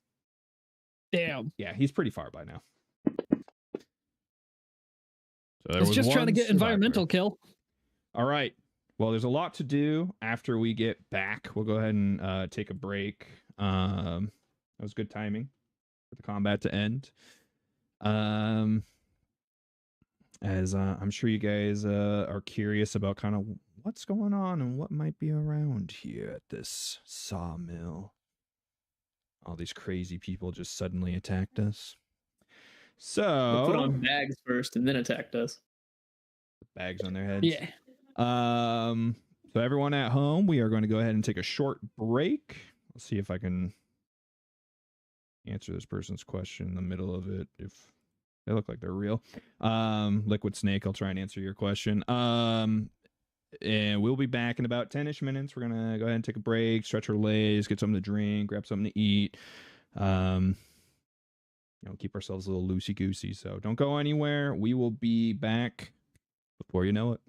Damn. yeah, he's pretty far by now. So there It's was just trying to one get survivor. environmental kill. All right. Well, there's a lot to do after we get back. We'll go ahead and take a break. That was good timing for the combat to end. As I'm sure you guys are curious about kind of what's going on and what might be around here at this sawmill. All these crazy people just suddenly attacked us. They put So on bags first and then attacked us. bags on their heads. Yeah. So everyone at home, we are going to go ahead and take a short break. Let's see if I can answer this person's question in the middle of it. If they look like they're real. Liquid Snake, I'll try and answer your question. And we'll be back in about 10-ish minutes. We're gonna go ahead and take a break, stretch our legs, get something to drink, grab something to eat. Keep ourselves a little loosey goosey. So don't go anywhere. We will be back before you know it.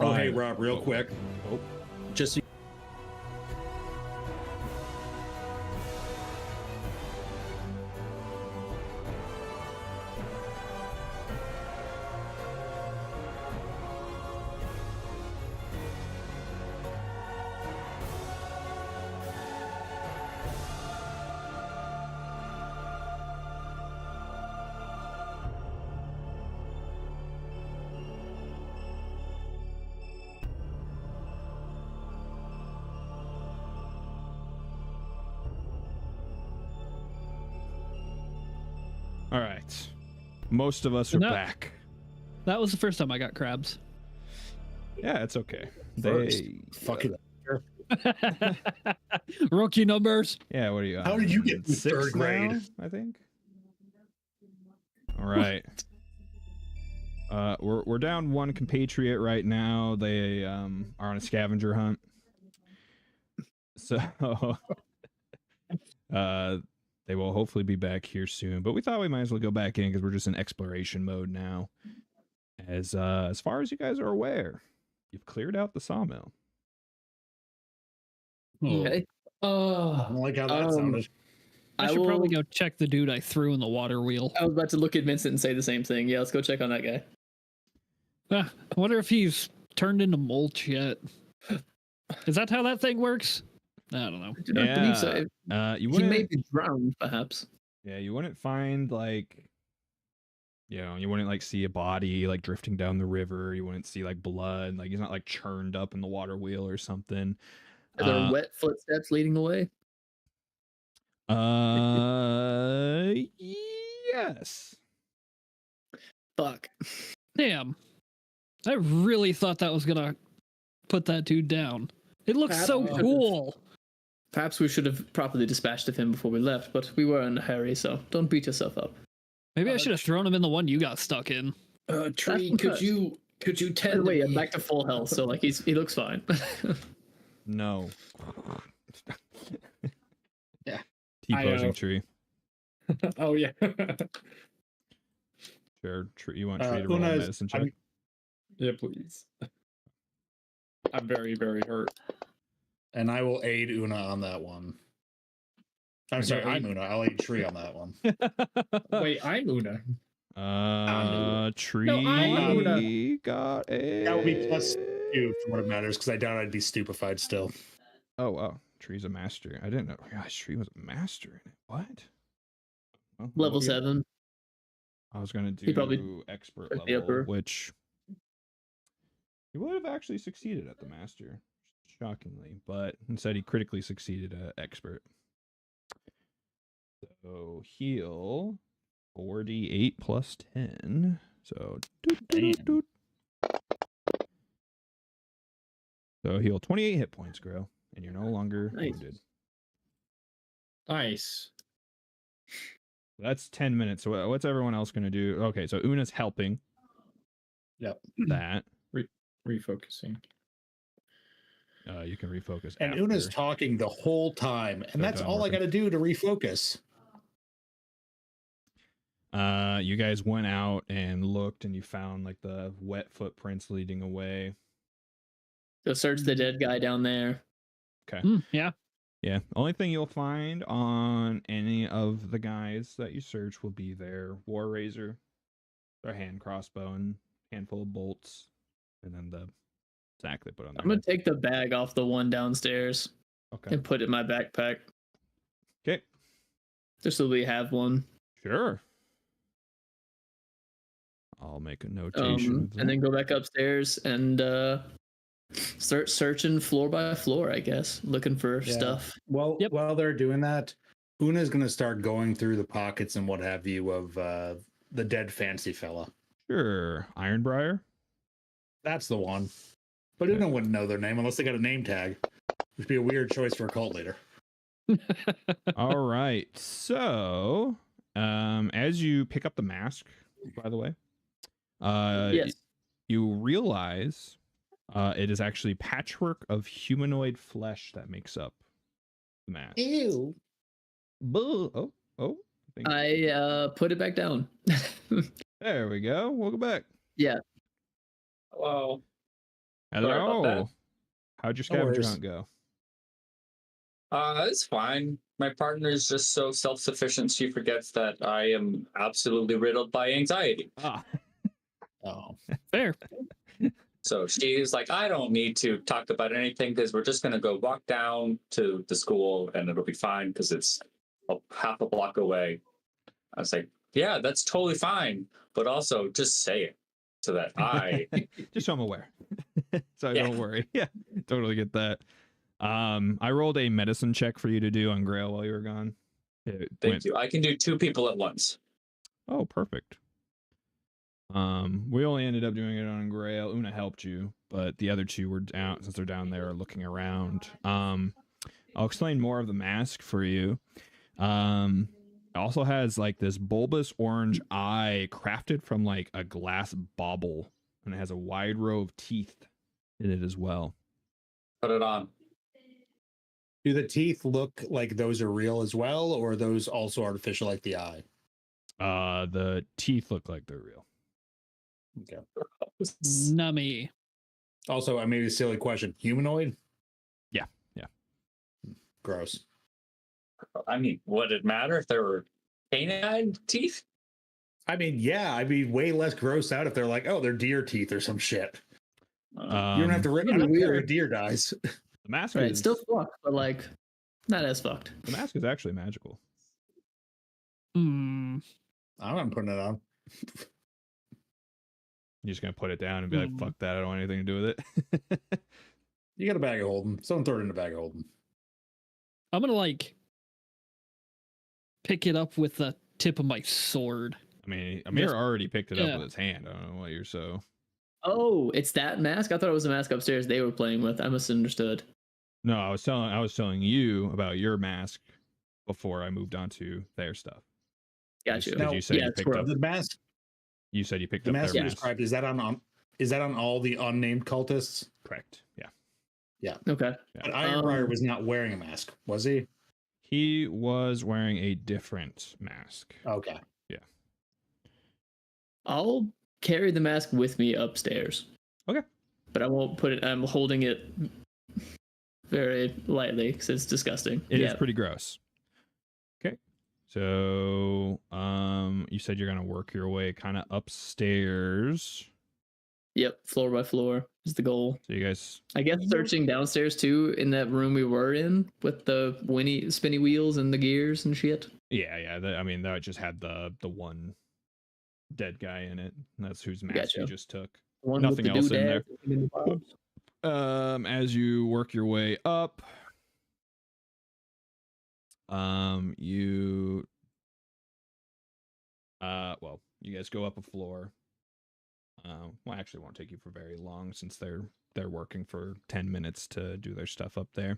Oh, hey, Right. Rob, real Oh. quick. Oh. Just so All right. Most of us are No. back. That was the first time I got crabs. Yeah, it's okay. first. They Fucking. Rookie numbers. Yeah, what are you? How did you get through six third grade? now, I think. All right. We're down one compatriot right now. They are on a scavenger hunt. So they will hopefully be back here soon. But we thought we might as well go back in because we're just in exploration mode now. As far as you guys are aware, you've cleared out the sawmill. Okay. I don't like how that sounded. I should probably go check the dude I threw in the water wheel. I was about to look at Vincent and say the same thing. Yeah, let's go check on that guy. I wonder if he's turned into mulch yet. Is that how that thing works? I don't know. I do not believe so. You He wouldn't. may be drowned, perhaps. Yeah, you wouldn't find like, you wouldn't like see a body like drifting down the river. You wouldn't see like blood. Like he's not like churned up in the water wheel or something. Are there wet footsteps leading the way? Yes. Fuck. Damn. I really thought that was gonna put that dude down. It looks so Perhaps- cool. Perhaps we should have properly dispatched of him before we left, but we were in a hurry, so don't beat yourself up. Maybe I should have thrown him in the one you got stuck in. Tree, That's could you By the tend way, to I'm me? back to full health, so like he looks fine. No. Yeah. T-posing tree. Oh yeah. Sure. Tree. You want tree to roll a Una is- medicine check? I'm- Yeah, please. I'm very, very hurt. And I will aid Una on that one. I'm sorry, I'm Una. I'll aid Tree on that one. Wait, I'm Una. Tree I'm Una. got a. That would be plus 2 for what it matters, because I doubt I'd be stupefied still. Oh, wow. Tree's a master. I didn't know. Gosh, Tree was a master in it. What? Well, Level yeah. 7. I was going to He probably do expert took the level, upper. which he would have actually succeeded at the master, shockingly, but instead he critically succeeded at expert. So heal 4d8 plus 10. So so heal 28 hit points, Grow, and you're no longer Nice. wounded. Nice. That's 10 minutes. So what's everyone else going to do? Okay, so Una's helping. Yep. That. Refocusing. You can refocus. And after. Una's talking the whole time, and So that's done all I working. got to do to refocus. You guys went out and looked, and you found like the wet footprints leading away. Go search the dead guy down there. Okay. Yeah. Yeah. Only thing you'll find on any of the guys that you search will be their war razor, their hand crossbow, and handful of bolts, and then the sack they put on I'm gonna there. take the bag off the one downstairs Okay. and put it in my backpack, Okay. just so we have one. Sure. I'll make a notation of that. And then go back upstairs and start searching floor by floor, I guess, looking for Yeah. stuff. Well, Yep. while they're doing that, Una's going to start going through the pockets and what have you of the dead fancy fella. Sure. Ironbriar. That's the one. But Okay. Una wouldn't know their name unless they got a name tag, which would be a weird choice for a cult leader. All right. So, as you pick up the mask, by the way, Yes. you realize it is actually patchwork of humanoid flesh that makes up the mask. Ew. Oh. think- I put it back down. There we go. Welcome back. Yeah. Hello. Sorry about that. Hello. How'd your No scavenger worries. hunt go? It's fine. My partner is just so self-sufficient she forgets that I am absolutely riddled by anxiety. Ah. Oh. Fair. So she's like, I don't need to talk about anything because we're just gonna go walk down to the school and it'll be fine because it's half a block away. I was like, yeah, that's totally fine, but also just say it so that I Just so I'm aware. So Yeah. don't worry. Yeah, totally get that. I rolled a medicine check for you to do on Grail while you were gone. thank you. I can do 2 people at once. Oh, perfect. We only ended up doing it on Grail. Una helped you, but the other 2 were down since they're down there looking around. I'll explain more of the mask for you. It also has like this bulbous orange eye crafted from like a glass bauble, and it has a wide row of teeth in it as well. Put it on. Do the teeth look like those are real as well, or are those also artificial like the eye? The teeth look like they're real. Okay. Nummy. Also, I made a silly question. Humanoid? Yeah. Gross. I mean, would it matter if there were canine teeth? I mean, yeah, I'd be way less grossed out if they're like, oh, they're deer teeth or some shit. You don't have to rip. I it'd don't be care if weird. a deer dies. The mask Right, is still fucked, but like not as fucked. the mask is actually magical. Hmm. I'm not putting it on. You're just gonna put it down and be like, "Fuck that! I don't want anything to do with it." You got a bag of holding. Someone throw it in a bag of holding. I'm gonna like pick it up with the tip of my sword. I mean, Amir Just- already picked it yeah. up with his hand. I don't know what you're so. Oh, it's that mask? I thought it was the mask upstairs they were playing with. I must have understood. No, I was telling you about your mask before I moved on to their stuff. Got Did you. you say yeah, you it's picked gross. up? The mask. You said you picked The up mask their you mask. described. Is that on all the unnamed cultists? Correct. Yeah. Okay. But Ironbriar was not wearing a mask, was he? He was wearing a different mask. Okay. I'll carry the mask with me upstairs. Okay. But I won't put it. I'm holding it very lightly because it's disgusting. It is pretty gross. Okay. So, you said you're gonna work your way kind of upstairs. Yep. Floor by floor is the goal. So you guys, I guess searching downstairs too in that room we were in with the spinny wheels and the gears and shit. yeah. I mean, that just had the one dead guy in it. That's whose mask Gotcha. you just took. The one Nothing with the else in there. doodads and the bobs. As you work your way up, you guys go up a floor. Well, actually, it won't take you for very long since they're working for 10 minutes to do their stuff up there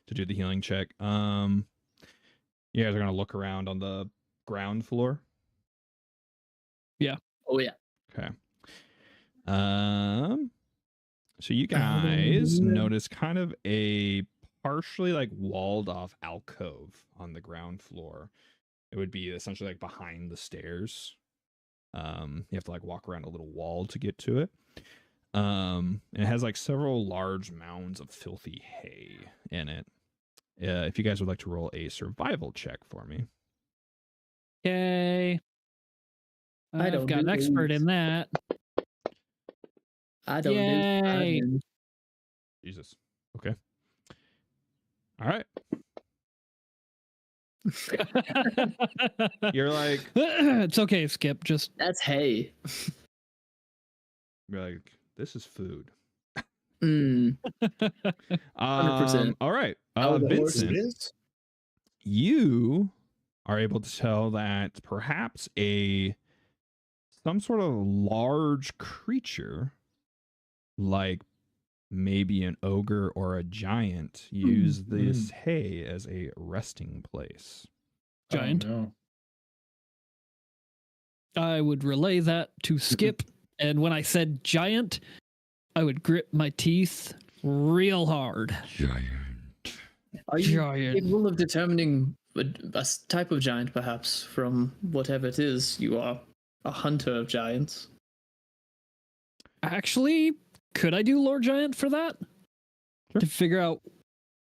to do the healing check. You guys are gonna look around on the ground floor. Oh yeah. Okay. So you guys notice kind of a partially like walled off alcove on the ground floor. It would be essentially like behind the stairs. You have to like walk around a little wall to get to it. And it has like several large mounds of filthy hay in it. If you guys would like to roll a survival check for me. Okay. I I've don't got an do expert these. in that. I don't Yay. do. Jesus. Okay. All right. You're like, It's okay, Skip. Just That's hay. you're like, this is food. Mm. 100%. All right. Oh, the horse Vincent, is? you are able to tell that perhaps some sort of large creature, like maybe an ogre or a giant, use this hay as a resting place. giant. Oh, no. I would relay that to Skip, and when I said giant, I would grip my teeth real hard. Giant. Are you Giant. capable of determining a type of giant, perhaps, from whatever it is you are? A hunter of giants. Actually, Could I do Lore Giant for that? Sure. To figure out.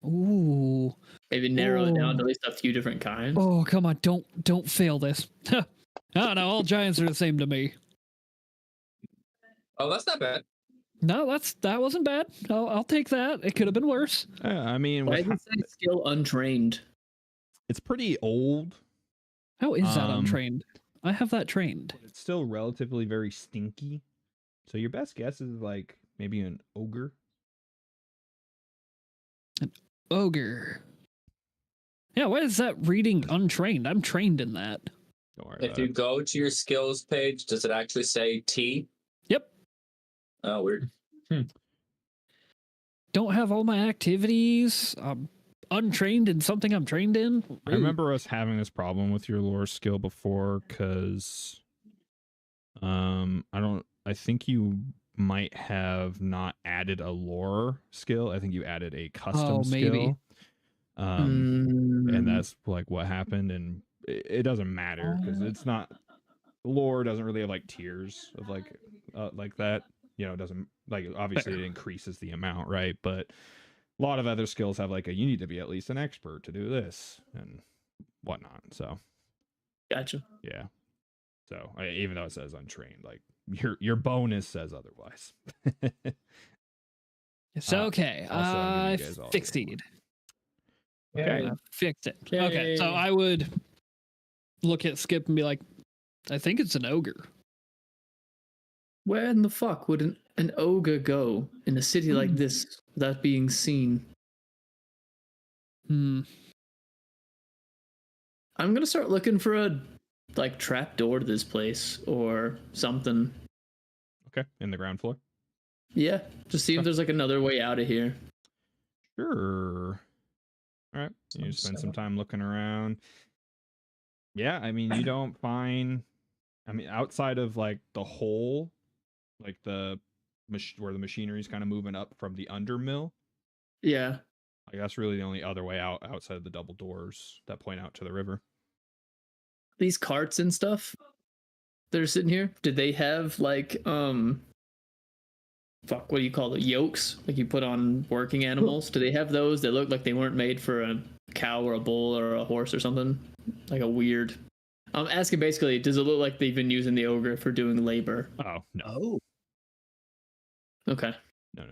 Ooh. Maybe narrow it down to Oh. at least a few different kinds. Oh, come on! Don't fail this. I don't know. All giants are the same to me. Oh, that's not bad. No, that wasn't bad. I'll take that. It could have been worse. I mean, Why does it say skill untrained? it's pretty old. How is that Um, untrained? I have that trained. It's still relatively very stinky. So your best guess is like maybe an ogre. Ogre. Yeah, why is that reading untrained? I'm trained in that. Don't worry If about you it. go to your skills page, does it actually say T? Yep. Oh, weird. Don't have all my activities. I'm untrained in something I'm trained in. I remember us having this problem with your lore skill before because I think you might have not added a lore skill. I think you added a custom maybe. skill. And Mm. that's like what happened, and it doesn't matter because it's not lore doesn't really have like tiers of like that. You know, it doesn't like obviously it increases the amount, right? But a lot of other skills have like you need to be at least an expert to do this and whatnot. So Gotcha. yeah. So even though it says untrained, like your bonus says otherwise. It's okay. also, I'm I giving you guys all fixed. Okay. I fixed it. Okay, so Yay. I would look at Skip and be like, I think it's an ogre. Where in the fuck would an ogre go in a city like this without being seen? Hmm. I'm gonna start looking for a like trap door to this place or something. Okay, in the ground floor. Yeah, just see if there's like another way out of here. Sure. All right. You spend some time looking around. Yeah, I mean, you don't find. I mean, outside of like the hole, like where the machinery is kind of moving up from the undermill. Yeah. Like that's really the only other way out outside of the double doors that point out to the river. These carts and stuff that are sitting here, did they have like fuck, what do you call it? Yokes? Like you put on working animals? Do they have those that look like they weren't made for a cow or a bull or a horse or something? Like a weird. I'm asking basically, does it look like they've been using the ogre for doing labor? Oh no, Oh, Okay. no.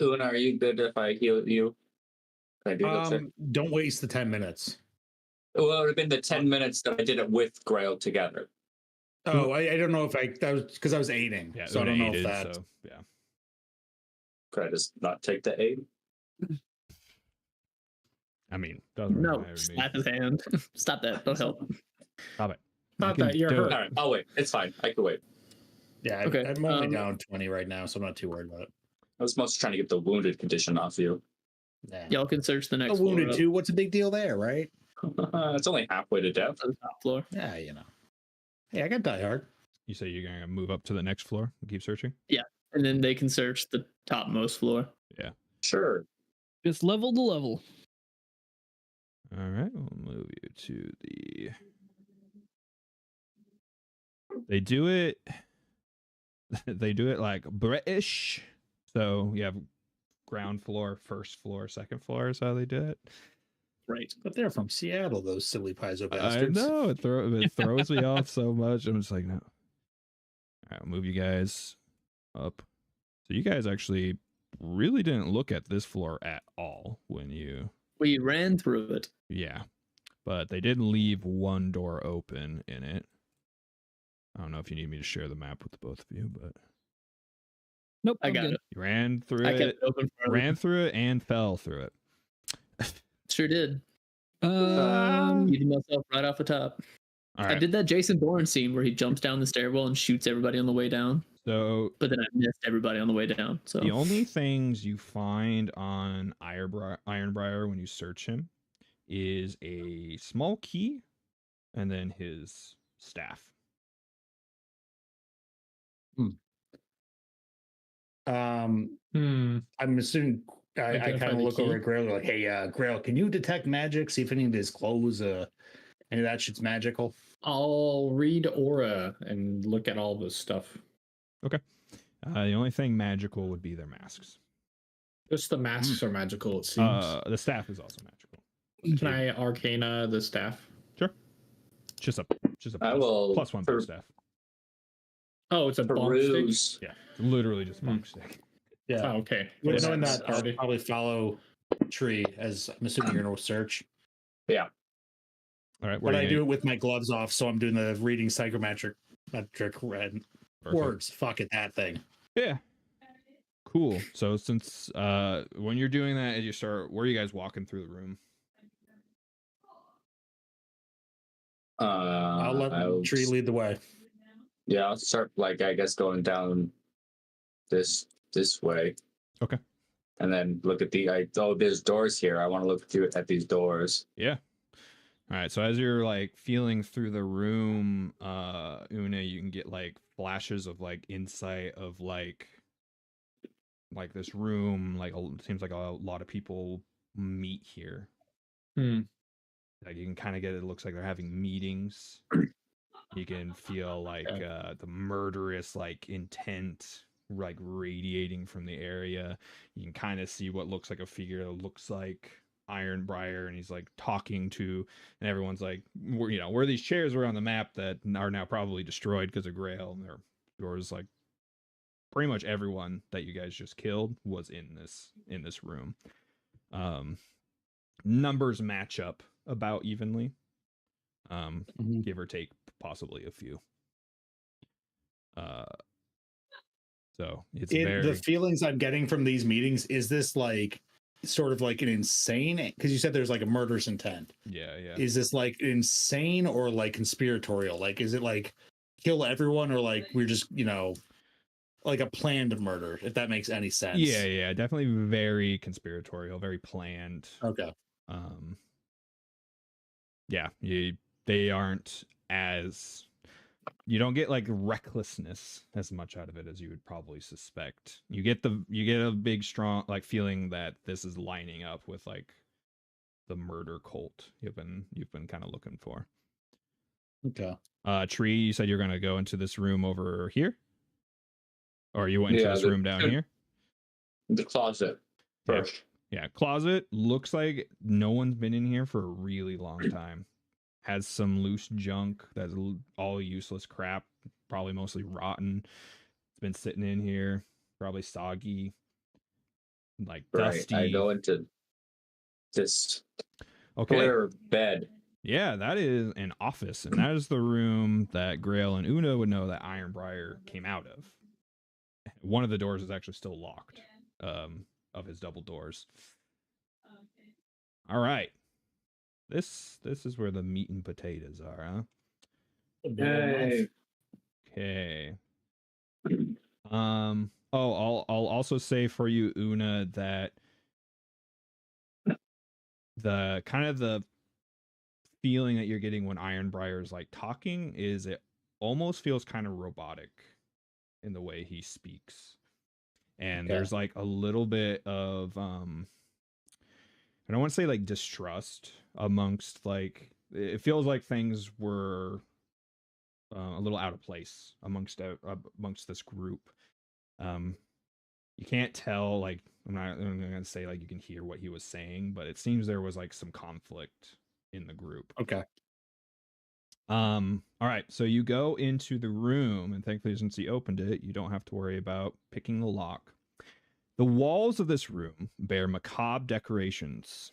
Una, are you good if I heal you? Can I do that? Sir? don't waste the 10 minutes. Well, it would have been the 10 minutes that I did it with Grail together. Oh, I don't know if that was because I was aiding. Yeah, so I don't know if that. So yeah. Could I just not take the aid? I mean, doesn't really No, matter to me. slap his hand. Stop that. Don't help. Stop it. Not You can that you're do hurt. it. All right, I'll wait. It's fine. I can wait. Yeah, Okay, I'm only down 20 right now, so I'm not too worried about it. I was mostly trying to get the wounded condition off you. Yeah. Y'all can search the A next floor wounded up too. What's a big deal there, right? It's only halfway to death. to the top floor. Yeah, you know. Hey, I got Die Hard. You say you're gonna move up to the next floor and keep searching? And then they can search the topmost floor. Sure. Just level to level. All right, we'll move you to the. They do it. They do it like British. So you have ground floor, first floor, second floor is how they do it. Right. But they're from Seattle, those silly piezo I bastards. know it throws me off so much. I'm just like, no. All right, I'll move you guys up. So you guys actually really didn't look at this floor at all when you. We ran through it. Yeah, but they did leave one door open in it. I don't know if you need me to share the map with both of you, but Nope. I I'm got good. it. you ran through I it, kept it open for ran through it, and fell through it. Sure did. Um, Eating myself right off the top. All I right, did that Jason Bourne scene where he jumps down the stairwell and shoots everybody on the way down, so but then I missed everybody on the way down. So the only things you find on Ironbriar when you search him is a small key and then his staff. Hmm. I'm assuming I Identify kind of the look over key. at Grail like, hey, Grail, can you detect magic? See if any of his clothes, any of that shit's magical. I'll read aura and look at all this stuff. The only thing magical would be their masks. Just the masks are magical, it seems. The staff is also magical. Can I arcana the staff? Sure. Just a I will plus one per staff. Oh, it's a bonk stick? peruse. Yeah, literally just a bonk stick. Yeah. Oh, okay. With Yeah, knowing it's that, I'll probably follow Tree, as I'm assuming you're going to search. Yeah. All right. But I do it with my gloves off, so I'm doing the reading psychometric red words. Fuck it, that thing. Yeah. Cool. So since when you're doing that, as you start, where are you guys walking through the room? I'll let Tree lead the way. Yeah, I'll start like I guess going down this way. Okay. And then look at there's doors here. I want to look through at these doors. Yeah. All right. So as you're like feeling through the room, Una, you can get like flashes of like insight of like this room. Like seems like a lot of people meet here. Like you can kind of get it looks like they're having meetings. You can feel like the murderous like intent like radiating from the area. You can kind of see what looks like a figure that looks like Ironbriar, and he's like talking to, and everyone's like, where these chairs were on the map that are now probably destroyed because of Grail, and there was like pretty much everyone that you guys just killed was in this room. Numbers match up about evenly, give or take possibly a few. So it's the feelings I'm getting from these meetings, is this like sort of like an insane, because you said there's like a murderous intent. Yeah. Is this like insane or like conspiratorial? Like, is it like kill everyone, or like we're just, like a planned murder, if that makes any sense? Yeah, definitely very conspiratorial, very planned. Okay. Yeah, they aren't as, you don't get like recklessness as much out of it as you would probably suspect. You get a big strong like feeling that this is lining up with like the murder cult you've been kind of looking for. Okay. Tree, you said you're gonna go into this room over here, or you went into this room down here? The closet first. Yeah, closet looks like no one's been in here for a really long time. Has some loose junk that's all useless crap, probably mostly rotten. It's been sitting in here, probably soggy, like dusty. I go into this Okay. square bed. Yeah, that is an office, and that is the room that Grail and Una would know that Ironbriar came out of. One of the doors is actually still locked, of his double doors. All right. This is where the meat and potatoes are, huh? Hey. Okay. I'll also say for you, Una, that the kind of the feeling that you're getting when Ironbriar is like talking is it almost feels kind of robotic in the way he speaks. And there's like a little bit of I don't want to say like distrust amongst like, it feels like things were a little out of place amongst this group. You can't tell, like, I'm gonna say like you can hear what he was saying, but it seems there was like some conflict in the group. Okay. All right, so you go into the room, and thankfully since he opened it, you don't have to worry about picking the lock. The walls of this room bear macabre decorations.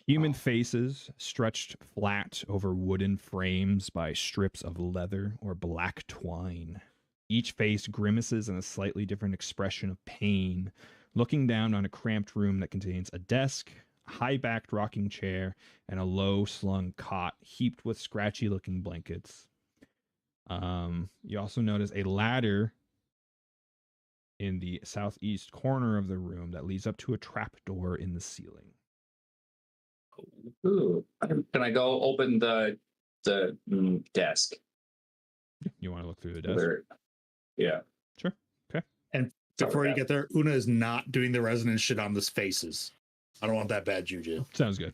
Human faces stretched flat over wooden frames by strips of leather or black twine. Each face grimaces in a slightly different expression of pain, looking down on a cramped room that contains a desk, a high-backed rocking chair, and a low-slung cot heaped with scratchy-looking blankets. You also notice a ladder in the southeast corner of the room that leads up to a trapdoor in the ceiling. Ooh. Can I go open the desk? You want to look through the desk? Yeah. Sure. Okay. And before you get there, Una is not doing the resonance shit on this faces. I don't want that bad juju. Sounds good.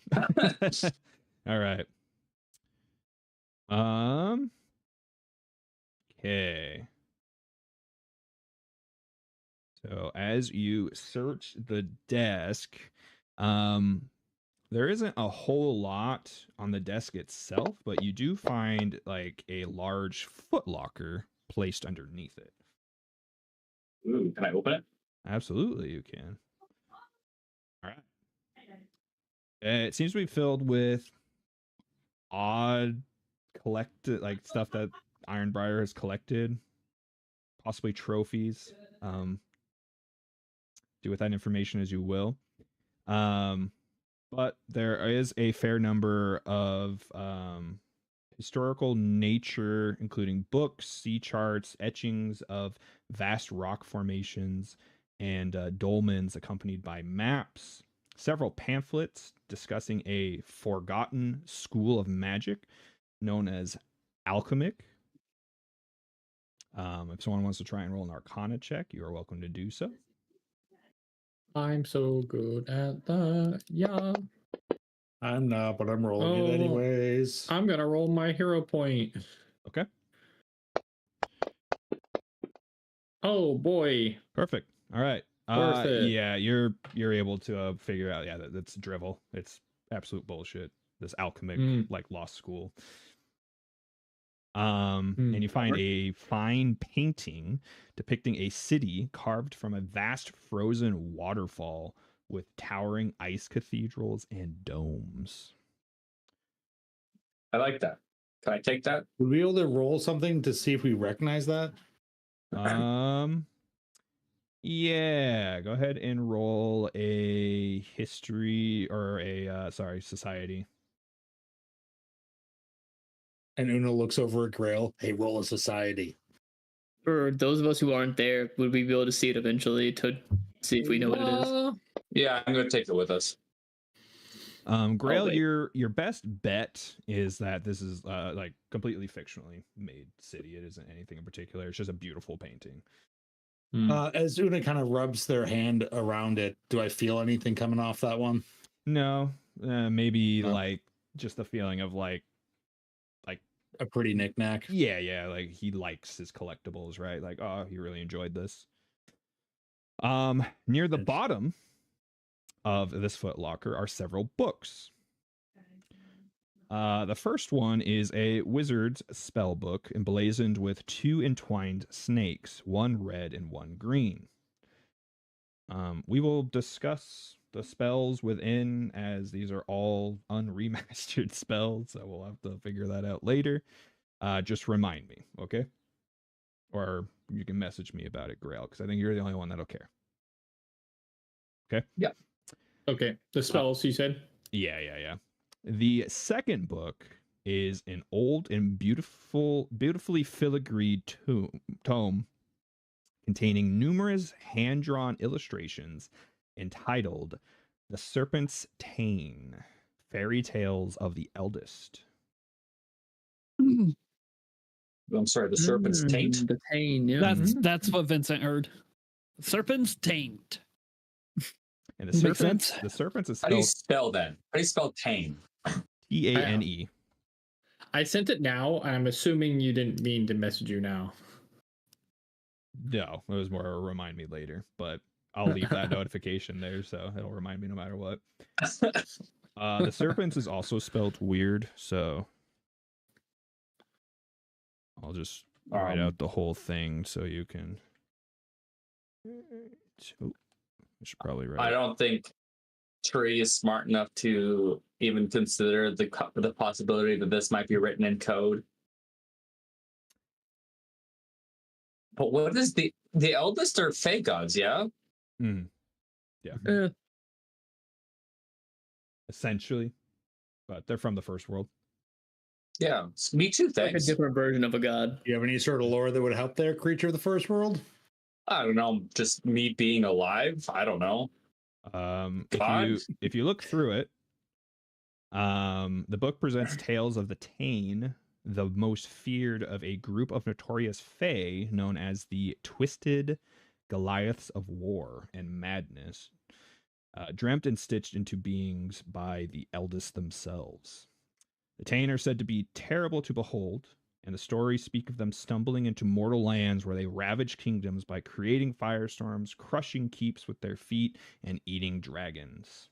All right. Okay. So as you search the desk, there isn't a whole lot on the desk itself, but you do find like a large footlocker placed underneath it. Ooh, can I open it? Absolutely, you can. All right. It seems to be filled with odd collected like stuff that Ironbriar has collected, possibly trophies. Do with that information as you will. But there is a fair number of historical nature, including books, sea charts, etchings of vast rock formations, and dolmens accompanied by maps, several pamphlets discussing a forgotten school of magic known as alchemic. If someone wants to try and roll an arcana check, you are welcome to do so. I'm so good at that. Yeah. I'm not, but I'm rolling it anyways. I'm gonna roll my hero point. Okay. Oh boy. Perfect. All right. Worth it. Yeah, you're able to figure out. Yeah, that's drivel. It's absolute bullshit. This alchemic like lost school. And you find a fine painting depicting a city carved from a vast frozen waterfall with towering ice cathedrals and domes. I like that. Can I take that? Would we be able to roll something to see if we recognize that? Yeah, go ahead and roll a history or a society. And Una looks over at Grail. Hey, roll a society. For those of us who aren't there, would we be able to see it eventually to see if we know what it is? Yeah, I'm gonna take it with us. Grail, wait. your best bet is that this is like completely fictionally made city. It isn't anything in particular. It's just a beautiful painting. As Una kind of rubs their hand around it, do I feel anything coming off that one? No, maybe No. like just the feeling of like A pretty knickknack. yeah, like he likes his collectibles, right? Like, oh, he really enjoyed this. Near the bottom of this footlocker are several books. The first one is a wizard's spell book emblazoned with 2 entwined snakes, one red and one green. We will discuss the spells within, as these are all unremastered spells, so we'll have to figure that out later. Just remind me, okay? Or you can message me about it, Grail, because I think you're the only one that'll care. Okay? Yeah. Okay. The spells you said? Yeah. The second book is an old and beautifully filigreed tome containing numerous hand-drawn illustrations entitled The Serpent's Tane, Fairy Tales of the Eldest. I'm sorry, the serpent's taint. The taint, yeah. That's what Vincent heard. Serpent's taint. And Makes the sense. serpents is How do you spelled spell that? How do you spell tame? Tane. I sent it now. I'm assuming you didn't mean to message you now. No, it was more a remind me later, but I'll leave that notification there, so it'll remind me no matter what. The serpents is also spelled weird, so I'll just write out the whole thing so you can. Oh, I should probably write. I don't think Tree is smart enough to even consider the possibility that this might be written in code. But what is the eldest are fake gods? Yeah. Yeah. Essentially, but they're from the first world. Yeah. Me too. Like a Thanks. different version of a god. Do you have any sort of lore that would help there, creature of the first world? I don't know. Just me being alive. I don't know. If you look through it, the book presents tales of the Tane, the most feared of a group of notorious fae known as the Twisted Goliaths of War and Madness, dreamt and stitched into beings by the eldest themselves. The Tane are said to be terrible to behold and the stories speak of them stumbling into mortal lands where they ravage kingdoms by creating firestorms, crushing keeps with their feet, and eating dragons.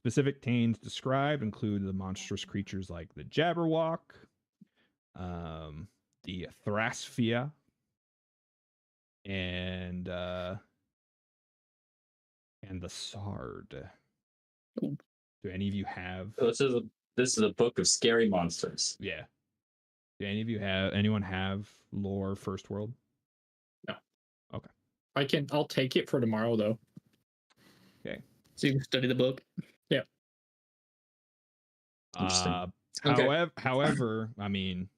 Specific tanes described include the monstrous creatures like the Jabberwock, the Thrasphia, and the Sard. Ooh. Do any of you have? This is a book of scary monsters. Yeah. Do anyone have lore First World? No. Okay. I'll take it for tomorrow though. Okay. So you can study the book. Yeah. Interesting. Okay. However, I mean,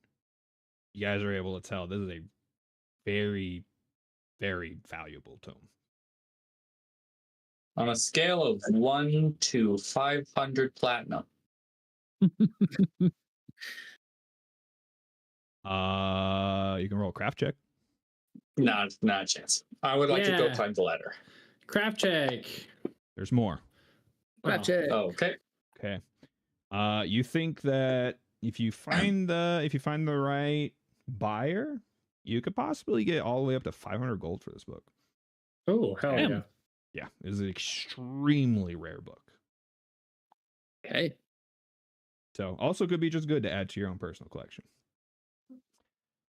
you guys are able to tell this is a very, very valuable tome. On a scale of 1 to 500 platinum. You can roll a craft check. Not a chance. I would like to go Yeah. climb the ladder. Craft check. There's more. Wow. Gotcha. Oh, okay. Okay. You think that if you find the right buyer, you could possibly get all the way up to 500 gold for this book. Oh, hell Damn. yeah. Yeah, it is an extremely rare book. Okay. So also could be just good to add to your own personal collection.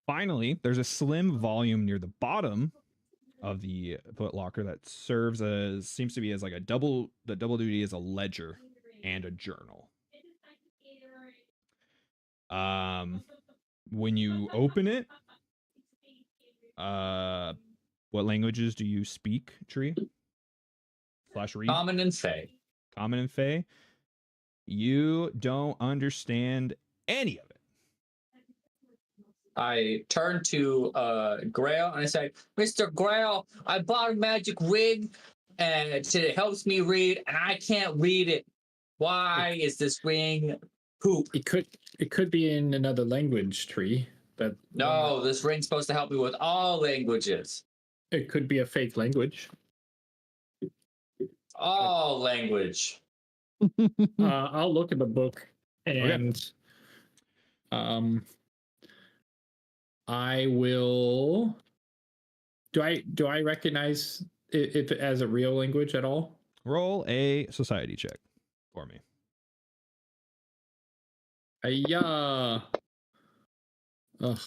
Finally, there's a slim volume near the bottom of the footlocker that seems to be as like the double duty as a ledger and a journal. When you open it, what languages do you speak, Tree? /read? Common and Fey. Common and Fey. You don't understand any of it. I turn to Grail and I say, Mr. Grail, I bought a magic wig and it helps me read and I can't read it. Why is this ring poop? It could be in another language, Tree. That No, this ring's supposed to help me with all languages. it could be a fake language. All language. I'll look at the book and I will. Do I recognize it as a real language at all? Roll a society check for me. Yeah. Ugh.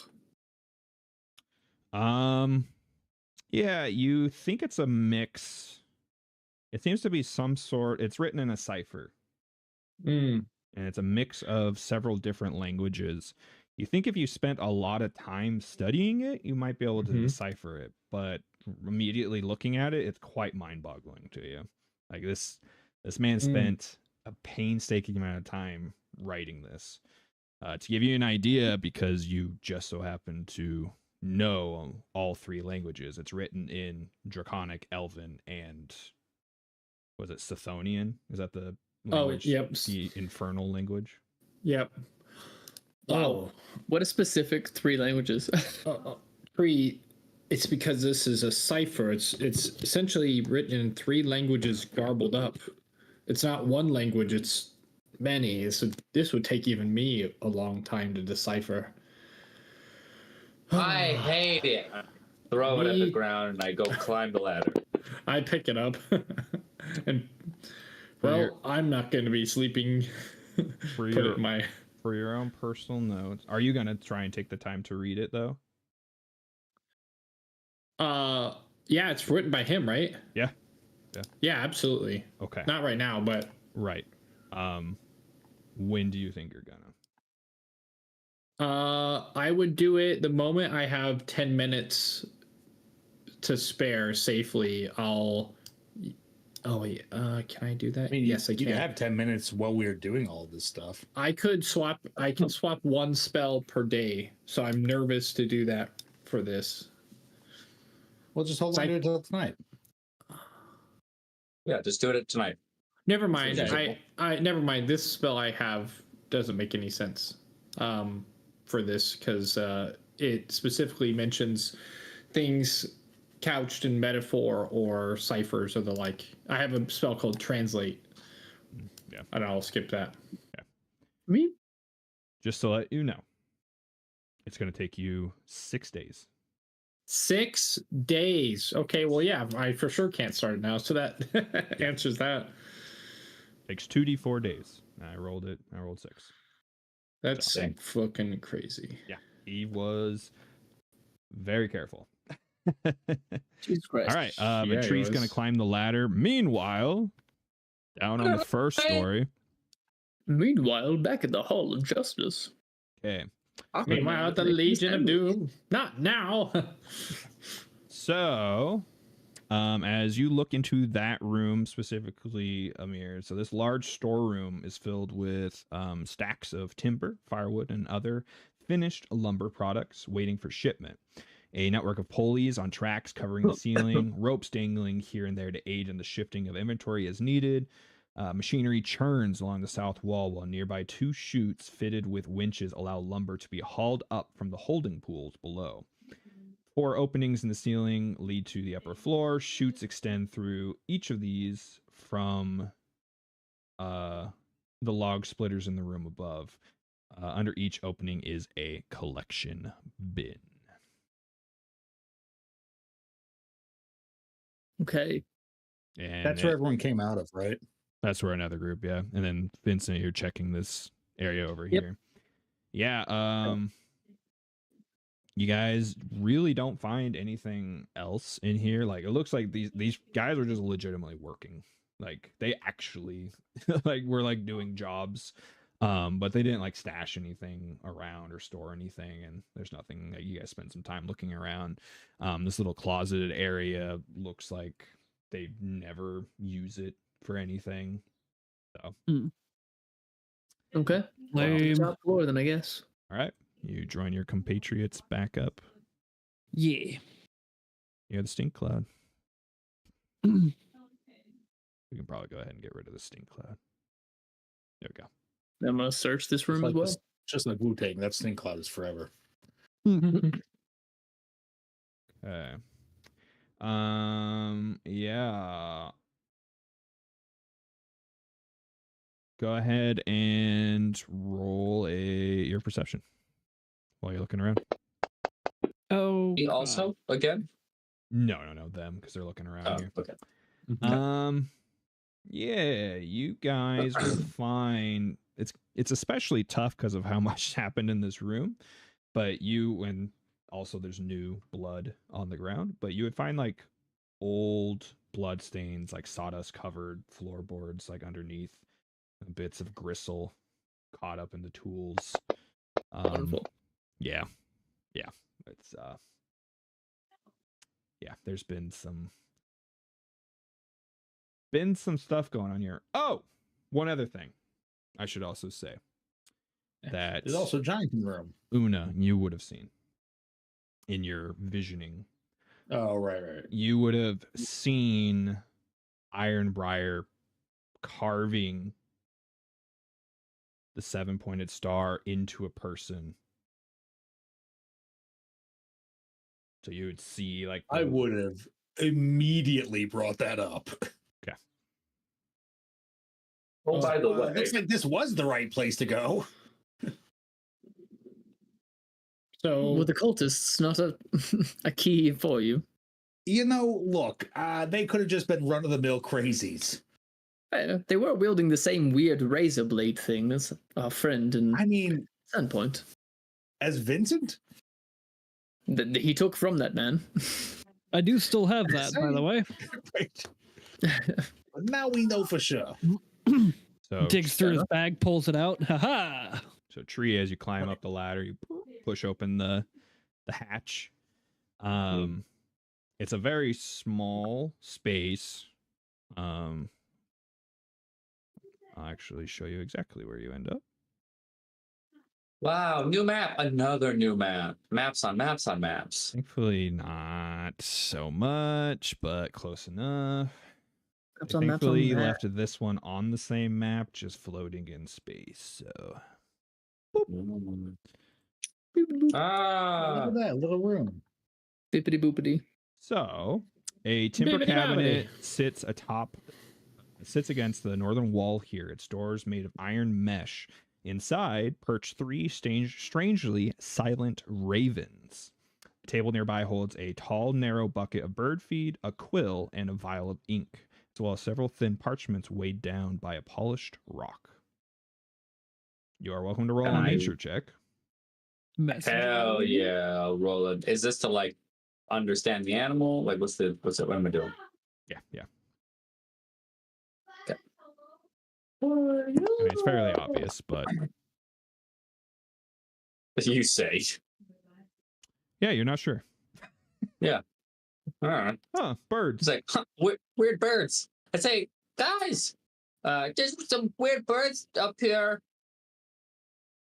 Yeah, you think it's a mix. It seems to be some sort. It's written in a cipher, Mm. and it's a mix of several different languages. You think if you spent a lot of time studying it, you might be able to Mhm. decipher it, but immediately looking at it, it's quite mind-boggling to you. Like this man spent a painstaking amount of time writing this. To give you an idea, because you just so happen to know all three languages, it's written in Draconic, Elven, and was it Sithonian? Is that the language? yep. The infernal language? Yep. Wow. What a specific 3 languages. It's because this is a cipher. It's essentially written in 3 languages garbled up. It's not one language, it's many. This would take even me a long time to decipher. I hate it. Throw it at the Me- ground and I go climb the ladder. I pick it up. And I'm not going to be sleeping. For Put it in my for your own personal notes. Are you gonna try and take the time to read it though? yeah, it's written by him, right? Yeah. Yeah, absolutely. Okay. Not right now, but Right. When do you think you're gonna? I would do it the moment I have 10 minutes to spare safely. Oh wait, can I do that? I mean, yes, I you can. have 10 minutes while we're doing all this stuff. I can swap 1 spell per day, so I'm nervous to do that for this. We'll just hold on to it until tonight. Yeah, just do it tonight. Never mind. Okay. I never mind. This spell I have doesn't make any sense for this because it specifically mentions things couched in metaphor or ciphers or the like. I have a spell called Translate. Yeah. And I'll skip that. Me? Just to let you know, It's going to take you 6 days. 6 days. Okay, well, yeah, I for sure can't start it now. So that answers that. Takes 2d4 days. I rolled 6. That's Dang. fucking crazy. Yeah, he was very careful. Jesus Christ. All right, Yeah, he Matree's going to was. climb the ladder. Meanwhile, down on the first story. Meanwhile, back at the Hall of Justice. Okay, Meanwhile, the Legion of Doom. Not now. so as you look into that room specifically, Amir, so this large storeroom is filled with stacks of timber, firewood, and other finished lumber products waiting for shipment. A network of pulleys on tracks covering the ceiling, ropes dangling here and there to aid in the shifting of inventory as needed. Machinery churns along the south wall, while nearby 2 chutes fitted with winches allow lumber to be hauled up from the holding pools below. 4 openings in the ceiling lead to the upper floor. Chutes extend through each of these from the log splitters in the room above. Under each opening is a collection bin. Okay. And That's where everyone came out of, right? that's where another group, yeah. And then Vincent, you're checking this area over Yep. here. Yeah, you guys really don't find anything else in here. Like, it looks like these guys are just legitimately working. Like, they actually like were like doing jobs. But they didn't like stash anything around or store anything, and there's nothing that you guys spend some time looking around. This little closeted area looks like they never use it for anything. So, Okay. Lame. Top floor, then, I guess. all right, you join your compatriots back up. Yeah. You have the stink cloud. We can probably go ahead and get rid of the stink cloud. There we go. I'm gonna search this room as well. Just like Wu-Tang, that stink cloud is forever. Okay. Yeah. Go ahead and roll your perception while you're looking around. Oh. Me also again. No, them, because they're looking around Oh, here. okay. Yeah, you guys will find it's especially tough because of how much happened in this room. But and also there's new blood on the ground. But you would find like old blood stains, like sawdust covered floorboards, like underneath, bits of gristle caught up in the tools. Wonderful. Yeah. It's there's been some stuff going on here. Oh, one other thing I should also say that There's also a giant in the room. Una, you would have seen in your visioning. Oh, right. You would have seen Ironbriar carving the 7-pointed star into a person. So you would see like I would have immediately brought that up. Okay. Oh, by the way, looks like this was the right place to go. So With the cultists, not a key for you. You know, look, they could have just been run-of-the-mill crazies. They were wielding the same weird razor blade thing as our friend in I mean, Sandpoint. as Vincent? That he took from that man. I do still have that, by the way. Right. But now we know for sure. so Digs through his bag, pulls it out. Ha-ha! So Tree, as you climb up the ladder, you push open the hatch. It's a very small space. I'll actually show you exactly where you end up. wow, new map, another new map. Maps on maps on maps. Thankfully, not so much, but close enough. Maps I on maps on thankfully maps. left this one on the same map, just floating in space. So Ah, Look at that little room. Bippity boopity. So, a timber Bibbidi cabinet bobbidi. sits against the northern wall here. Its doors made of iron mesh Inside perch three strangely silent ravens. A table nearby holds a tall, narrow bucket of bird feed, a quill, and a vial of ink, as well as several thin parchments weighed down by a polished rock. You are welcome to roll a nature check. Hell yeah, I'll roll it. Is this to like understand the animal? Like, what am I doing? Yeah. Okay. I mean, it's fairly obvious, but You say. yeah, you're not sure. Yeah. All right. Huh, birds. It's like, weird birds. I say, guys, there's some weird birds up here.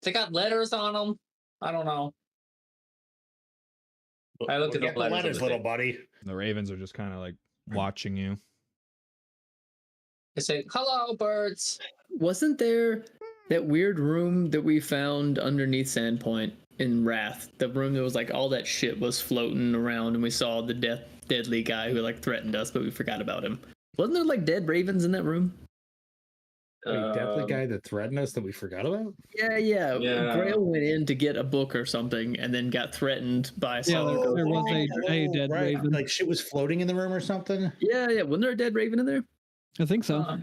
They got letters on them. I don't know. I look at the letters, little buddy. The ravens are just kind of like watching you. I say, hello, birds. Wasn't there that weird room that we found underneath Sandpoint in Wrath? The room that was like all that shit was floating around, and we saw the deadly guy who like threatened us, but we forgot about him. Wasn't there like dead ravens in that room? Wait, definitely guy that threatened us that we forgot about? Yeah. Grail went in to get a book or something, and then got threatened by some. Yeah, there was a dead raven. Like shit was floating in the room or something? Yeah. Wasn't there a dead raven in there? I think so.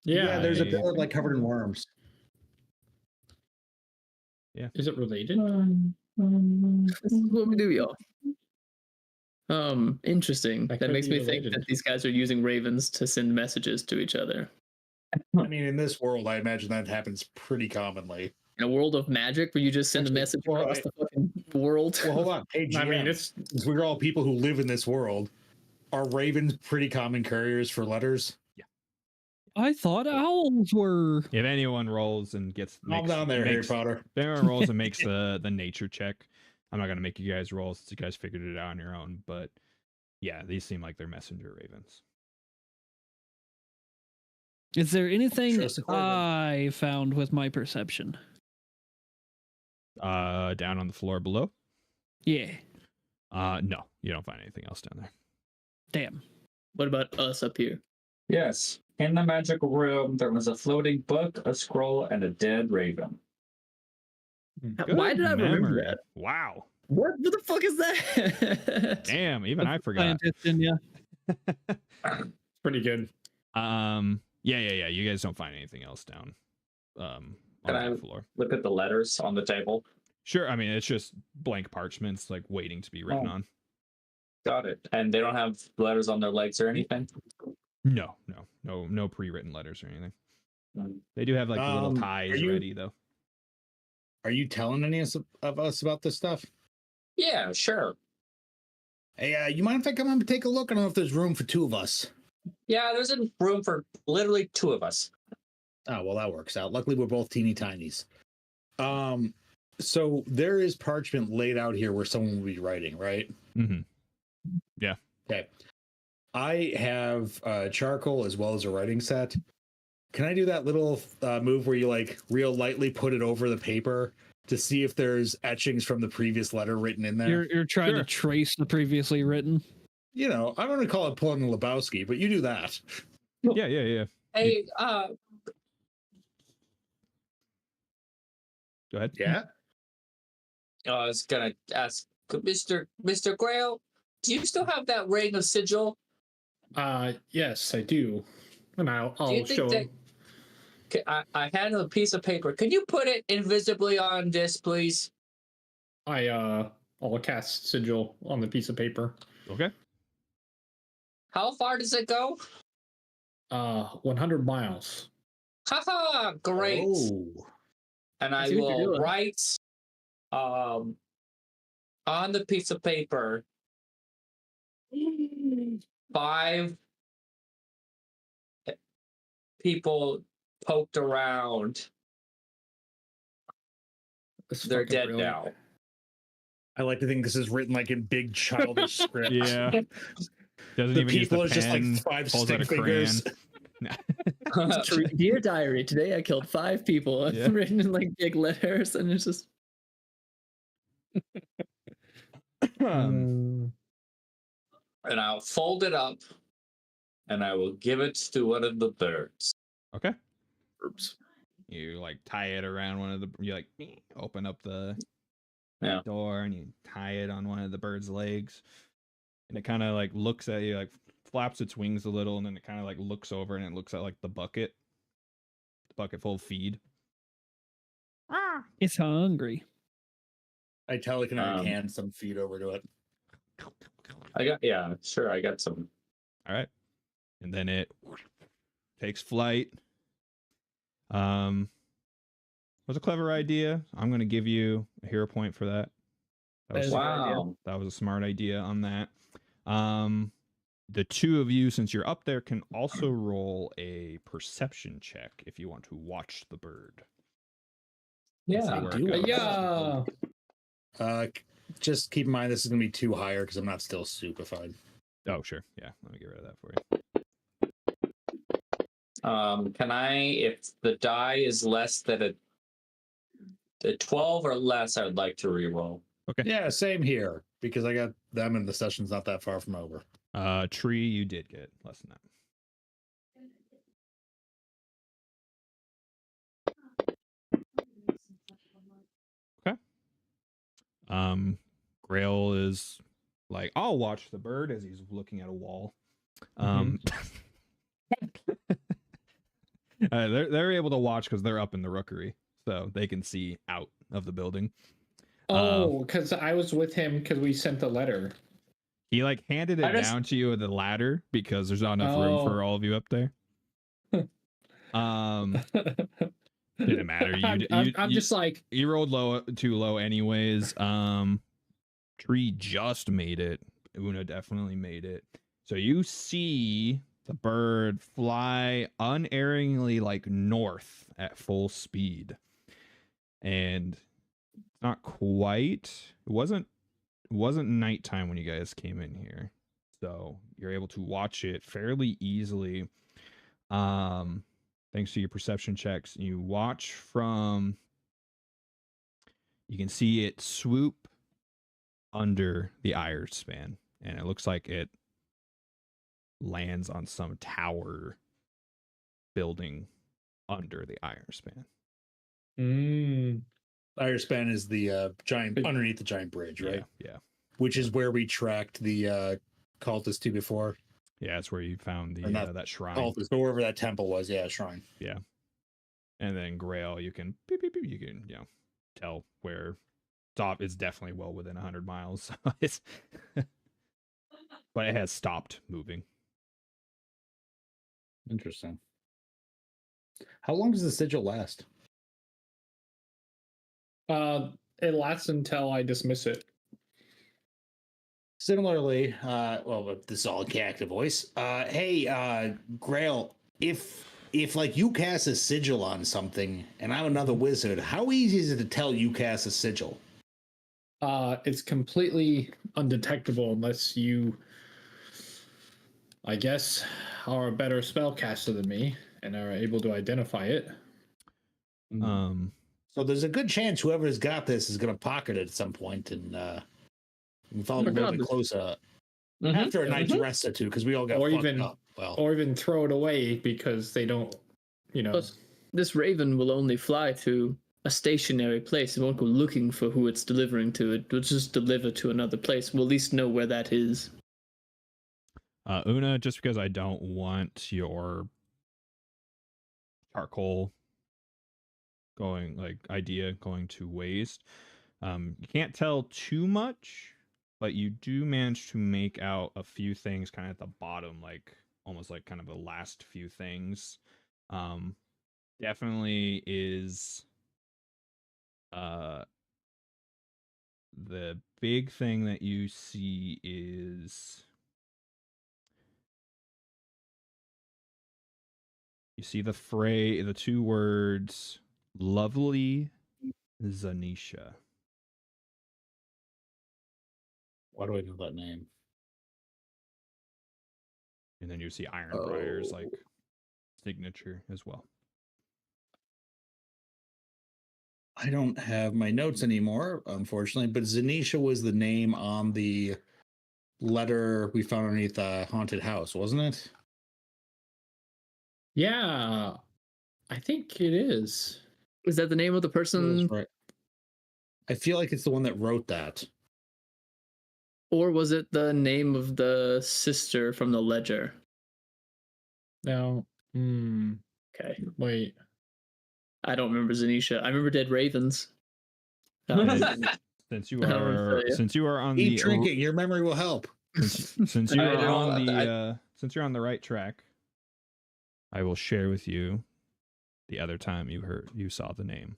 Yeah, there's a bird like covered in worms. Yeah. Is it related? This is what we do, y'all. Interesting. That That could makes be me think related. that these guys are using ravens to send messages to each other. I mean, in this world, I imagine that happens pretty commonly. In a world of magic where you just send a message Well, across the fucking world. Well, hold on. Hey, GM, I mean, it's since we're all people who live in this world, are ravens pretty common carriers for letters? I thought owls were. If anyone rolls and Calm down there, Harry Potter. If anyone rolls and makes the nature check, I'm not gonna make you guys roll since you guys figured it out on your own. But yeah, these seem like they're messenger ravens. Is there anything Trust the Corbin. I found with my perception? Down on the floor below. Yeah. No, you don't find anything else down there. Damn. What about us up here? Yes. In the magic room, there was a floating book, a scroll, and a dead raven. Why did I remember memory. that? Wow. What the fuck is that? Damn, even I forgot. Scientist in ya. pretty good. Yeah. You guys don't find anything else down on Can the I- floor. Look at the letters on the table. Sure. I mean, it's just blank parchments, like waiting to be written Oh. on. Got it. And they don't have letters on their legs or anything? No pre-written letters or anything. They do have like the little ties are you- ready though. Are you telling any of us about this stuff? Yeah, sure. Hey, you mind if I come up and take a look? I don't know if there's room for two of us. Yeah, there's a room for literally two of us. Oh, well, that works out. Luckily, we're both teeny tinies. So there is parchment laid out here where someone will be writing, right? Mm-hmm. Okay. I have charcoal as well as a writing set. Can I do that little move where you like real lightly put it over the paper to see if there's etchings from the previous letter written in there? You're trying to trace the previously written. You know, I'm going to call it pulling the Lebowski, but you do that. Yeah. Hey, Go ahead. Yeah. I was gonna ask Mr. Grail, do you still have that ring of sigil? Yes, I do. And Do I'll you think show that- him. Okay, I had a piece of paper. Can you put it invisibly on this, please? I'll cast sigil on the piece of paper. Okay. How far does it go? 100 miles. Haha, great. Oh. And I see what you're will doing. write on the piece of paper 5 people poked around. It's They're fucking dead brilliant. now. I like to think this is written like in big childish script. Yeah. Doesn't The even use the people are just like pen, 5 pulls out stick a crayon. fingers. Dear diary, today I killed 5 people. Yeah. Written in like big letters, and it's just And I'll fold it up and I will give it to one of the birds. Okay. Oops. You like tie it around one of the. You like open up the Yeah. door and you tie it on one of the bird's legs, and it kind of like looks at you, like flaps its wings a little, and then it kind of like looks over and it looks at like the bucket full of feed. It's hungry. I tell it can I Um, hand some feed over to it. I got some. All right, and then it takes flight. Was a clever idea. I'm going to give you a hero point for that. That is a good idea. Wow. That was a smart idea on that. The two of you, since you're up there, can also roll a perception check if you want to watch the bird. Yeah. See where it do goes. Yeah. Just keep in mind this is gonna be too higher because I'm not still stupefied. Oh, sure. Yeah, let me get rid of that for you. Can I, if the die is less than a 12 or less, I would like to reroll. Okay. Yeah, same here because I got them and the session's not that far from over. Tree, you did get less than that. Okay. Grail is like, I'll watch the bird as he's looking at a wall. They're able to watch because they're up in the rookery, so they can see out of the building. Oh, because I was with him because we sent the letter. He like handed it down to you with the ladder because there's not enough room for all of you up there. Didn't matter. I'm just like, you rolled too low anyways. Tree just made it. Una definitely made it. So you see the bird fly unerringly like north at full speed. And it's not quite. It wasn't nighttime when you guys came in here. So you're able to watch it fairly easily. Thanks to your perception checks. You watch from, you can see it swoop under the iron span, and it looks like it lands on some tower building under the iron span. Iron span is the giant underneath the giant bridge, right? Yeah. Which is where we tracked the cultist to before. Yeah, it's where you found the that shrine. Cultist, or wherever that temple was. Yeah, shrine. Yeah. And then Grail, you can beep, beep, beep, you can tell where stop is definitely well within 100 miles. It's but it has stopped moving. Interesting. How long does the sigil last? it lasts until I dismiss it. Similarly, well, this is all character voice. Hey, Grail, if like you cast a sigil on something and I'm another wizard, how easy is it to tell you cast a sigil? It's completely undetectable unless you, I guess, are a better spellcaster than me and are able to identify it. So there's a good chance whoever's got this is going to pocket it at some point and follow a little bit closer after a night's rest or two, because we all got fucked up. Well, or even throw it away because they don't, Plus, this raven will only fly to a stationary place. It won't go looking for who it's delivering to. It will just deliver to another place. We'll at least know where that is. Una, just because I don't want your charcoal going to waste, you can't tell too much, but you do manage to make out a few things kind of at the bottom, like almost like kind of the last few things. Definitely is the big thing that you see is you see the two words lovely Zanisha. why do I know that name? And then you see Ironbrier's like signature as well. I don't have my notes anymore, unfortunately, but Zanisha was the name on the letter we found underneath the haunted house, wasn't it? yeah. I think it is. Is that the name of the person, Right. I feel like it's the one that wrote that. or was it the name of the sister from the ledger? No. Okay, Wait. I don't remember Zanisha. I remember Dead Ravens. Since you I don't wanna are tell ya. since you are on Keep the drinking. Your memory will help. since you I are don't- on the since you're on the right track, I will share with you the other time you saw the name.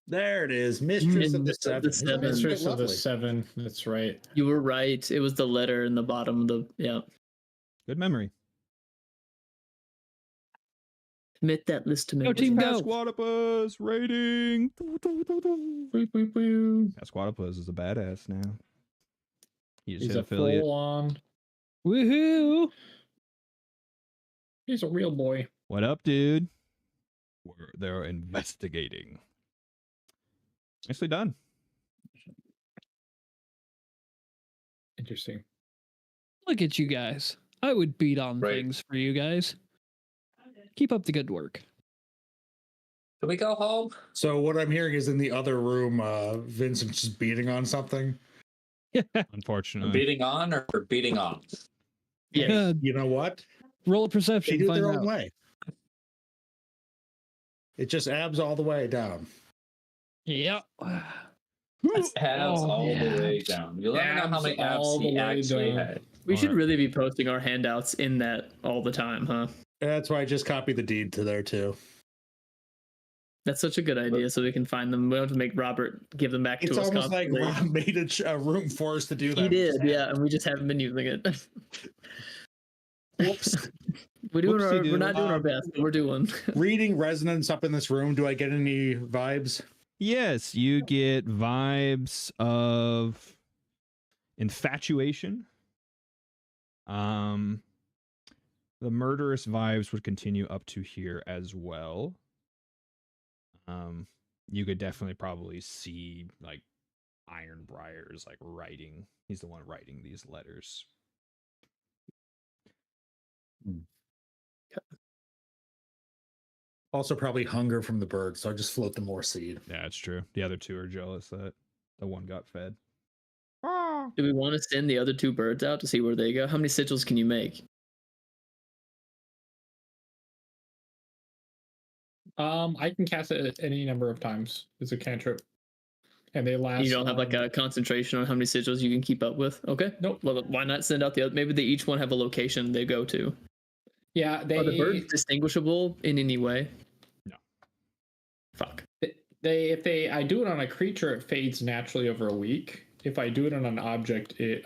There it is. Mistress of the Mistress of Seven. the Isn't Seven. that Mistress of the lovely? Seven. That's right. You were right. It was the letter in the bottom of the Good memory. Commit that list to Go memory. team, go. Pasquatopus rating. Pasquatopus is a badass now. He's He's an a affiliate. full on. Woohoo! He's a real boy. What up, dude? They're investigating. Nicely done. Interesting. Look at you guys. I would beat on Right. things for you guys. Keep up the good work. Can we go home? So what I'm hearing is in the other room, Vincent's just beating on something. Unfortunately. Beating on or beating off? Yeah. You know what? Roll a They perception. do it Find their out. own way. It just abs all the way down. Yeah. That's abs Oh, all the way abs. down. You let me know how many Abs abs all he the way actually down. had. We should Alright. really be posting our handouts in that all the time, huh? That's why I just copied the deed to there too. That's such a good idea, so we can find them. We don't have to make Robert give them back It's to us. almost like constantly. Rob made a room for us to do that. He did, yeah, and we just haven't been using it. Whoops. We're Whoopsie-doo. not doing our best, but we're doing. Reading resonance up in this room, do I get any vibes? Yes, you get vibes of infatuation. The murderous vibes would continue up to here as well. You could definitely probably see like Ironbrier's like writing. He's the one writing these letters. Also, probably hunger from the bird, so I just float the more seed. Yeah, it's true. The other two are jealous that the one got fed. Do we want to send the other two birds out to see where they go? How many sigils can you make? I can cast it any number of times. It's a cantrip, and they last. You don't have like a concentration on how many sigils you can keep up with? Okay. Nope. Well, why not send out the other? Maybe they each one have a location they go to. Yeah, Are the birds distinguishable in any way? No. Fuck. I do it on a creature, it fades naturally over a week. If I do it on an object, it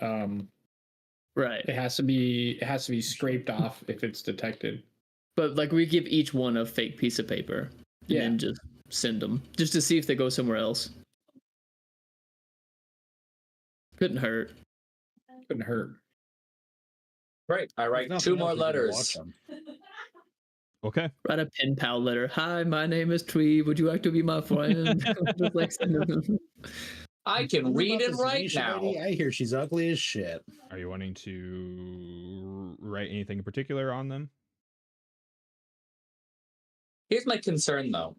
Right. has to be scraped off if it's detected. But like we give each one a fake piece of paper and Yeah. then just send them just to see if they go somewhere else. Couldn't hurt. Couldn't hurt. Great. I write There's two nothing more else we can watch letters. them. Okay. Write a pen pal letter. Hi, my name is Twee. Would you like to be my friend? Just like send them. I can read and write now. I hear she's ugly as shit. Are you wanting to write anything in particular on them? Here's my concern, though.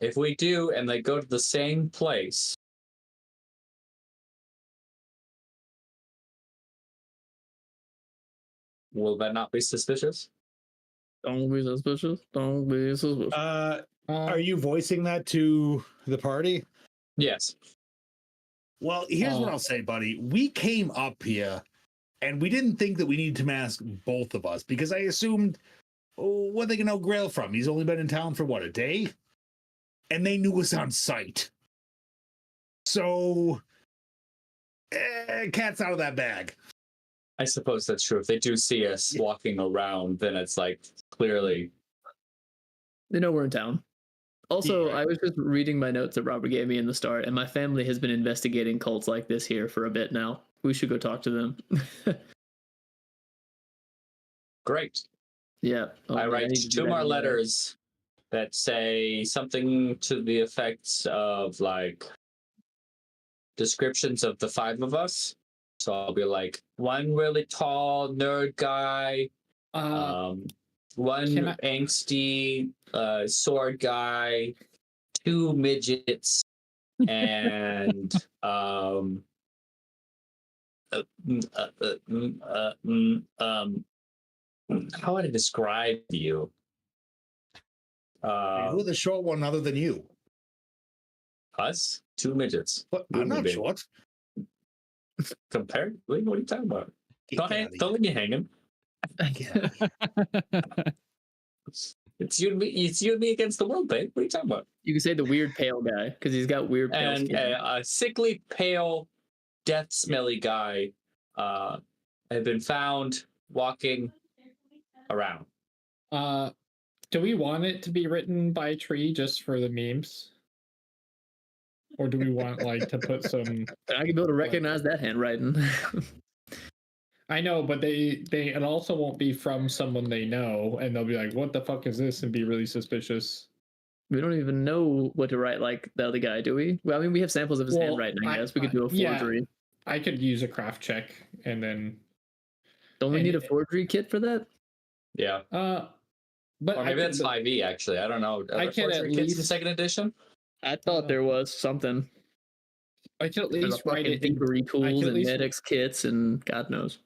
If we do, and they go to the same place, will that not be suspicious? Don't be suspicious. Don't be suspicious. Are you voicing that to the party? Yes. Well, here's what I'll say, buddy. We came up here and we didn't think that we needed to mask both of us because I assumed, what are they going to know Grail from? He's only been in town for what, a day? And they knew us on sight. So, cat's out of that bag. I suppose that's true. If they do see us walking around, then it's like clearly. They know we're in town. Also, Yeah. I was just reading my notes that Robert gave me in the start, and my family has been investigating cults like this here for a bit now. We should go talk to them. Great. Yeah. Oh, I man, write need to do two that more anyway. letters that say something to the effects of like descriptions of the five of us. So I'll be like one really tall nerd guy, one angsty sword guy, 2 midgets, and how would I describe you? Who's the short one other than you? Us, 2 midgets. What? I'm not Big. short. Compared? What are you talking about? Don't let me hanging. It's you and me. It's you and me against the world, babe. What are you talking about? You can say the weird pale guy because he's got weird pale And skin. a sickly, pale, death smelly guy had been found walking around. Do we want it to be written by Tree just for the memes? Or do we want like to put some I can be able to recognize that handwriting. I know, but it also won't be from someone they know, and they'll be like, "What the fuck is this?" and be really suspicious. We don't even know what to write like the other guy, do we? Well, I mean, we have samples of his handwriting. I guess we could do a forgery. Yeah, I could use a craft check, and then don't we need a forgery kit for that? Yeah. But or maybe that's 5e actually. I don't know. I can at least in 2nd edition. I thought there was something. I can at least write it. Thievery tools and medics kits and God knows.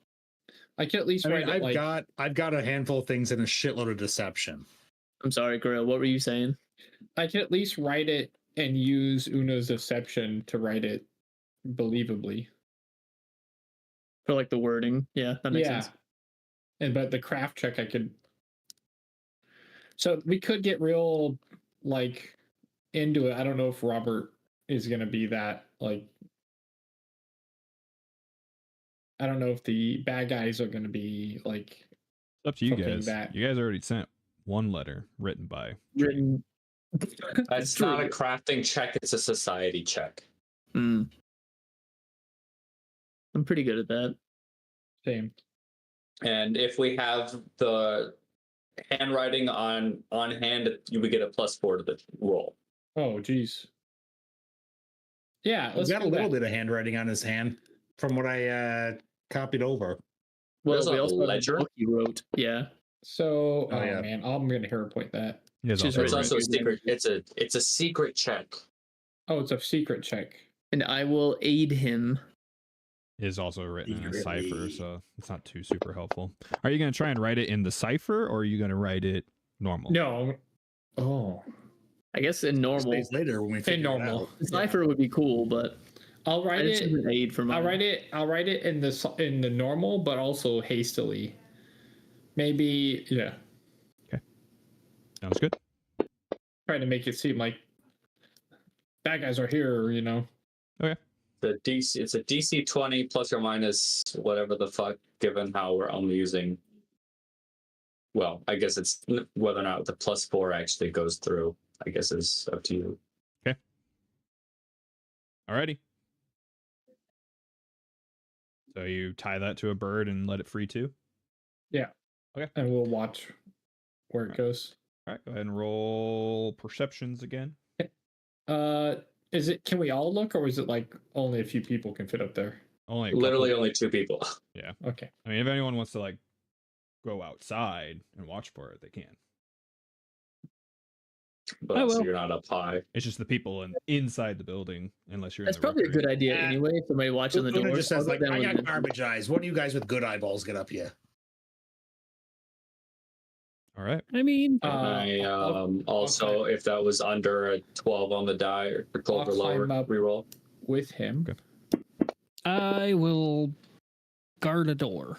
I can at least write it. I've got a handful of things and a shitload of deception. I'm sorry, Grill. What were you saying? I can at least write it and use Una's deception to write it believably. For like the wording, yeah, that makes sense. But the craft check, I could. So we could get real like into it. I don't know if Robert is going to be that like. I don't know if the bad guys are going to be like. It's up to you guys. You guys already sent one letter written by. It's not a crafting check. It's a society check. I'm pretty good at that. Same. And if we have the handwriting on hand, you would get a +4 to the roll. Oh, geez. Yeah, he's got a little bit of handwriting on his hand from what I copied over. Well, we also ledger he wrote. Yeah. So, man, I'm gonna hero point that. It's also a secret. It's a secret check. Oh, it's a secret check. And I will aid him. It is also written in a cipher, so it's not too super helpful. Are you gonna try and write it in the cipher, or are you gonna write it normal? No. Oh. I guess in normal. Later when we figure normal. The cipher would be cool, but I'll write it. An aid for mine. I'll write it in the normal, but also hastily. Maybe, yeah. Okay. Sounds good. Trying to make it seem like bad guys are here, you know. Okay. It's a DC 20 plus or minus whatever the fuck, given how we're only using. Well, I guess it's whether or not the +4 actually goes through. I guess is up to you. Okay. Alrighty. So you tie that to a bird and let it free too? Yeah. Okay. And we'll watch where it goes. All right, go ahead and roll perceptions again. Is it? Can we all look, or is it like only a few people can fit up there? Only literally only 2 people. Yeah. Okay. I mean, if anyone wants to like go outside and watch for it, they can. But so you're not up high. It's just the people inside the building, unless you're. That's probably a good idea anyway. If somebody watching the door just says like, I got garbage eyes. What do you guys with good eyeballs get up here? All right. I mean, also, if that was under a 12 on the die or 12 or lower, reroll with him. Okay. I will guard a door.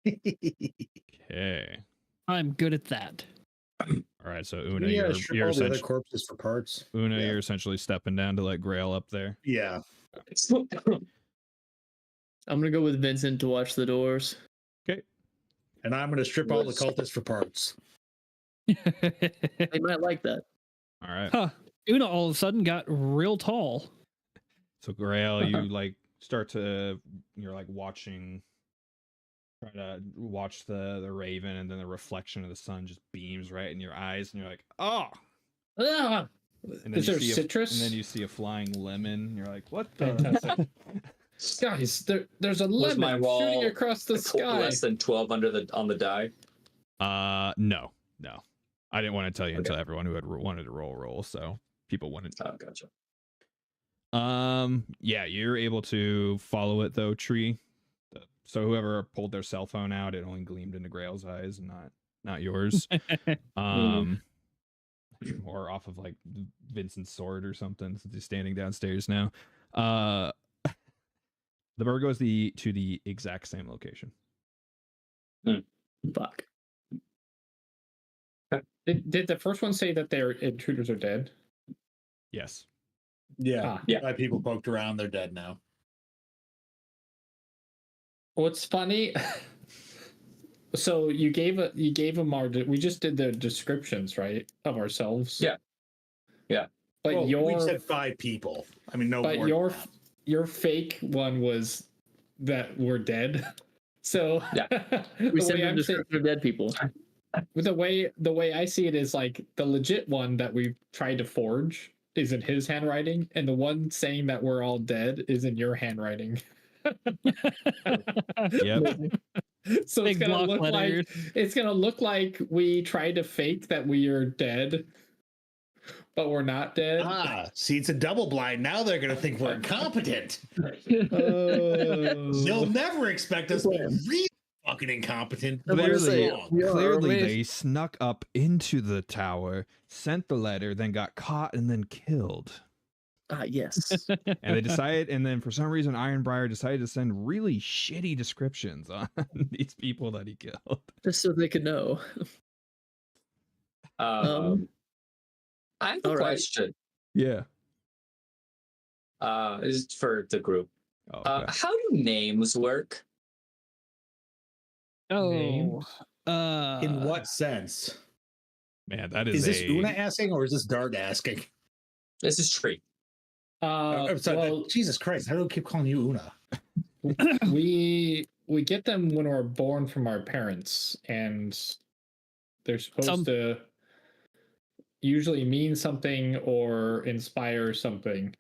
Okay. I'm good at that. All right, so Una, you're the other corpses for parts. Una, you're essentially stepping down to let Grail up there. Yeah. I'm gonna go with Vincent to watch the doors. Okay. And I'm gonna strip all the cultists for parts. They might like that. All right. Huh. Una all of a sudden got real tall. So Grail, you like start to you're like watching. Try to watch the raven, and then the reflection of the sun just beams right in your eyes, and you're like, "Oh!" Ah! And then Is there you see citrus? And then you see a flying lemon. And you're like, "What the?" Guys, there's a lemon shooting across the sky. Less than 12 on the die. No. I didn't want to tell you until everyone who had wanted to roll, so people wanted. Oh, gotcha. Yeah, you're able to follow it though, Tree. So whoever pulled their cell phone out, it only gleamed into Grail's eyes, and not yours. Or off of like Vincent's sword or something, since he's standing downstairs now. The bird goes to the exact same location. Fuck. Did the first one say that their intruders are dead? Yes. Yeah. Yeah. My people poked around. They're dead now. What's funny? So you gave them our. We just did the descriptions, right, of ourselves. Yeah. Yeah. But Well, your we said 5 people. I mean, no. but more your than that. your fake one was that we're dead. So Yeah. We send them description of dead people. the way I see it is like the legit one that we tried to forge is in his handwriting, and the one saying that we're all dead is in your handwriting. Yep. So Big block letters. It's gonna look like we tried to fake that we are dead, but we're not dead. See, it's a double blind. Now they're going to think we're incompetent. Oh. They'll never expect us to be really fucking incompetent. Clearly, We are clearly amazing. they snuck up into the tower, sent the letter, then got caught and then killed. Yes. And they decided, and then for some reason, Ironbriar decided to send really shitty descriptions on these people that he killed. Just so they could know. I have a all right. question. Yeah. This is for the group. Oh, okay. How do names work? Oh. In what sense? Man, that Is this a Una asking or is this Dart asking? This is Tree. I'm sorry, Well, Jesus Christ, how do I keep calling you Una? we get them when we're born from our parents, and they're supposed to usually mean something or inspire something.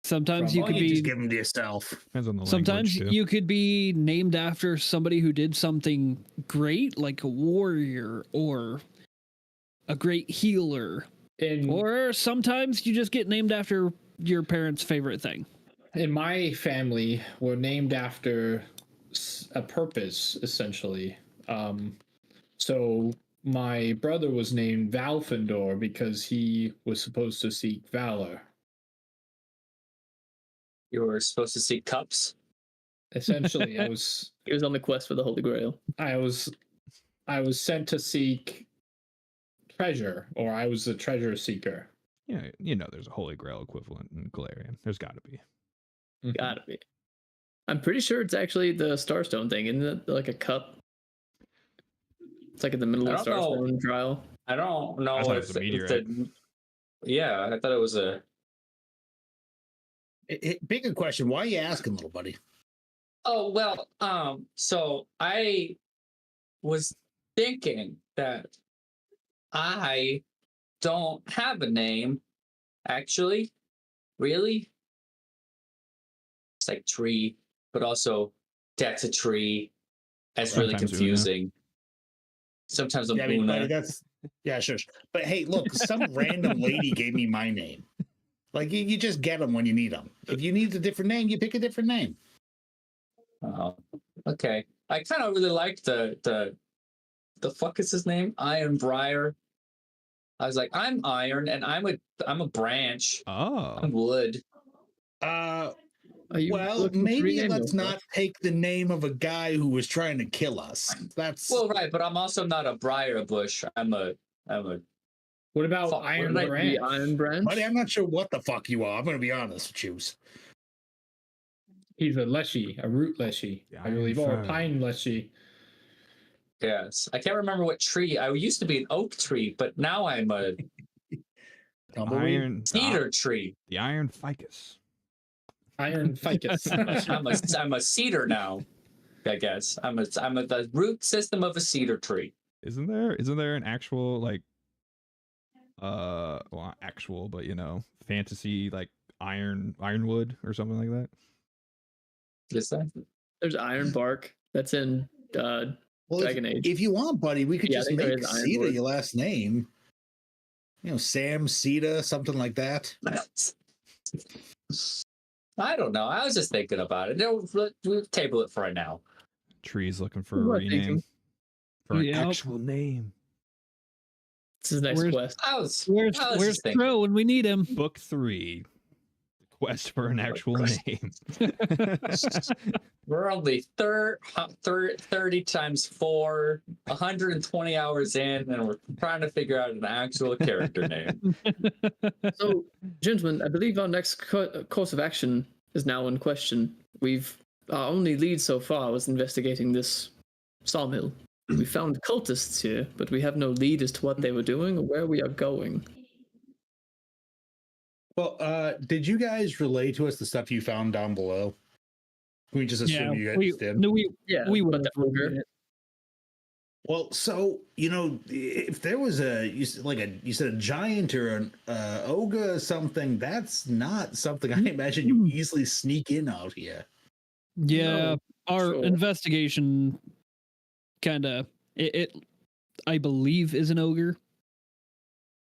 Sometimes From- you Or could you just be give them to yourself. Depends on the sometimes language, too. you could be named after somebody who did something great, like a warrior or a great healer. Or sometimes you just get named after your parents' favorite thing. In my family, we're named after a purpose, essentially. So my brother was named Valfendor because he was supposed to seek valor. You were supposed to see cups. Essentially, I was He was on the quest for the Holy Grail. I was sent to seek treasure, or I was a treasure seeker. Yeah, there's a Holy Grail equivalent in Galarian. There's got to be. Gotta be. I'm pretty sure it's actually the Starstone thing, isn't it? Like a cup. It's like in the middle I of the don't know. Starstone trial. I don't know I thought it if was a if meteorite. yeah, I thought it was a. Bigger question, why are you asking, little buddy? Oh well, so I was thinking that I don't have a name, actually. Really? It's like tree, but also that's a tree. That's really Sometimes Una. confusing. Sometimes I'm Yeah, I mean, Una. buddy, sure. But hey, look, some random lady gave me my name. Like you just get them when you need them. If you need a different name, you pick a different name. Okay. I kind of really liked the fuck is his name? Ironbriar. I was like, I'm iron and I'm a branch. Oh. I'm wood. Are you Well, looking to maybe rename let's yourself? not take the name of a guy who was trying to kill us. That's Well, right, but I'm also not a briar bush. I'm a What about Fuck, what Iron did I- Branch? The Iron Branch? buddy, I'm not sure what the fuck you are. I'm gonna be honest with you. He's a leshy, a root leshy, The I believe, Iron or a Fern. pine leshy. yes. I can't remember what tree. I used to be an oak tree, but now I'm a Iron cedar tree. The Iron Ficus. Iron ficus. I'm a cedar now. I guess I'm the root system of a cedar tree. Isn't there an actual like well not actual, but fantasy like ironwood or something like that? Is that? There's Iron Bark. That's in Well, Dragon Age. if you want, buddy, we could Yeah, I just think there make is Iron Sita Lord. your last name. You know, Sam, Sita, something like that. I don't know. I was just thinking about it. No, we'll table it for right now. Tree's looking for a What rename. thinking? For an Yep. actual name. This is next Where's- quest. Where's I was where's just thinking. Crow when we need him? Book 3. Quest for an actual Quest. name. We're only 30 times 4, 120 hours in, and we're trying to figure out an actual character name. So, gentlemen, I believe our next course of action is now in question. Our only lead so far was investigating this sawmill. We found cultists here, but we have no lead as to what they were doing or where we are going. Well, did you guys relay to us the stuff you found down below? We just assume you guys did. No, we Yeah, would but have the ogre. read it. Well, so if there was you said a giant or an ogre or something, that's not something I imagine you easily sneak in out here. Yeah, No, our sure. investigation kind of it I believe is an ogre.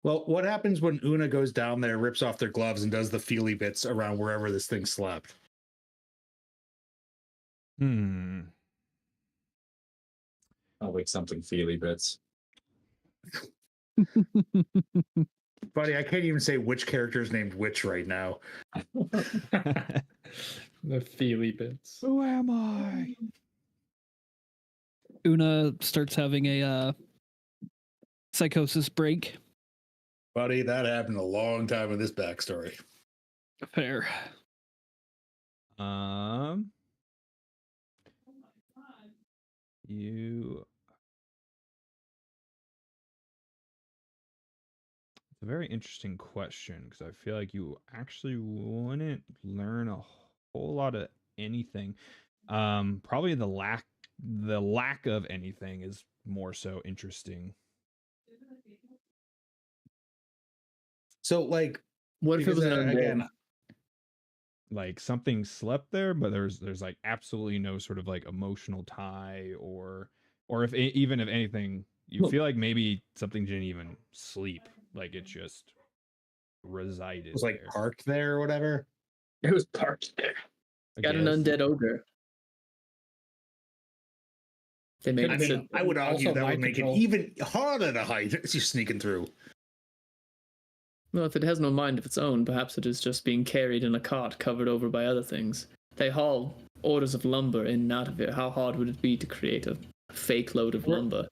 Well, what happens when Una goes down there, rips off their gloves, and does the feely bits around wherever this thing slept? Hmm. I'll wait something feely bits. Buddy, I can't even say which character is named which right now. The feely bits. Who am I? Una starts having a psychosis break. Buddy, that happened a long time in this backstory. Fair. You. It's a very interesting question because I feel like you actually wouldn't learn a whole lot of anything. Probably the lack of anything is more so interesting. So, like, What if it was an because, undead? again, Like something slept there, but there's like absolutely no sort of like emotional tie, or if even if anything, you Well- feel like maybe something didn't even sleep, like it just resided. it was like there. parked there or whatever. It was parked there. I Got an guess. undead ogre. They made I it mean, sit. I would argue Also that would mind make control. it even harder to hide as you're sneaking through. Well, if it has no mind of its own, perhaps it is just being carried in a cart covered over by other things. They haul orders of lumber in and out of here. How hard would it be to create a fake load of lumber?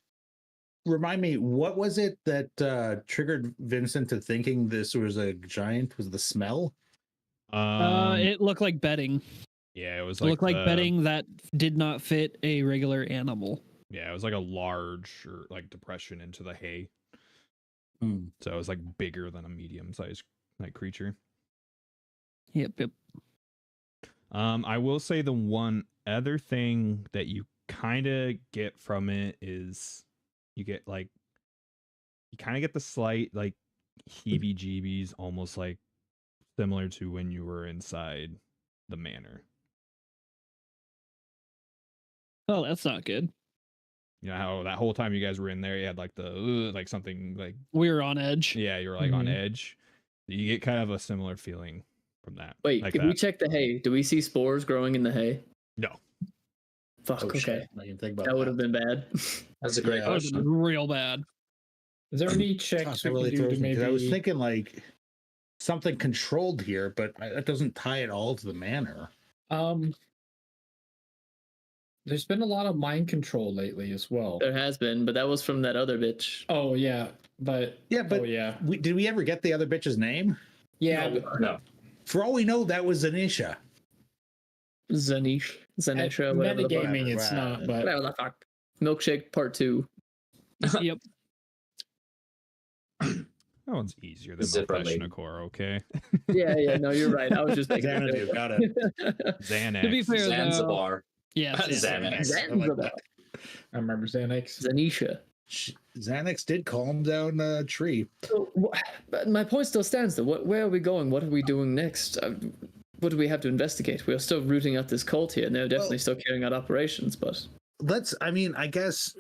Remind me, what was it that triggered Vincent to thinking this was a giant? Was the smell? It looked like bedding. Yeah, it was It like looked like the- bedding that did not fit a regular animal. Yeah, it was like a large or like depression into the hay. Hmm. So it was like bigger than a medium-sized like creature. Yep. I will say the one other thing that you kind of get from it is you kind of get the slight like heebie-jeebies, almost like similar to when you were inside the manor. Oh, that's not good. You know how that whole time you guys were in there, you had like the like something like, We were on edge. yeah, you were like on Mhm. edge. You get kind of a similar feeling from that. Wait, like did we check the hay? Do we see spores growing in the hay? No. Fuck, Oh, okay. shit. I didn't think about That would have been bad. That's a great Yeah. That would have question. been real bad. Is there any Gosh, checks that we really can do throws to me, 'cause I was maybe? thinking like something controlled here, but that doesn't tie it all to the manor. There's been a lot of mind control lately as well. There has been, but that was from that other bitch. Oh yeah, but Yeah, but oh yeah, did we ever get the other bitch's name? yeah. No. but No. For all we know, that was Zanisha. Zanish. At Zanisha, whatever the fuck. metagaming, it's not. But Whatever the fuck. Milkshake Part 2. Yep. That one's easier than Zipper Maleficent lady. Core, okay? Yeah, no, you're right. I was just making a Xanadu, joke. got it. Xanax. To be fair, though, Zanzibar. yeah, Xanax. I like that. I remember Xanax. Zanisha. Xanax did calm down a tree. So, but my point still stands, though. Where are we going? What are we doing next? What do we have to investigate? We are still rooting out this cult here, and they're definitely Well- still carrying out operations, but I mean, I guess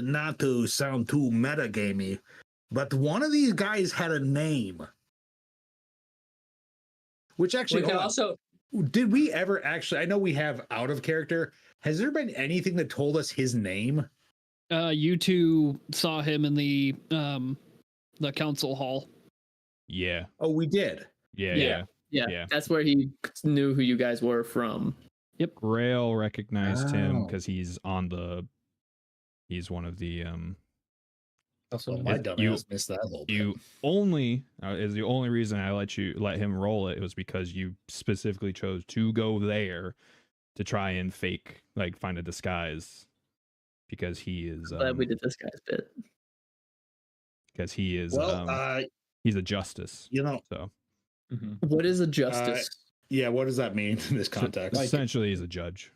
not to sound too metagamey, but one of these guys had a name. Which actually, We can hold on. also Did we ever actually? I know we have out of character. Has there been anything that told us his name? You two saw him in the council hall. Yeah. Oh, we did. Yeah. Yeah, that's where he knew who you guys were from. Grail recognized him Oh. because he's one of the Also, It- my you- dumbass missed that whole bit. you only is the only reason I let him roll it was because you specifically chose to go there to try and find a disguise because he is Glad we did this guy's bit. because he is Well, he's a justice. you know, So What is a justice? yeah. What does that mean in this context? essentially he's a judge.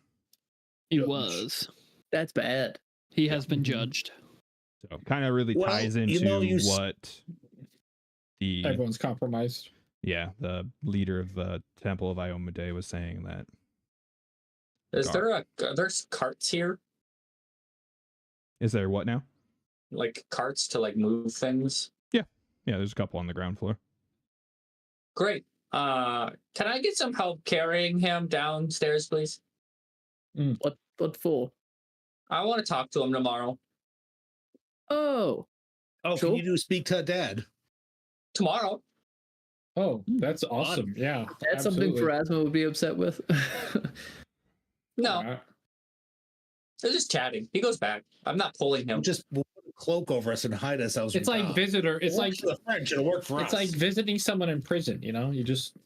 He Judge. was. That's bad. He has been judged. So kind of really Well, ties you into know, what the Everyone's compromised. the leader of the Temple of Iomade was saying that. there's carts here, Is there what now? like carts to like move things. Yeah, there's a couple on the ground floor. Great. Can I get some help carrying him downstairs, please? What for? I want to talk to him tomorrow. Oh, Oh, Sure. can you do speak to dad? Tomorrow. Oh, that's awesome. Yeah. that's something Pharasma would be upset with. No, Yeah. they're just chatting. He goes back. I'm not pulling him. We'll put a cloak over us and hide us. It's like visitor. It's like the French. It'll work for us. it's like visiting someone in prison. You know, you just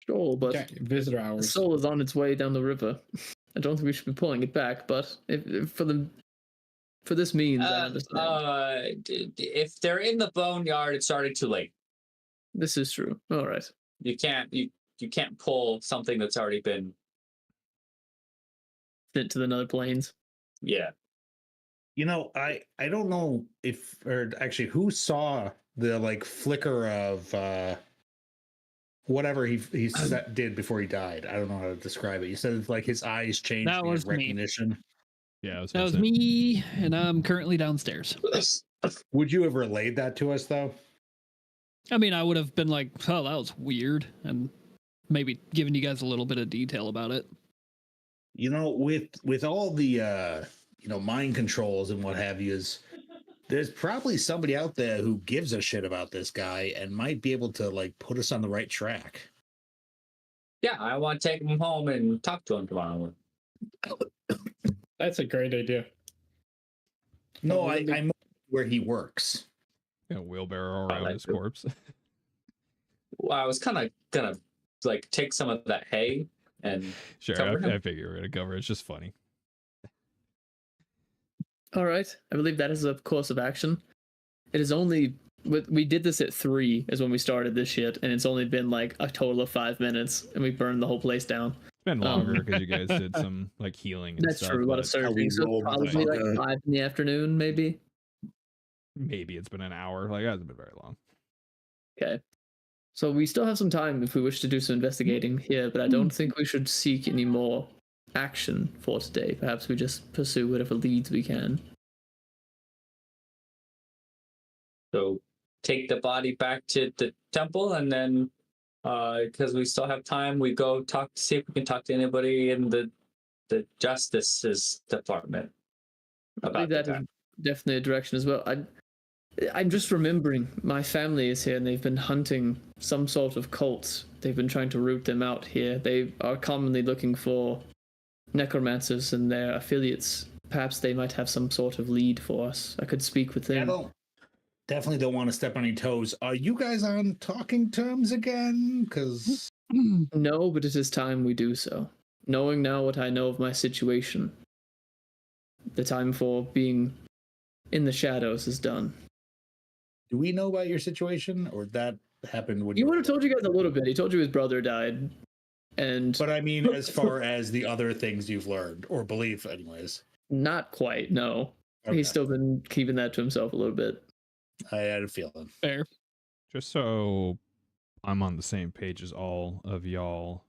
Sure, but visitor the hours. soul is on its way down the river. I don't think we should be pulling it back, but if for this means, I understand. If they're in the boneyard, it's already too late. This is true. All right. You can't pull something that's already been. Sent to the nether planes. Yeah. You know, I don't know if, or actually, who saw the like flicker of whatever he did before he died. I don't know how to describe it. You said it's like his eyes changed. That and he had was me. recognition. Yeah, That was me, and I'm currently downstairs. Would you have relayed that to us though? I mean, I would have been like, oh, that was weird, and maybe given you guys a little bit of detail about it. You know, with all the mind controls and what have you, there's probably somebody out there who gives a shit about this guy and might be able to like put us on the right track. Yeah, I want to take him home and talk to him tomorrow. That's a great idea. No, I'm where he works. Wheelbarrow I around like his it. corpse. Well, I was kind of gonna like take some of that hay and Sure, cover him. I figure we're gonna cover. It's just funny. All right. I believe that is a course of action. It is only we did this at 3 is when we started this shit, and it's only been like a total of 5 minutes, and we burned the whole place down. It's been longer because you guys did some like healing. And That's stuff, true. A lot of but surgery. So rolled probably like the- 5 in the afternoon, maybe. maybe it's been an hour. Like it hasn't been very long. Okay. So we still have some time if we wish to do some investigating here, but I don't think we should seek any more action for today. Perhaps we just pursue whatever leads we can. So take the body back to the temple, and then because we still have time, we go talk to see if we can talk to anybody in the justice's department I about believe the that is definitely a direction as well. I'm just remembering my family is here and they've been hunting some sort of cults. They've been trying to root them out here. They are commonly looking for necromancers and their affiliates. Perhaps they might have some sort of lead for us. I could speak with I them. definitely don't want to step on any toes. Are you guys on talking terms again? Because No, but it is time we do so. Knowing now what I know of my situation, the time for being in the shadows is done. do we know about your situation, or that happened when He you would have told you guys a little bit. He told you his brother died. And But I mean, as far as the other things you've learned or believe, anyways. not quite, no. Okay. He's still been keeping that to himself a little bit. I had a feeling. Fair. Just so I'm on the same page as all of y'all,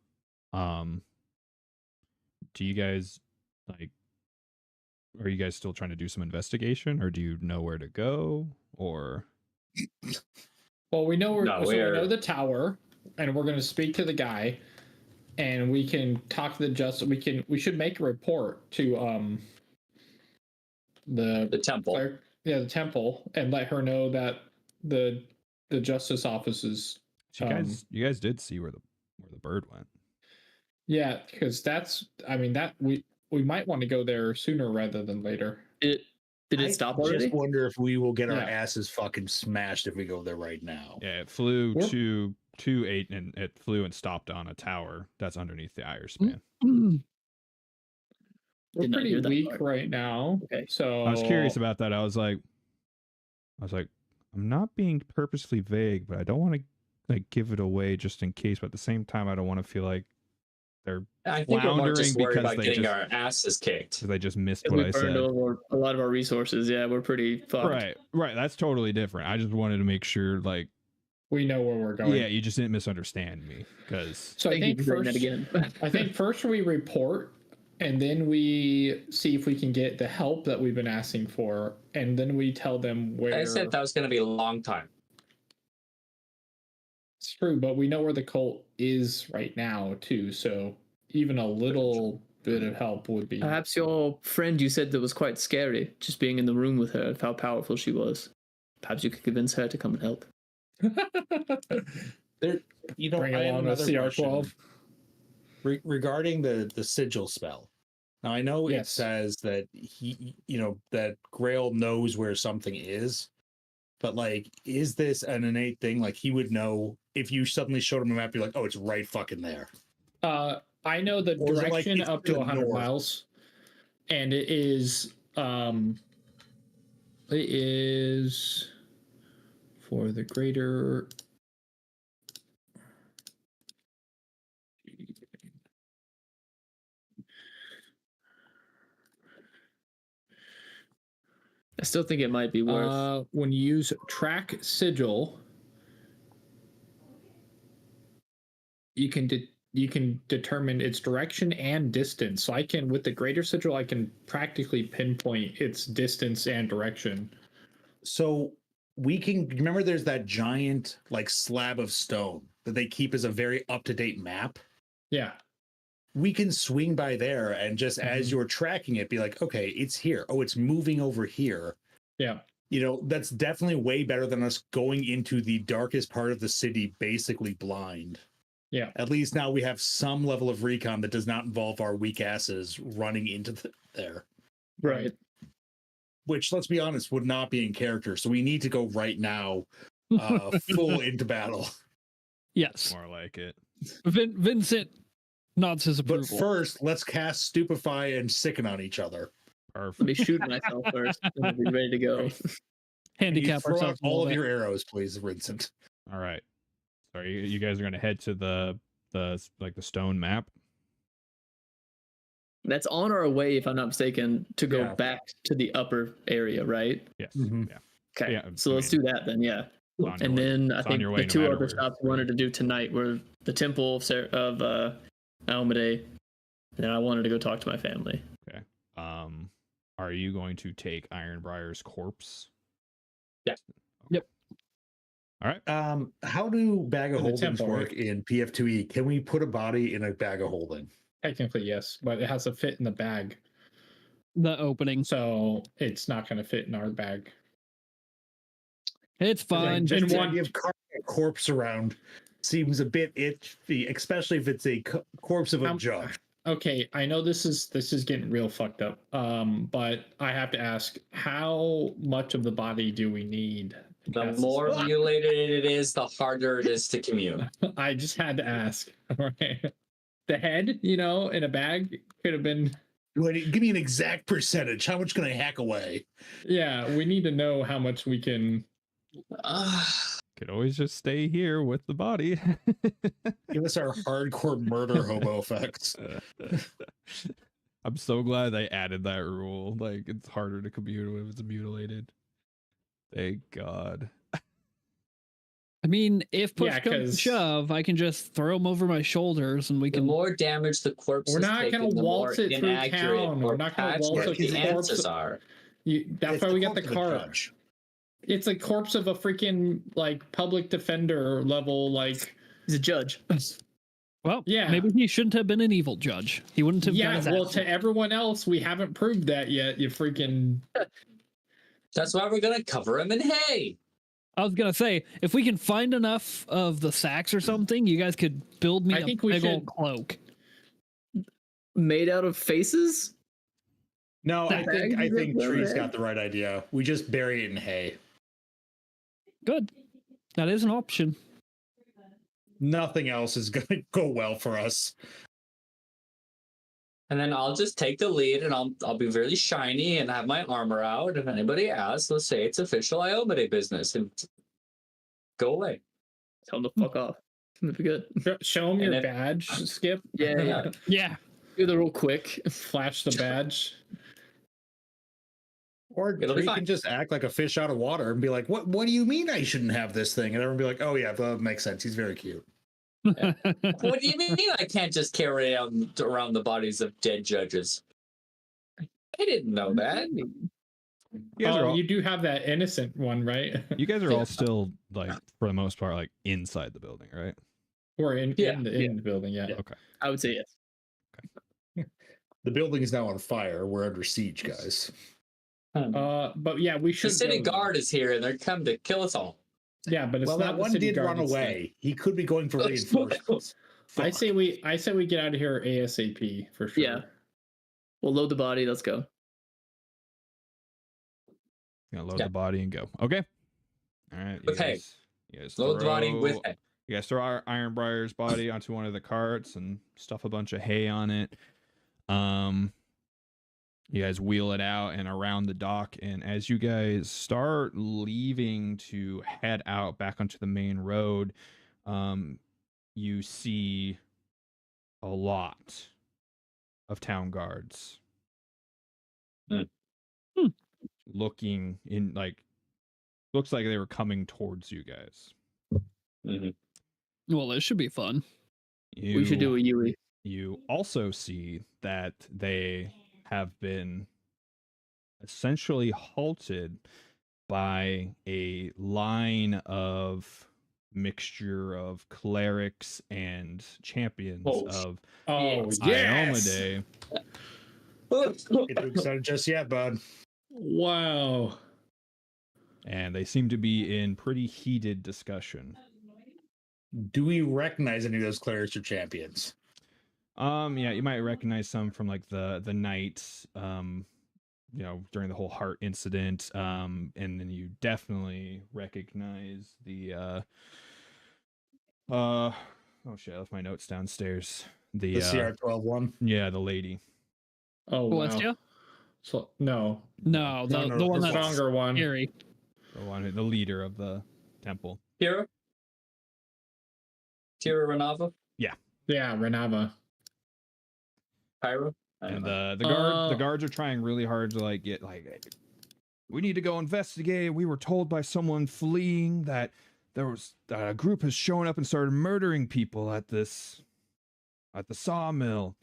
do you guys like are you guys still trying to do some investigation, or do you know where to go, or? Well, we know No, we know the tower, and we're going to speak to the guy, and we can talk to the justice. We should make a report to the temple. the temple, and let her know that the justice office is. So you guys did see where the bird went. Yeah, because that we might want to go there sooner rather than later. Did it stop I already? just wonder if we will get our Yeah. asses fucking smashed if we go there right now. Yeah, it flew We're- to 8 and it flew and stopped on a tower that's underneath the iron span. We're Did not pretty hear that weak part. right now. Okay. So I was curious about that. I was like, I'm not being purposely vague, but I don't want to like give it away just in case. But at the same time, I don't want to feel like they're I think we're more just floundering worried because about they getting just- our asses kicked. they just missed We what I burned said. over a lot of our resources. Yeah, we're pretty fucked. Right. That's totally different. I just wanted to make sure, like, we know where we're going. yeah, you just didn't misunderstand me because So I Thank you think for doing first, that again. I think first we report, and then we see if we can get the help that we've been asking for, and then we tell them where. I said that was going to be a long time. It's true, but we know where the cult is right now too. So even a little bit of help would be. Perhaps your friend you said that was quite scary, just being in the room with her, of how powerful she was. Perhaps you could convince her to come and help. There, you know, Bring I have along a another CR12. question regarding the sigil spell. Now I know it Yes. says that that Grail knows where something is, but like, is this an innate thing? Like, he would know if you suddenly showed him a map, you're like, oh, it's right fucking there. I know the Or is it like direction it's up to to the 100 north? miles, and it is for the greater. I still think it might be worth. When you use track sigil, you can determine its direction and distance. So I can, with the greater sigil, I can practically pinpoint its distance and direction. So we can remember there's that giant like slab of stone that they keep as a very up-to-date map. Yeah. We can swing by there and just as Mhm. you're tracking it, be like, okay, it's here. Oh, it's moving over here. Yeah. You know, that's definitely way better than us going into the darkest part of the city basically blind. Yeah. At least now we have some level of recon that does not involve our weak asses running into there. Right. Which, let's be honest, would not be in character. So we need to go right now, full into battle. Yes. more like it. Vincent nods his But approval. first, let's cast Stupefy and Sicken on each other. Let Perfect. me shoot myself first, and I'll be ready to go. And you Handicap throw out ourselves. a all little of bit. your arrows, please, Vincent. All right. So you guys are gonna head to the stone map. That's on our way, if I'm not mistaken, to go Yeah. back to the upper area, right? Yes. Mhm. Yeah. Okay. Yeah, So I let's mean, do that then. Yeah. It's on your And way. then I It's on think your way the no two matter other where. stops we wanted to do tonight were the temple of Almade, and then I wanted to go talk to my family. Are you going to take Ironbrier's corpse? Yeah. Yep. All right. How do bag of In the holdings temple, work right? in PF2E? Can we put a body in a bag of holding? Technically, yes, but it has to fit in the bag. The opening. So it's not going to fit in our bag. It's fine. Just in the one- idea of carrying a corpse around seems a bit itchy, especially if it's a corpse of a judge. Okay, I know this is getting real fucked up. But I have to ask, how much of the body do we need? The That's- more mutilated it is, the harder it is to commune. I just had to ask. Right. The head, in a bag could have been. Give me an exact percentage. How much can I hack away? Yeah, we need to know how much we can. Could always just stay here with the body. Give us our hardcore murder hobo effects. I'm so glad they added that rule. Like, it's harder to commute if it's mutilated. Thank God. I mean, if push Yeah, comes to 'cause- shove, I can just throw them over my shoulders and we The can. more damage the corpse We're is not taking, gonna the more waltz it through inaccurate town. or We're not gonna waltz patchwork it the through answers are. That's It's why the we got the corpse of a cart. judge. It's a corpse of a freaking like public defender level, like He's a judge. Well, Yeah. maybe he shouldn't have been an evil judge. He wouldn't have. yeah. done his Well, ass. to everyone else, we haven't proved that yet. You freaking That's why we're gonna cover him in hay. I was gonna say, if we can find enough of the sacks or something, you guys could build me I a think we big old should- cloak. Made out of faces? No, I Bags think of Tree's lead. got the right idea. We just bury it in hay. Good. That is an option. Nothing else is going to go well for us. And then I'll just take the lead, and I'll be really shiny and have my armor out. If anybody asks, let's say it's official Iomade business, and go away. Tell him to fuck off. That'd be good. show him And your if- badge, Skip. Yeah. Yeah. Do the real quick. Flash the badge. Or It'll be Tree fine. can just act like a fish out of water and be like, "What? What do you mean I shouldn't have this thing?" And everyone be like, "Oh yeah, that makes sense. He's very cute." What do you mean I can't just carry around the bodies of dead judges? I didn't know that. You guys, are all, You do have that innocent one, right? you guys are all still like, for the most part, like inside the building, right? Or in Yeah, the building, yeah. Okay. I would say yes. The building is now on fire. We're under siege, guys. But yeah, we The should. city go- guard is here, and they're come to kill us all. Yeah, but it's Well, not that the one city did guard, run it's the- away. He could be going for reinforcements. I Fuck. say we get out of here ASAP for sure. Yeah. We'll load the body. Let's go. Gonna load Yeah. the body and go. Okay. All right. With hay. You guys Load the body with throw- hay. You guys throw Ironbrier's body onto one of the carts and stuff a bunch of hay on it. You guys wheel it out and around the dock, and as you guys start leaving to head out back onto the main road, you see a lot of town guards looking in, like, looks like they were coming towards you guys. Mhm. Well, this should be fun. We should do a Yui. You also see that they have been essentially halted by a line of mixture of clerics and champions Oh, of Oh yes! Iomade. Get too excited just yet, bud. Wow. And they seem to be in pretty heated discussion. Do we recognize any of those clerics or champions? Yeah, you might recognize some from like the night, during the whole heart incident. And then you definitely recognize the oh shit, I left my notes downstairs. The CR12 one? Yeah, the lady. Oh wow. Celestia? So no, No, the, No, the one the that's stronger one. scary. The leader of the temple. Kira? Kira Renava? Yeah, Renava. Pyro? I don't And know. the guards are trying really hard to like get like, we need to go investigate. We were told by someone fleeing that there was a group has shown up and started murdering people at the sawmill.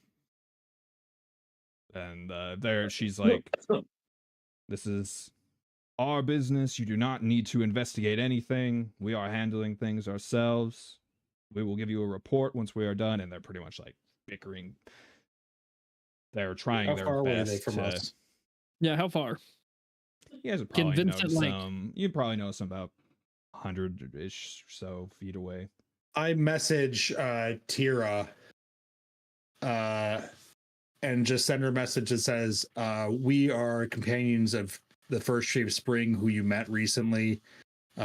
And she's like, this is our business. You do not need to investigate anything. We are handling things ourselves. We will give you a report once we are done. And they're pretty much like bickering. They're trying How their far away are best they from to. us? Yeah, how far? You guys would Can probably know Vincent, like- some. You'd probably know some about 100-ish or so feet away. I message Tira and just send her a message that says, we are companions of the first tree of spring who you met recently.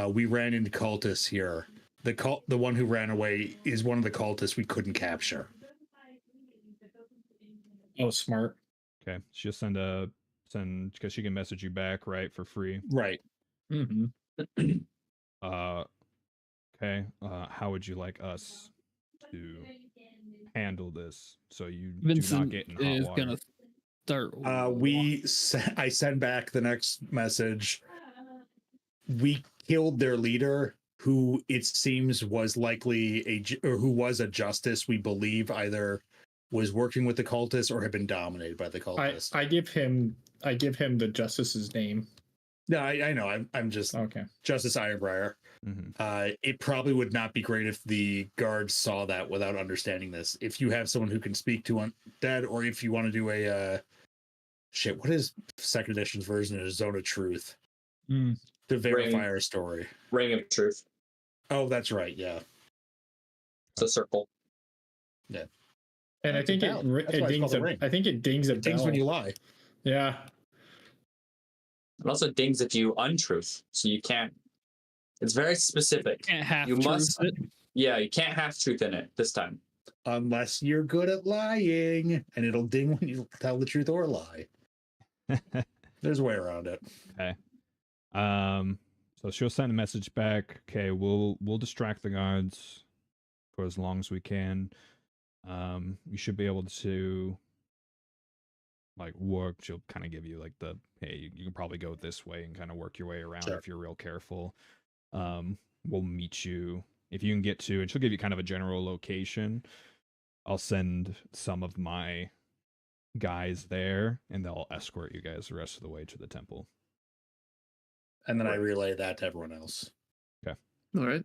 We ran into cultists here. The one who ran away is one of the cultists we couldn't capture. Oh, smart. Okay, she'll send because she can message you back, right, for free. Right. Mm-hmm. Okay. How would you like us to handle this so you do not Vincent get in hot is water? gonna start. I send back the next message. We killed their leader who it seems was likely or who was a justice we believe either was working with the cultists or had been dominated by the cultists. I give him the justice's name. No, I know. I'm just Okay. Justice Ironbriar. It probably would not be great if the guards saw that without understanding this. If you have someone who can speak to undead, or if you want to do a what is second edition's version of Zone of Truth to verify our story? Ring of Truth. Oh, that's right. Yeah, It's a circle. Yeah, and I think it dings. I think it dings a bell. Dings when you lie. Yeah. It also dings if you untruth, so you can't. It's very specific. Can't half You truth must. it. Yeah, you can't have truth in it this time. Unless you're good at lying, and it'll ding when you tell the truth or lie. There's a way around it. Okay. So she'll send a message back. Okay, we'll distract the guards for as long as we can. You should be able to like work. She'll kind of give you like the hey, you can probably go this way and kind of work your way around if you're real careful. We'll meet you if you can get to, and she'll give you kind of a general location. I'll send some of my guys there, and they'll escort you guys the rest of the way to the temple. And then I relay that to everyone else. Okay. All right.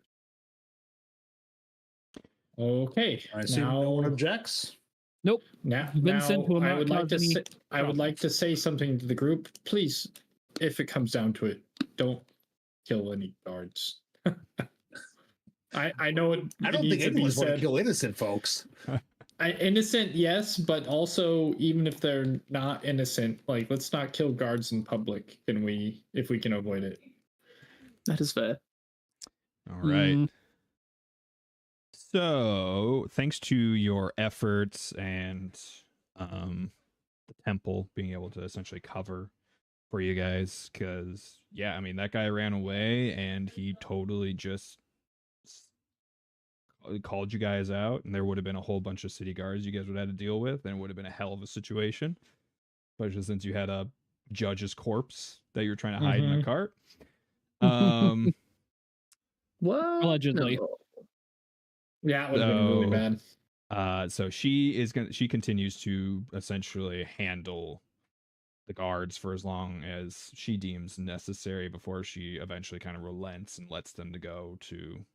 Okay. I assume no one objects. Nope. Now, Vincent will I not would like to cause any say, I would like to say something to the group. Please, if it comes down to it, don't kill any guards. I know it. I don't think anyone's want to kill innocent folks. Innocent, yes, but also even if they're not innocent, like let's not kill guards in public. Can we, if we can avoid it? That is fair. All right. So, thanks to your efforts and the temple being able to essentially cover for you guys, because, yeah, I mean, that guy ran away and he totally just called you guys out, and there would have been a whole bunch of city guards you guys would have had to deal with, and it would have been a hell of a situation, especially since you had a judge's corpse that you're trying to hide in a cart. What? Allegedly. No. Yeah, it would have been really bad. So she continues to essentially handle the guards for as long as she deems necessary before she eventually kind of relents and lets them to go to.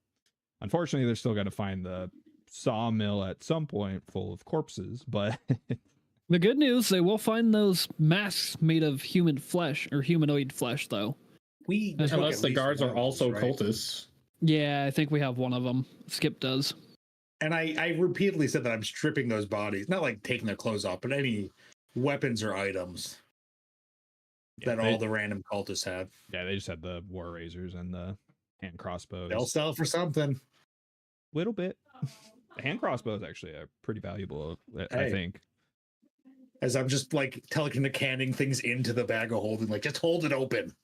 Unfortunately, they're still got to find the sawmill at some point full of corpses, but The good news, they will find those masks made of human flesh or humanoid flesh, though. Unless the guards are also cultists. Yeah, I think we have one of them. Skip does. And I repeatedly said that I'm stripping those bodies, not like taking their clothes off, but any weapons or items that all the random cultists have. Yeah, they just had the war razors and the hand crossbows. They'll sell for something. Little bit. The hand crossbows actually are pretty valuable, I think. As I'm just like telecanning things into the bag of holding, like just hold it open.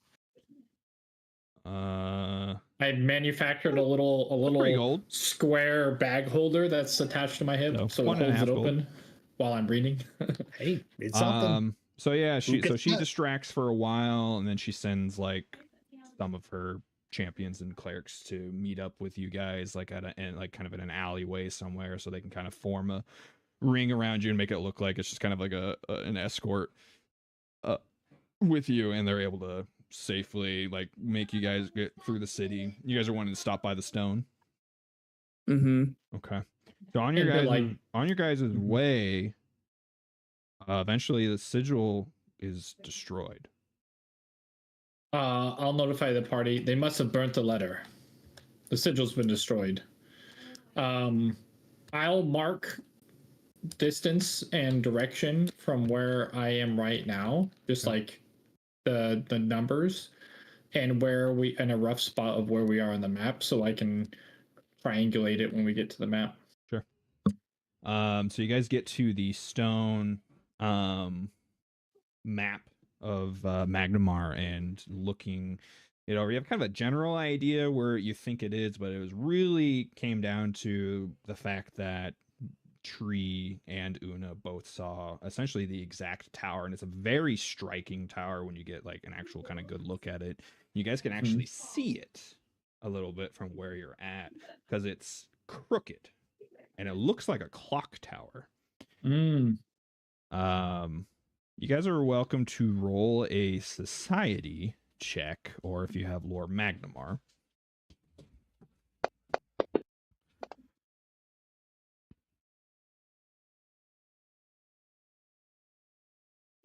I manufactured a little square bag holder that's attached to my hip, so it holds it open while I'm reading. Hey, it's something. So yeah, she distracts for a while, and then she sends like some of her champions and clerics to meet up with you guys, like at kind of in an alleyway somewhere, so they can kind of form a ring around you and make it look like it's just kind of like an escort with you, and they're able to safely like make you guys get through the city. You guys are wanting to stop by the stone. Okay. So on your guys' way, eventually the sigil is destroyed. I'll notify the party. They must have burnt the letter. The sigil's been destroyed. I'll mark distance and direction from where I am right now, just like the numbers, and and a rough spot of where we are on the map, so I can triangulate it when we get to the map. Sure. So you guys get to the stone map of Magnamar, and looking it over, you have kind of a general idea where you think it is, but it was really came down to the fact that Tree and Una both saw essentially the exact tower, and it's a very striking tower when you get like an actual kind of good look at it. You guys can actually see it a little bit from where you're at because it's crooked and it looks like a clock tower. Mm. You guys are welcome to roll a society check, or if you have lore Magnamar.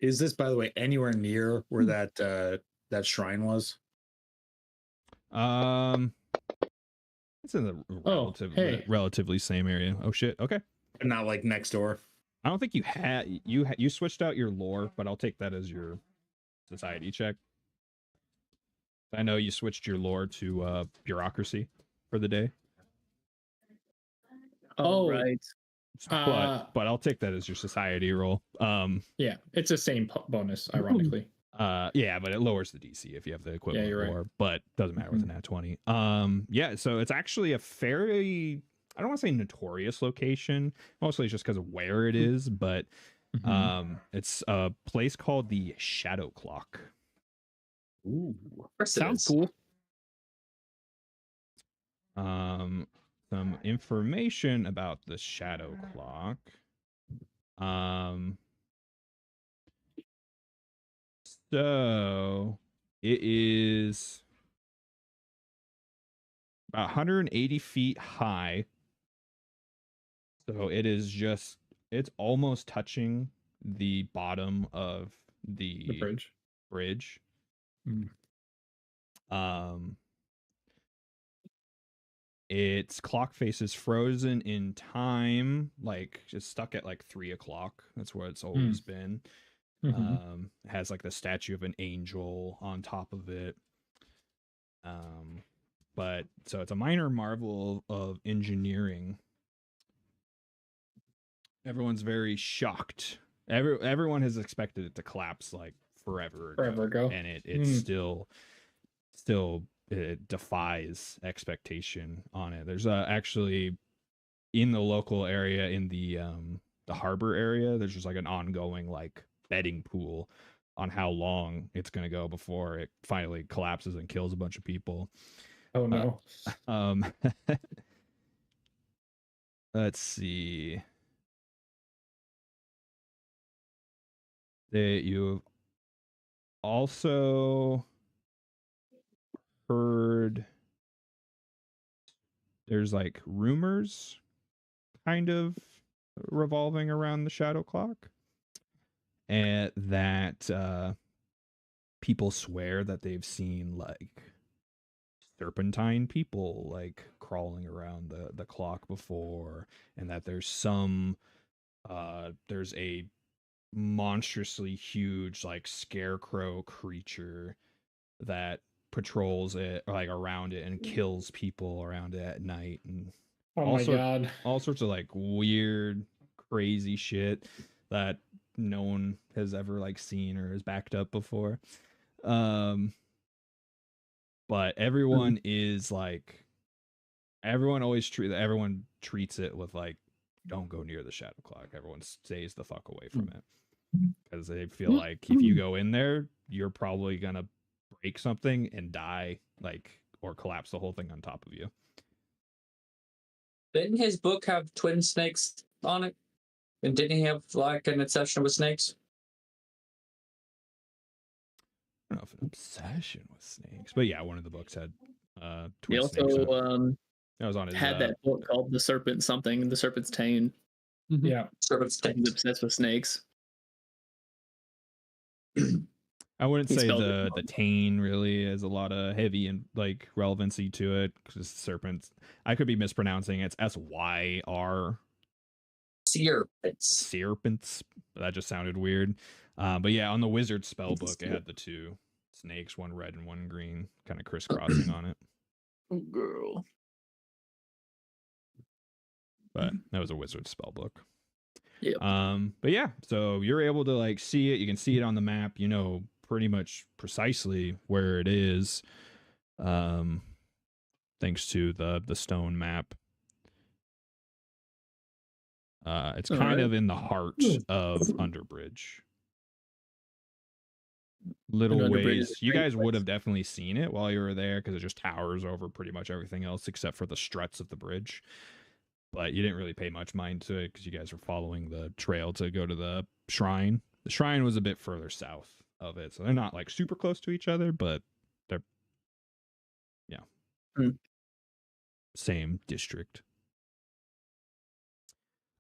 Is this, by the way, anywhere near where that shrine was? It's in the relatively same area. Oh shit. Okay. Not like next door. I don't think you had you switched out your lore, but I'll take that as your society check. I know you switched your lore to bureaucracy for the day. Oh, right. But I'll take that as your society roll. Yeah, it's the same bonus, ironically. Yeah, but it lowers the DC if you have the equivalent lore, right. But doesn't matter with an nat 20. Yeah, so it's actually a fairly, I don't want to say notorious location. Mostly it's just because of where it is, but it's a place called the Shadow Clock. Ooh, sounds cool. Some information about the Shadow Clock. So it is about 180 feet high. So it is just, it's almost touching the bottom of the bridge. Its clock face is frozen in time, like just stuck at like 3 o'clock. That's where it's always been. It has like the statue of an angel on top of it. But so it's a minor marvel of engineering. Everyone's very shocked. Everyone has expected it to collapse like forever ago. And it's still it defies expectation on it. There's actually in the local area, in the harbor area, there's just like an ongoing like betting pool on how long it's going to go before it finally collapses and kills a bunch of people. Oh no. Let's see. You've also heard there's like rumors kind of revolving around the Shadow Clock, and that people swear that they've seen like serpentine people like crawling around the clock before, and that there's a monstrously huge like scarecrow creature that patrols it like around it and kills people around it at night, and all sorts of like weird crazy shit that no one has ever like seen or has backed up before. But everyone is like, everyone treats it with like, don't go near the Shadow Clock. Everyone stays the fuck away from it because they feel like if you go in there, you're probably gonna break something and die, like, or collapse the whole thing on top of you. Didn't his book have twin snakes on it? And didn't he have like an obsession with snakes? I don't know if an obsession with snakes, but yeah, one of the books had twin he snakes. Also that was on his had that book called The Serpent something, The Serpent's Tane. Yeah, Serpent's Tane. He's obsessed with snakes. I wouldn't say the Tane really has a lot of heavy and like relevancy to it because serpents. I could be mispronouncing it. It's SYR. Serpents. That just sounded weird. But yeah, on the wizard spell book, it had the two snakes, one red and one green, kind of crisscrossing on it. Oh, girl. But that was a wizard spell book. Yep. But yeah, so you're able to like see it. You can see it on the map. You know pretty much precisely where it is. Thanks to the stone map. It's kind of in the heart of Underbridge. little under bridges ways. is You great guys would place. have definitely seen it while you were there because it just towers over pretty much everything else except for the struts of the bridge. But you didn't really pay much mind to it because you guys were following the trail to go to the shrine. The shrine was a bit further south of it, so they're not like super close to each other, but they're same district.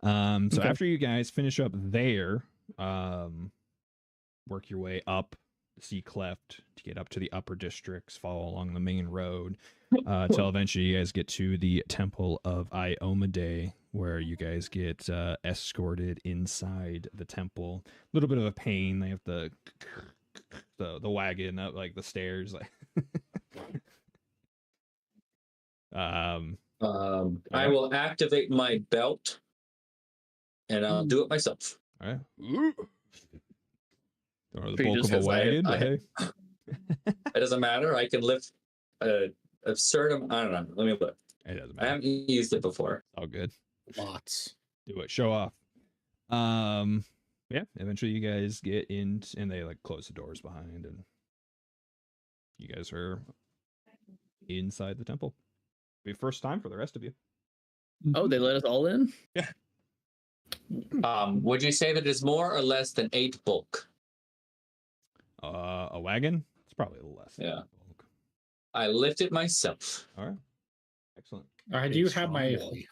So Okay. after you guys finish up there, work your way up the sea cleft to get up to the upper districts, follow along the main road, till eventually you guys get to the Temple of Iomade, where you guys get escorted inside the temple. A little bit of a pain. They have the wagon up like the stairs. Like I will activate my belt, and I'll do it myself. all right. Don't know the Pretty bulk of a just- I- wagon, I- but hey. It doesn't matter. I can lift a absurd amount. I don't know. Let me look. It doesn't I matter. haven't used it before. All good. Lots. Do it. Show off. Yeah. Eventually, you guys get in, and they like close the doors behind, and you guys are inside the temple. Be first time for the rest of you. Oh, they let us all in? Would you say that it's more or less than 8 bulk? A wagon. It's probably a little less. than Yeah. that bulk. I lift it myself. All right. Excellent. I Big, do have strong my boy.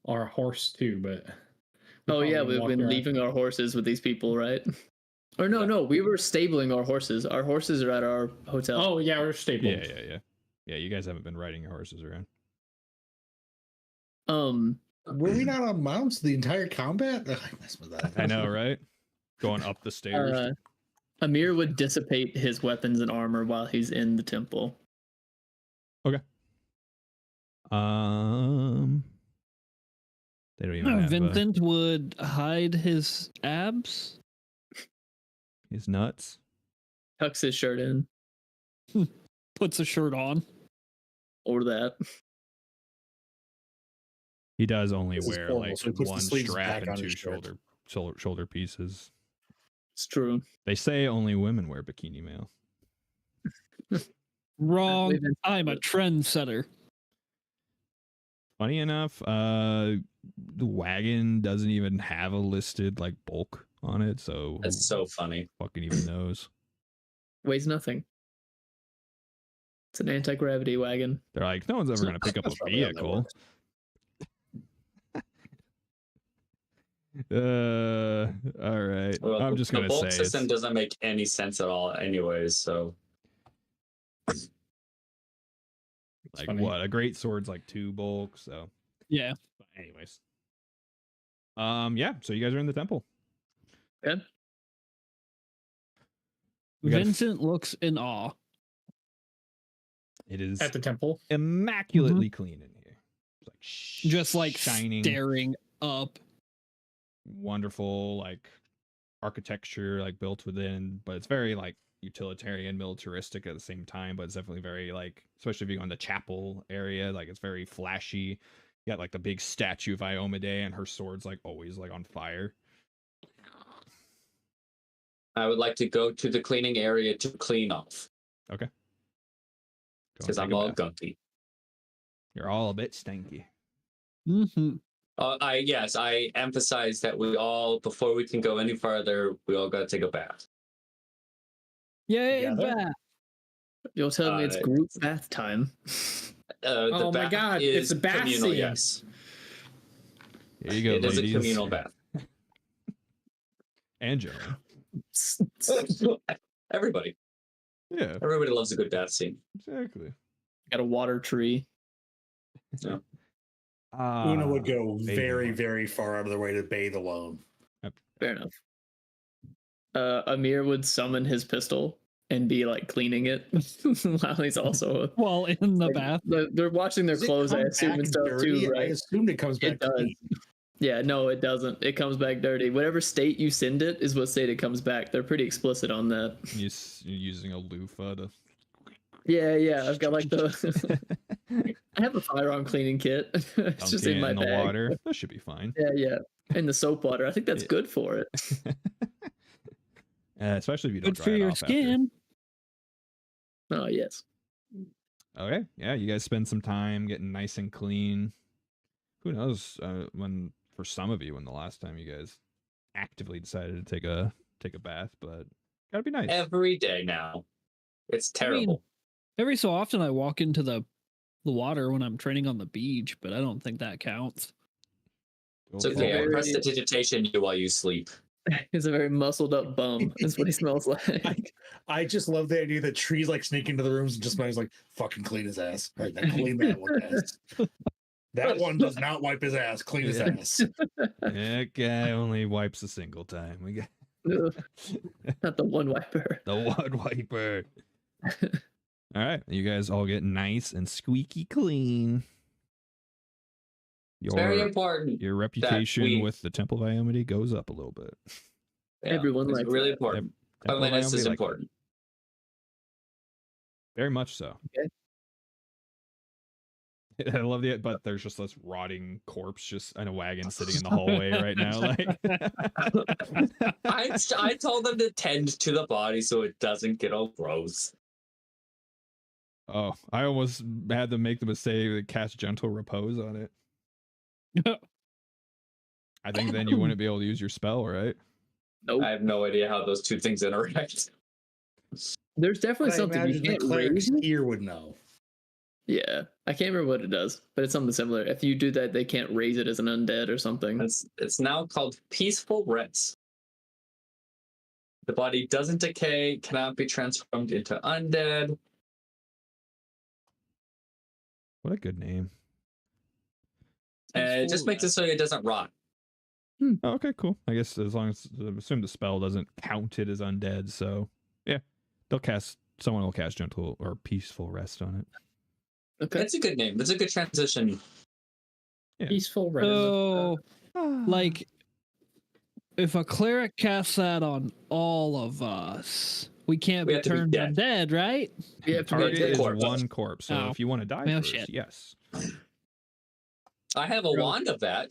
our horse too, but Oh yeah, probably we've walk been around. leaving our horses with these people, right? Or no, Yeah. no, we were stabling our horses. Our horses are at our hotel. Oh yeah, we're stapled. Yeah. Yeah, you guys haven't been riding your horses around. Were we not on mounts the entire combat? Ugh, I messed with that. I know, right? Going up the stairs. Amir would dissipate his weapons and armor while he's in the temple. They don't even have Vincent would hide his abs. his nuts. Tucks his shirt in, Puts a shirt on. or that. He does only This is wear formal, like so he puts the one sleeves strap back and on 2 his shirt. shoulder pieces. It's true. They say only women wear bikini mail. Wrong. We've been- I'm a trendsetter. Funny enough, the wagon doesn't even have a listed like bulk on it, so who That's so funny. fucking even knows? Weighs nothing. It's an anti-gravity wagon. They're like, no one's ever gonna pick up a That's probably how that vehicle. works. All right. Well, I'm just the gonna bulk say system it's, doesn't make any sense at all, anyways. So like funny. what a great sword's like 2 bulk. So, Yeah. but anyways, yeah. So you guys are in the temple. Good. We gotta- Vincent looks in awe. It is At the temple. immaculately clean in here. It's like Just like shining, staring up. wonderful like architecture like built within, but it's very like utilitarian, militaristic at the same time. But it's definitely very like, especially if you go in the chapel area, like it's very flashy. You got like the big statue of Iomade, and her sword's like always like on fire. I would like to go to the cleaning area to clean off Okay. Go and because take I'm a all bath. gunky. You're all a bit stanky. Mm-hmm. I emphasize that we all, before we can go any farther, we all got to take a bath. Yay, Together? bath. You'll tell me it's Uh, group bath time. The Oh my bath God, is it's a bath communal, scene. yes. Here you go, It is a ladies. communal bath. And gentlemen. Everybody Yeah, loves a good bath scene. exactly. Got a water tree. Una would go bathing very, lot. very far out of their way to bathe alone. Fair enough. Amir would summon his pistol and be like cleaning it while he's also While in the like, bath. They're washing their Does it clothes, I come assume, back and stuff dirty? too, I right? assumed it comes back It does. clean. Yeah, no, it doesn't. It comes back dirty. Whatever state you send it is what state it comes back. They're pretty explicit on that. You're using a loofah to. Yeah. I've got like the. I have a firearm cleaning kit. It's just Dunking in it my in the bag. water. That should be fine. Yeah. And the soap water. I think that's Yeah. good for it. especially if you don't Good dry for it your off after. skin. Oh yes. Okay, yeah, you guys spend some time getting nice and clean. Who knows when for some of you when the last time you guys actively decided to take a bath, but gotta be nice. Every day now. It's terrible. Every so often I walk into the water when I'm training on the beach, but I don't think that counts. It's okay. I prestidigitation you while you sleep. He's a very muscled up bum. That's what he smells like. I just love the idea that trees like sneak into the rooms and just smells like fucking clean his ass. All right, now clean that one ass. That one does not wipe his ass. Clean his ass. That guy only wipes a single time. We got Not the one wiper. the one wiper. All right, you guys all get nice and squeaky clean. It's very important. Your reputation with the Temple of Iomity goes up a little bit. Yeah, Everyone it's likes really that. important. Temple of Cleanliness is Iomity, important. Very much so. Okay. I love it, but there's just this rotting corpse just in a wagon sitting in the hallway right now. Like, I told them to tend to the body so it doesn't get all gross. oh, I almost had to make the mistake to cast Gentle Repose on it. I think then you wouldn't be able to use your spell, right? Nope. I have no idea how those two things interact. There's definitely I something you imagine the can't cleric's raise. ear would know. Yeah, I can't remember what it does, but it's something similar. If you do that, they can't raise it as an undead or something. It's now called peaceful rest. The body doesn't decay, cannot be transformed into undead. What a good name. And it just makes it so it doesn't rot. Oh, okay, cool. I guess as long as I assume the spell doesn't count it as undead, so yeah, someone will cast Gentle or Peaceful Rest on it. Okay. It's a good name. It's a good transition. Yeah. Peaceful rest. So, like, if a cleric casts that on all of us, we can't We be have to be turned dead. undead, right? You have to be Target dead. is corpse. one corpse, so Oh. if you want to die Well, first, shit. yes. I have a wand of that.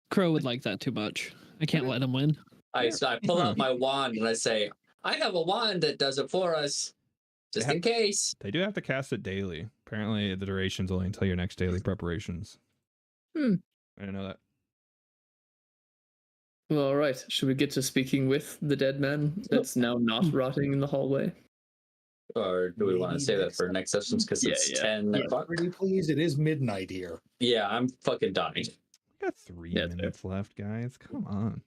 Crow would like that too much. I can't let him win. I pull out my wand and I say, I have a wand that does it for us, just in case. They do have to cast it daily. Apparently, the duration's only until your next daily preparations. I didn't know that. Well, all right. Should we get to speaking with the dead man that's now not rotting in the hallway? Or do we want to say that for next sessions because it's 10 o'clock? Pretty please, it is midnight here. Yeah, I'm fucking dying. We got 3 Yeah, it's minutes left, guys. Come on.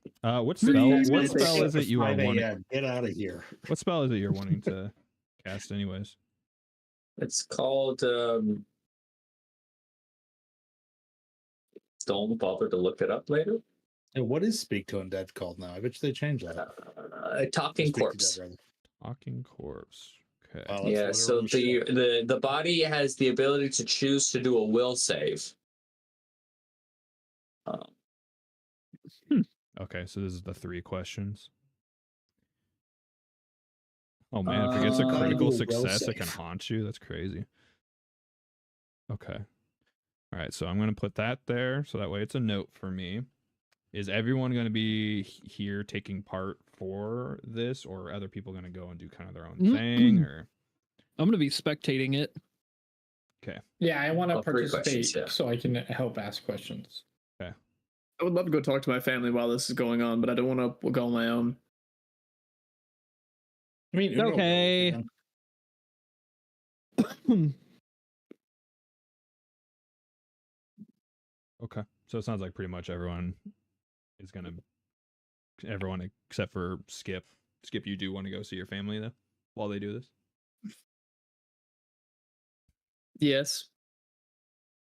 What Maybe spell? next What week. spell is it you are 5 wanting? a.m. Get out of here. What spell is it you're wanting to cast, anyways? It's called. Don't bother to look it up later. And what is Speak to Undead called now? I bet you they changed that. Talking Speak to corpse. Dead, rather. Talking corpse. Okay. Oh, that's Yeah, literally so shit. the body has the ability to choose to do a will save. Okay, so this is the 3 questions. Oh man, if it gets a Uh, critical Will success, it can save. haunt you. That's crazy. Okay. All right, so I'm going to put that there, so that way it's a note for me. Is everyone going to be here taking part for this, or are other people going to go and do kind of their own thing? Or I'm going to be spectating it. okay, Yeah, I want to Oh, 3 participate questions, yeah. so I can help ask questions. I would love to go talk to my family while this is going on, but I don't want to go on my own. I mean, Uno Okay. will, okay. So it sounds like pretty much everyone is going to, everyone except for Skip. Skip, you do want to go see your family though while they do this? Yes.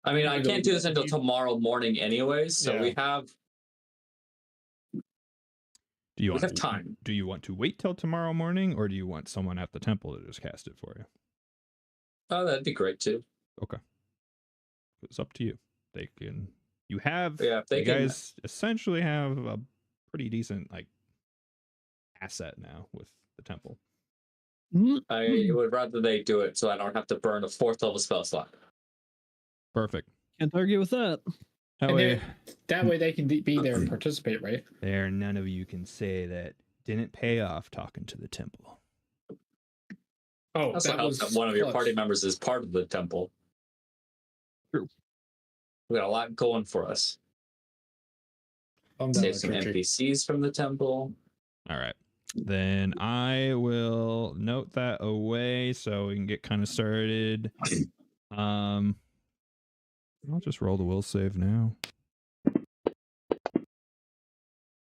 I mean, I can't do this until tomorrow morning, anyways. So Yeah. we have Do you we want have time. Do you want to wait till tomorrow morning, or do you want someone at the temple to just cast it for you? Oh, that'd be great too. Okay. It's up to you. They can. You have. Yeah, if they you can- guys essentially have a pretty decent like asset now with the temple. I would rather they do it so I don't have to burn a 4th level spell slot. Perfect. Can't argue with that. That And way, that way they can be there and participate, right? there none of you can say that didn't pay off talking to the temple. Oh, Also that helps was that one of your close. party members is part of the temple. True. We got a lot going for us. I'm down Save with some Churchy. NPCs from the temple. All right. Then I will note that away so we can get kind of started. I'll just roll the will save now.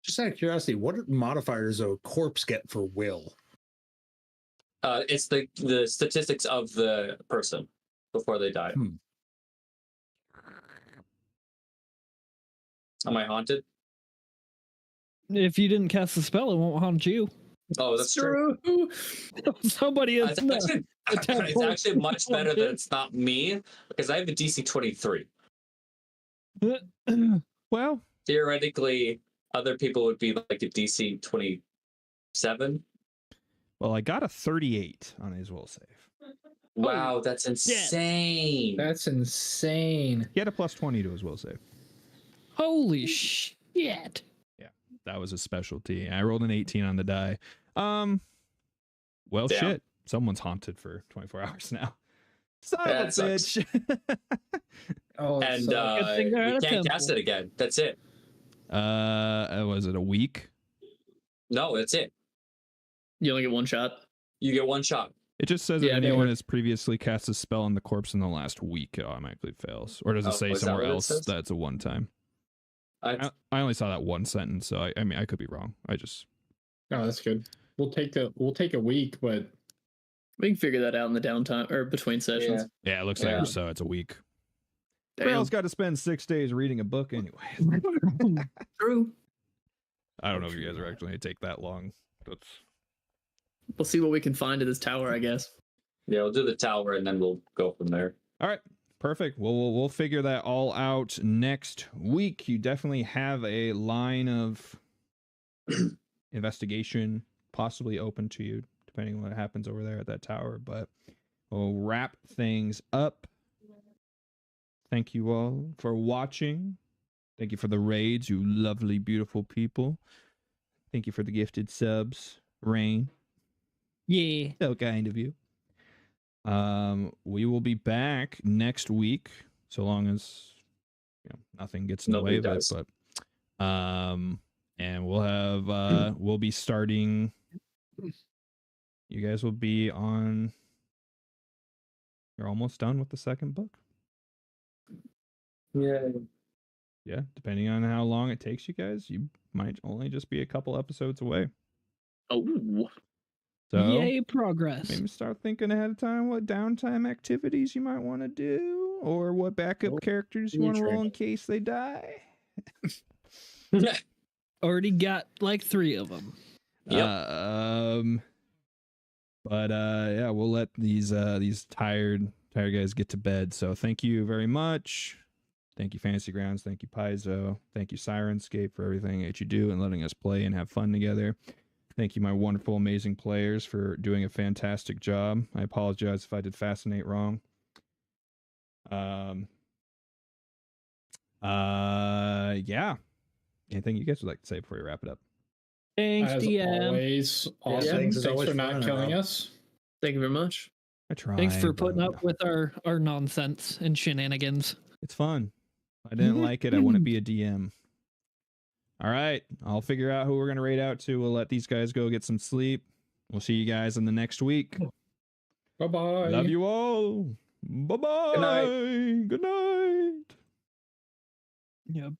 Just out of curiosity, what modifiers does a corpse get for will? It's the statistics of the person before they die. Am I haunted? If you didn't cast the spell, it won't haunt you. Oh, that's true. Somebody is. It's actually much better that it's not me because I have a DC 23. Well, Theoretically, other people would be like a DC 27. well, I got a 38 on his will save. Wow, that's insane. That's insane. He had a plus 20 to his will save. Holy shit. That was a specialty. I rolled an 18 on the die. Well, Damn. shit. Someone's haunted for 24 hours now. Son That of a sucks. bitch. Oh, And Good thing they're at you a can't cast temple. it again. That's it. Was it a week? No, that's it. You only get one shot. You get one shot. It just says Yeah, if they anyone were- has previously cast a spell on the corpse in the last week, it automatically fails. Or does it Oh, say is that somewhere what it else says? that's a one time? I, I only saw that one sentence, so I mean I could be wrong. I just Oh, that's good. We'll take a week, but We can figure that out in the downtime or between sessions. it looks Yeah. like so it's a week. Damn. Grail's got to spend 6 days reading a book anyway. True. I don't know if you guys are actually going to take that long. That's We'll see what we can find at this tower, I guess. yeah, we'll do the tower and then we'll go from there. all right. Perfect. Well, we'll figure that all out next week. You definitely have a line of investigation possibly open to you, depending on what happens over there at that tower. But we'll wrap things up. Thank you all for watching. Thank you for the raids, you lovely, beautiful people. Thank you for the gifted subs, Rain. Yeah. So kind of you. We will be back next week, so long as nothing gets in the way Nobody of dies. it. But and we'll have we'll be starting. You guys will be on. You're almost done with the second book. Yeah. Yeah, depending on how long it takes you guys, you might only just be a couple episodes away. Oh, So Yay, progress. maybe start thinking ahead of time what downtime activities you might want to do, or what backup characters you want to roll in case they die. Already got like 3 of them. Yep. But yeah, we'll let these tired guys get to bed. So thank you very much. Thank you, Fantasy Grounds. Thank you, Paizo. Thank you, Sirenscape, for everything that you do and letting us play and have fun together. Thank you, my wonderful, amazing players, for doing a fantastic job. I apologize if I did Fascinate wrong. Yeah. Anything you guys would like to say before we wrap it up? Thanks, as DM. always, awesome. thanks. Thanks, It's always for not fun, killing Rob. us. thank you very much. I tried. Thanks for putting but up with our nonsense and shenanigans. It's fun. If I didn't like it, I wouldn't be a DM. All right. I'll figure out who we're going to raid out to. We'll let these guys go get some sleep. We'll see you guys in the next week. Bye bye. Love you all. Bye-bye. Good night. Good night. Yep.